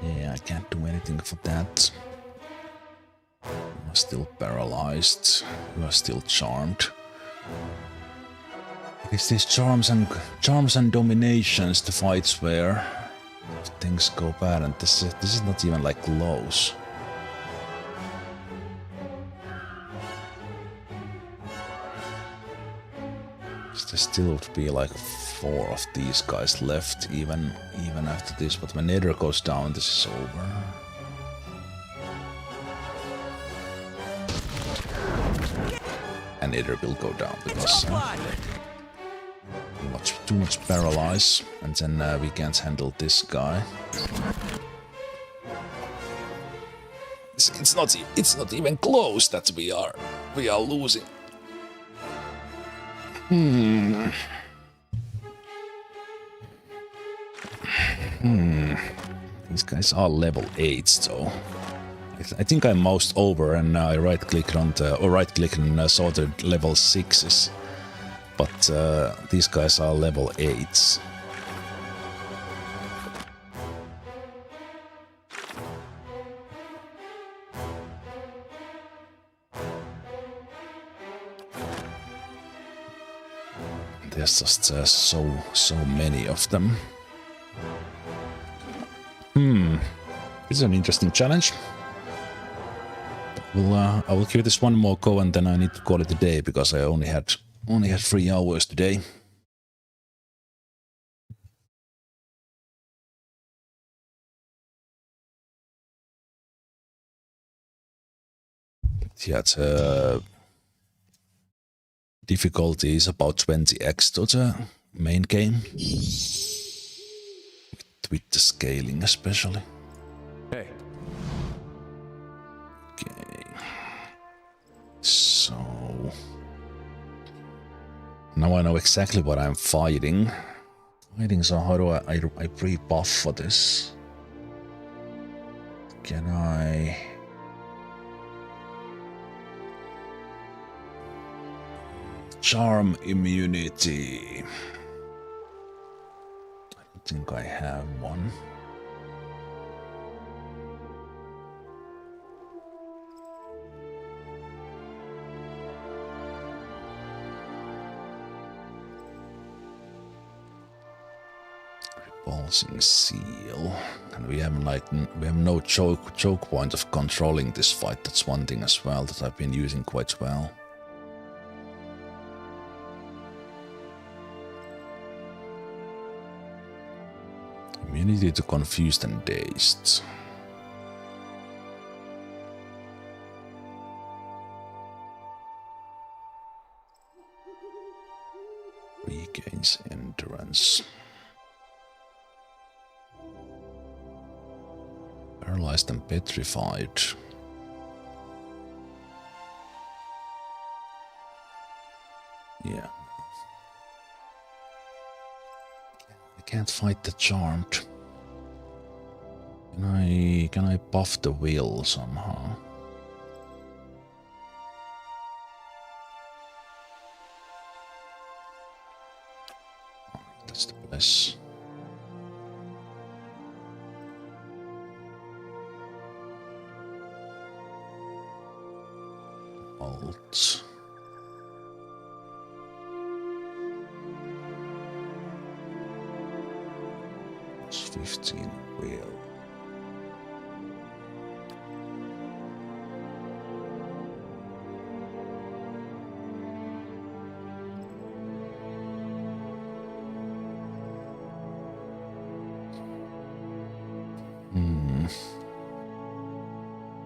Yeah, I can't do anything for that. You are still paralyzed. You are still charmed. It is these charms and dominations, the fights where things go bad, and this is not even like close. There still would be like 4 of these guys left, even after this. But when Nether goes down, this is over. And Nether will go down because too much paralyze, and then we can't handle this guy. It's not even close that we are losing. These guys are level 8s though. I think I'm most over, and I right-click on sorted level 6s. But these guys are level 8s. There's just so many of them. It's an interesting challenge. I will give this one more go, and then I need to call it a day because I only had 3 hours today. Yeah, the difficulty is about 20x to the main game. With the scaling especially. Hey. Okay. So now I know exactly what I'm fighting. So how do I pre-buff for this? Can I... Charm immunity. I don't think I have one. Repulsing seal. And we have no choke point of controlling this fight. That's one thing as well that I've been using quite well. Immunity to confused and dazed. Regains endurance. Paralyzed and petrified. Yeah. I can't fight the charmed. Can I buff the will somehow? That's the bless. Alt. It's 15 will.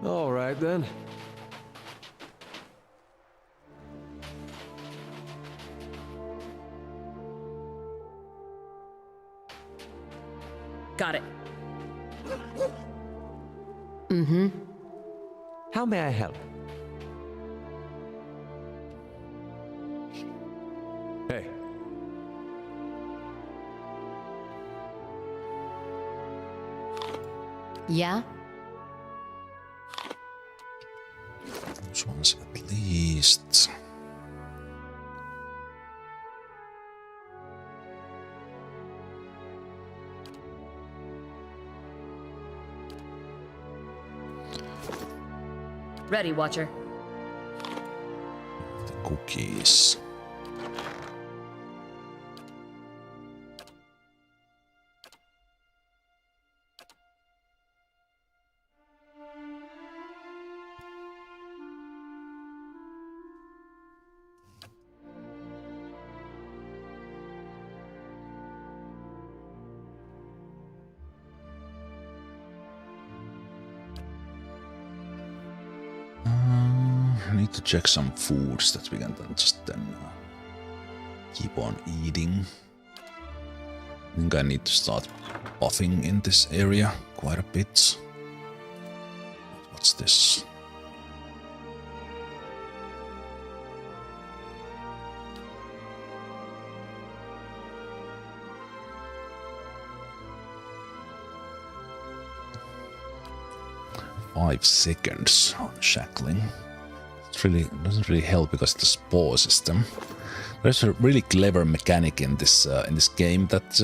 All right, then. Got it. Mm-hmm. How may I help? Hey. Yeah? Those ones at least. Ready, Watcher. The cookies. I need to check some foods that we can then keep on eating. I think I need to start buffing in this area quite a bit. What's this? Five seconds on shackling. It doesn't really help because of the spore system. There's a really clever mechanic in this game that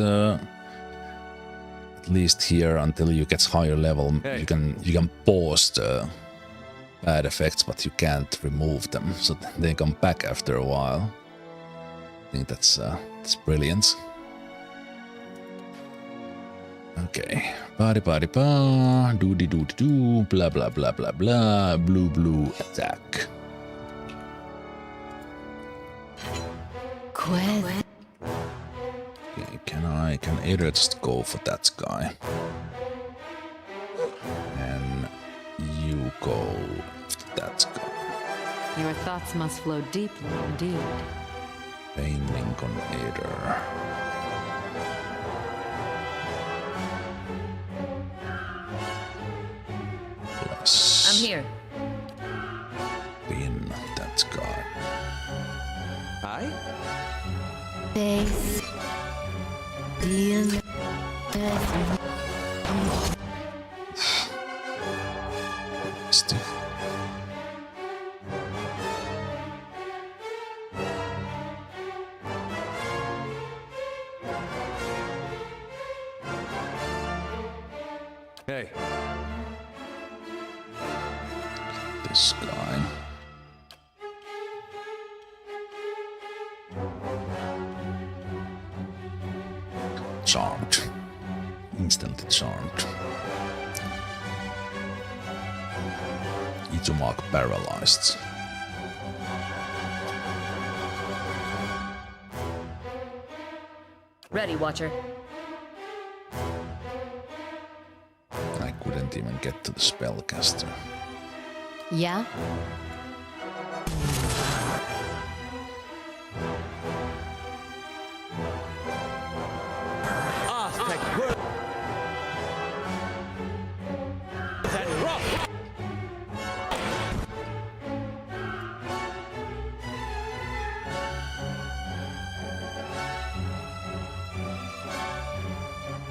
at least here until you get higher level, you can pause the bad effects, but you can't remove them, so they come back after a while. I think that's brilliant. Okay, body ba, doody doody doo, blah blah blah blah blah, blue attack. Quest. Okay, can I either just go for that guy, and you go for that guy. Your thoughts must flow deeply indeed. Pain Lincoln Aider. Plus. I'm here. Pin that guy. Aye? Base. Deal. Still. Hey. This guy. Charmed. Instantly charmed. Itumark paralyzed. Ready, Watcher. I couldn't even get to the spellcaster. Yeah?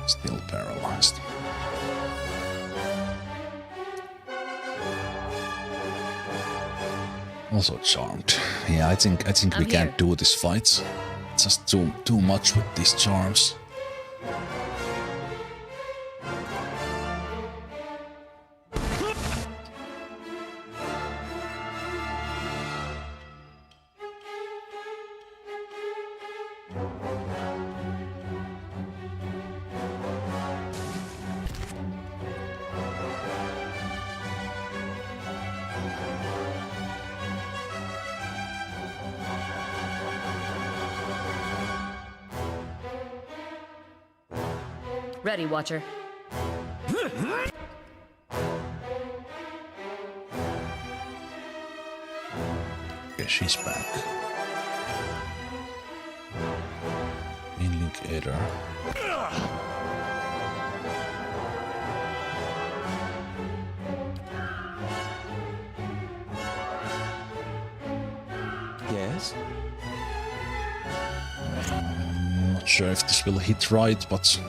Still paralyzed. Also charmed. Yeah, I think we can't do this fight. Just too much with these charms. Ready, Watcher. Okay, she's back. Indicator. Yes? Not sure if this will hit right, but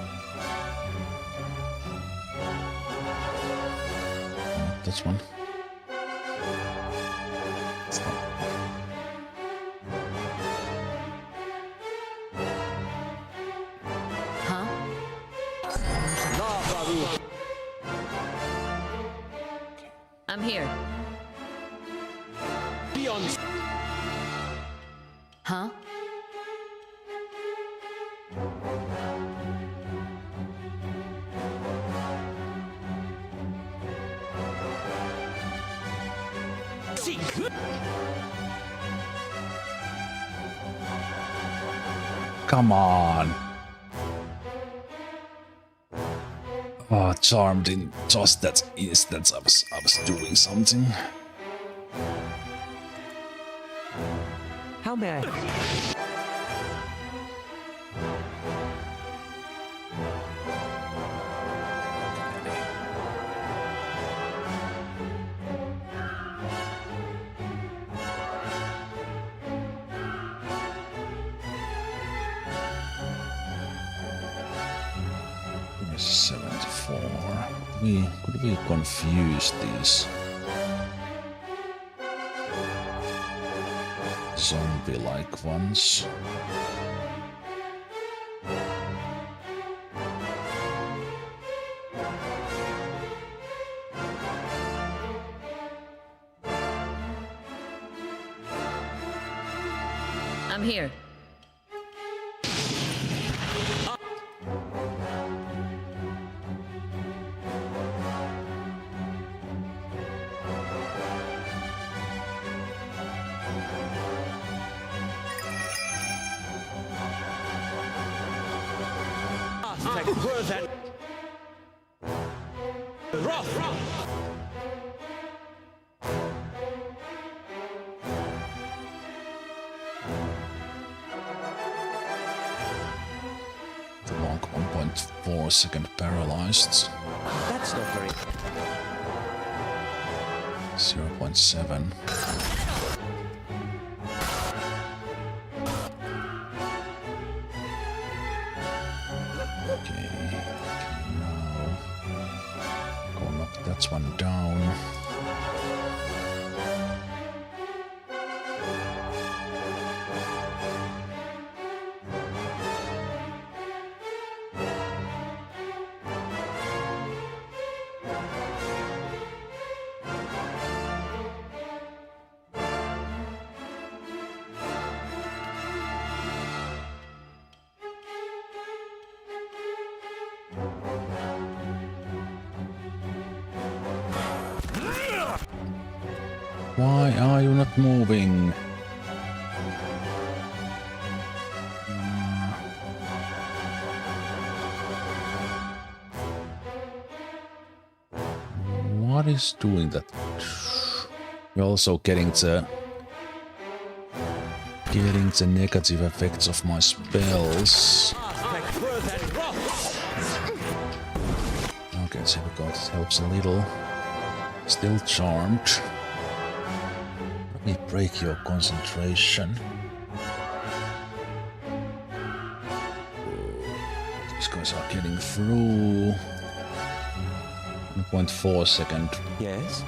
that's one. Huh? I'm here. Beyond. Huh? Come on. Oh, charmed in just that instant. I was doing something. How may I? There's 74. Could we confuse these zombie-like ones? I'm here. The monk 1.4 second paralyzed. That's not very... 0.7. Okay, now go knock that one down. Why are you not moving? What is doing that? You're also getting the negative effects of my spells. Okay, so we got it helps a little. Still charmed. Let me break your concentration. these guys are getting through. 1.4 second. Yes?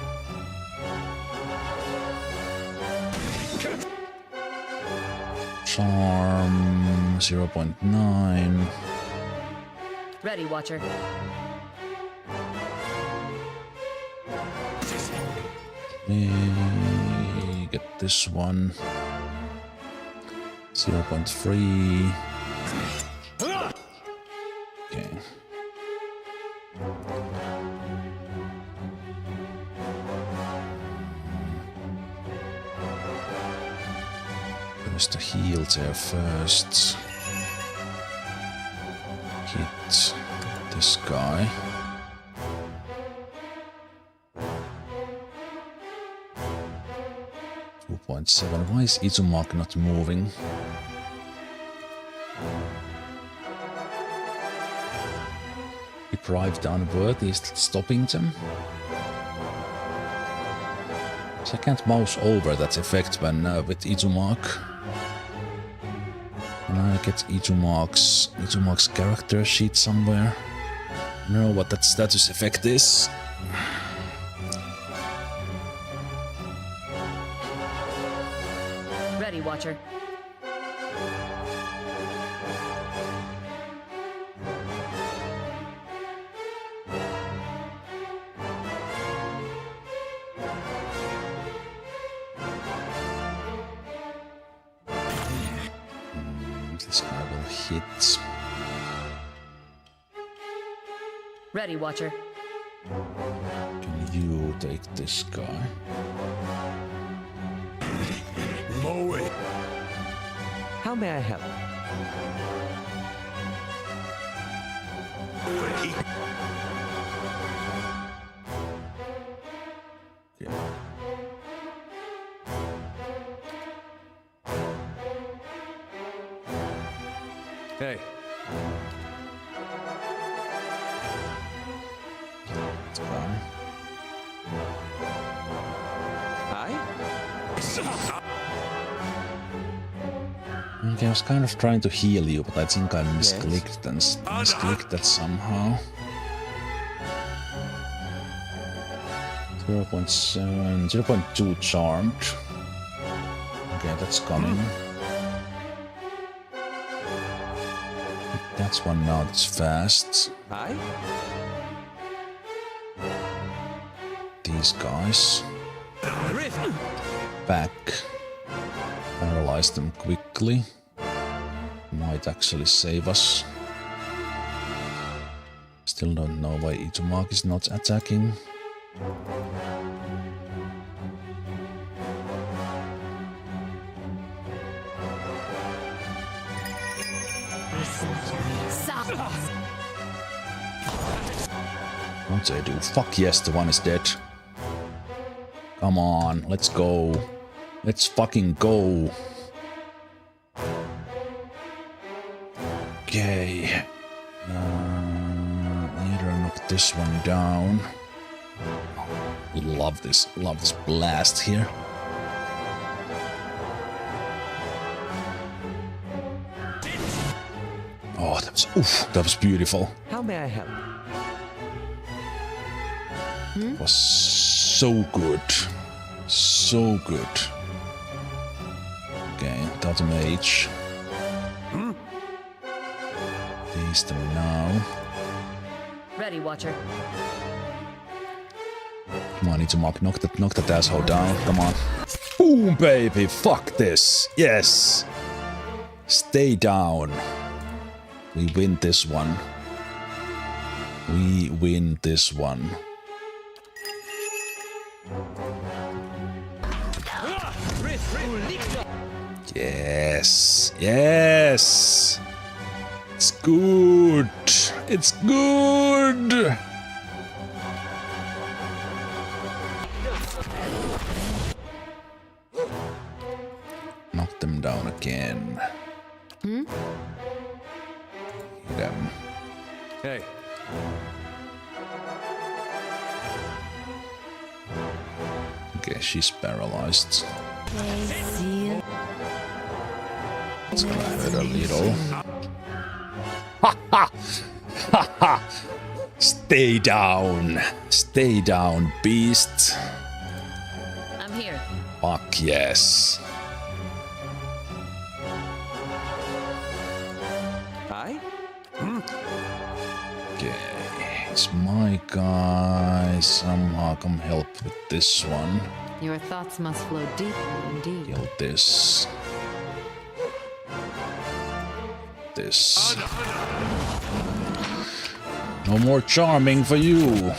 Charm 0.9. Ready, Watcher. Get this one. 0.3. Okay. There's the heal there first. Hit this guy. Why is Izumaki not moving? Deprived unworthy is stopping them? So I can't mouse over that effect when with Izumaki. And I get Izumaki's character sheet somewhere. I don't know what that status effect is. Ready, Watcher. This guy will hit. Ready, Watcher. Can you take this guy? How may I help? Hey. This guy. Okay, I was kind of trying to heal you, but I think I misclicked and misclicked that somehow. 0.7, 0.2 charmed. Okay, that's coming. That's one now that's fast. These guys. Back. Paralyze them quickly. Might actually save us. Still don't know why Izumaki is not attacking. What do they do? Fuck yes, the one is dead. Come on, let's go. Let's fucking go. Okay. Either knock this one down. Love this blast here. Oh, that was beautiful. How may I help? It was so good. So good. Okay, without a mage. These them now. Ready, Watcher. Come on, Izumaki, knock that asshole down. Come on. Boom, baby. Fuck this. Yes. Stay down. We win this one. We win this one. Yes. Yes. It's good. It's good. Knock them down again. Hit them. Hey. Okay, she's paralyzed. Let's climb it a little. Ha ha! Stay down. Stay down, beast. I'm here. Fuck yes. Hi? Okay. It's my guy. Somehow come help with this one. Your thoughts must flow deeply indeed. Kill this. This. No more charming for you.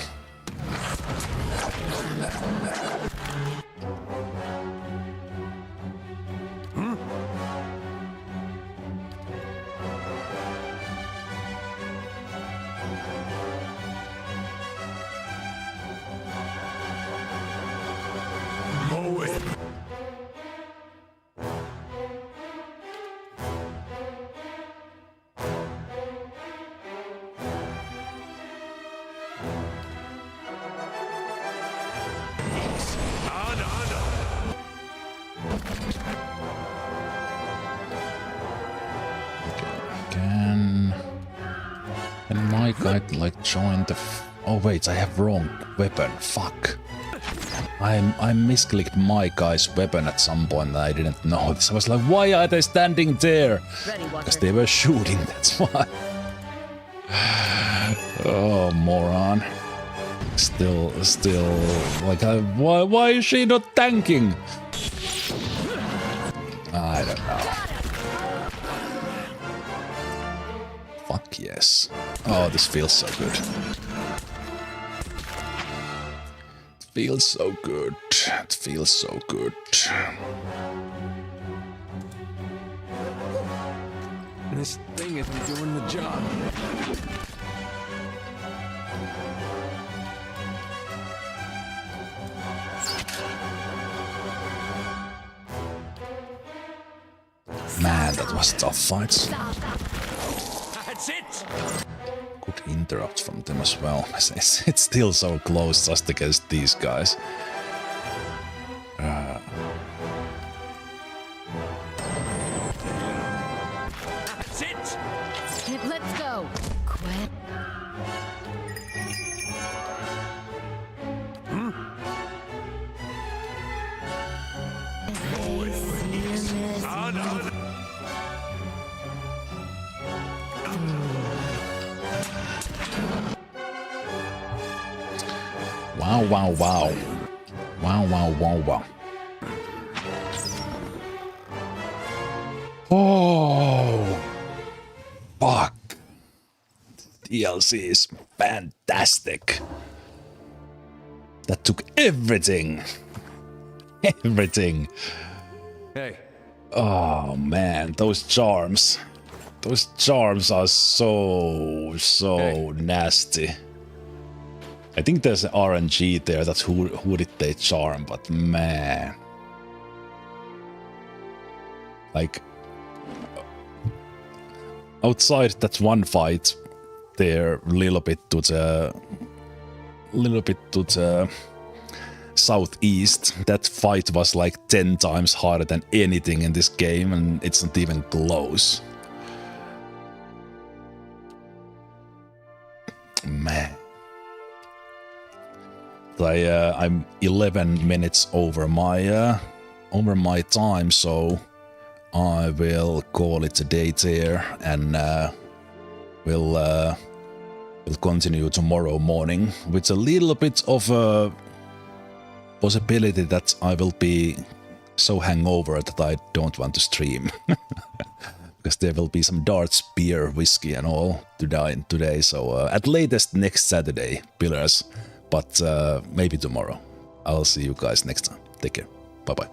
Can my guy like join the? Oh wait, I have wrong weapon. Fuck. I misclicked my guy's weapon at some point and I didn't notice. I was like, why are they standing there? Because they were shooting, that's why. Oh, moron. Still, like, why is she not tanking? I don't know. Fuck yes. Oh, this feels so good. Feels so good. It feels so good. This thing isn't doing the job. Man, that was tough fights. That's it. Good interrupts from them as well. It's still so close just against these guys. That's it. Let's go. Quit. Wow, wow, wow. Wow, wow, wow, wow. Oh, fuck. DLC is fantastic. That took everything. Everything. Hey. Oh man, those charms. Those charms are so nasty. I think there's an RNG there that's who did they charm, but man. Like, outside that one fight there, a little bit to the southeast, that fight was like 10 times harder than anything in this game, and it's not even close. Man. I'm 11 minutes over my time, so I will call it a day there, and we'll continue tomorrow morning with a little bit of a possibility that I will be so hungover that I don't want to stream. Because there will be some darts, beer, whiskey and all today, so at latest next Saturday, pillars. But maybe tomorrow. I'll see you guys next time. Take care. Bye-bye.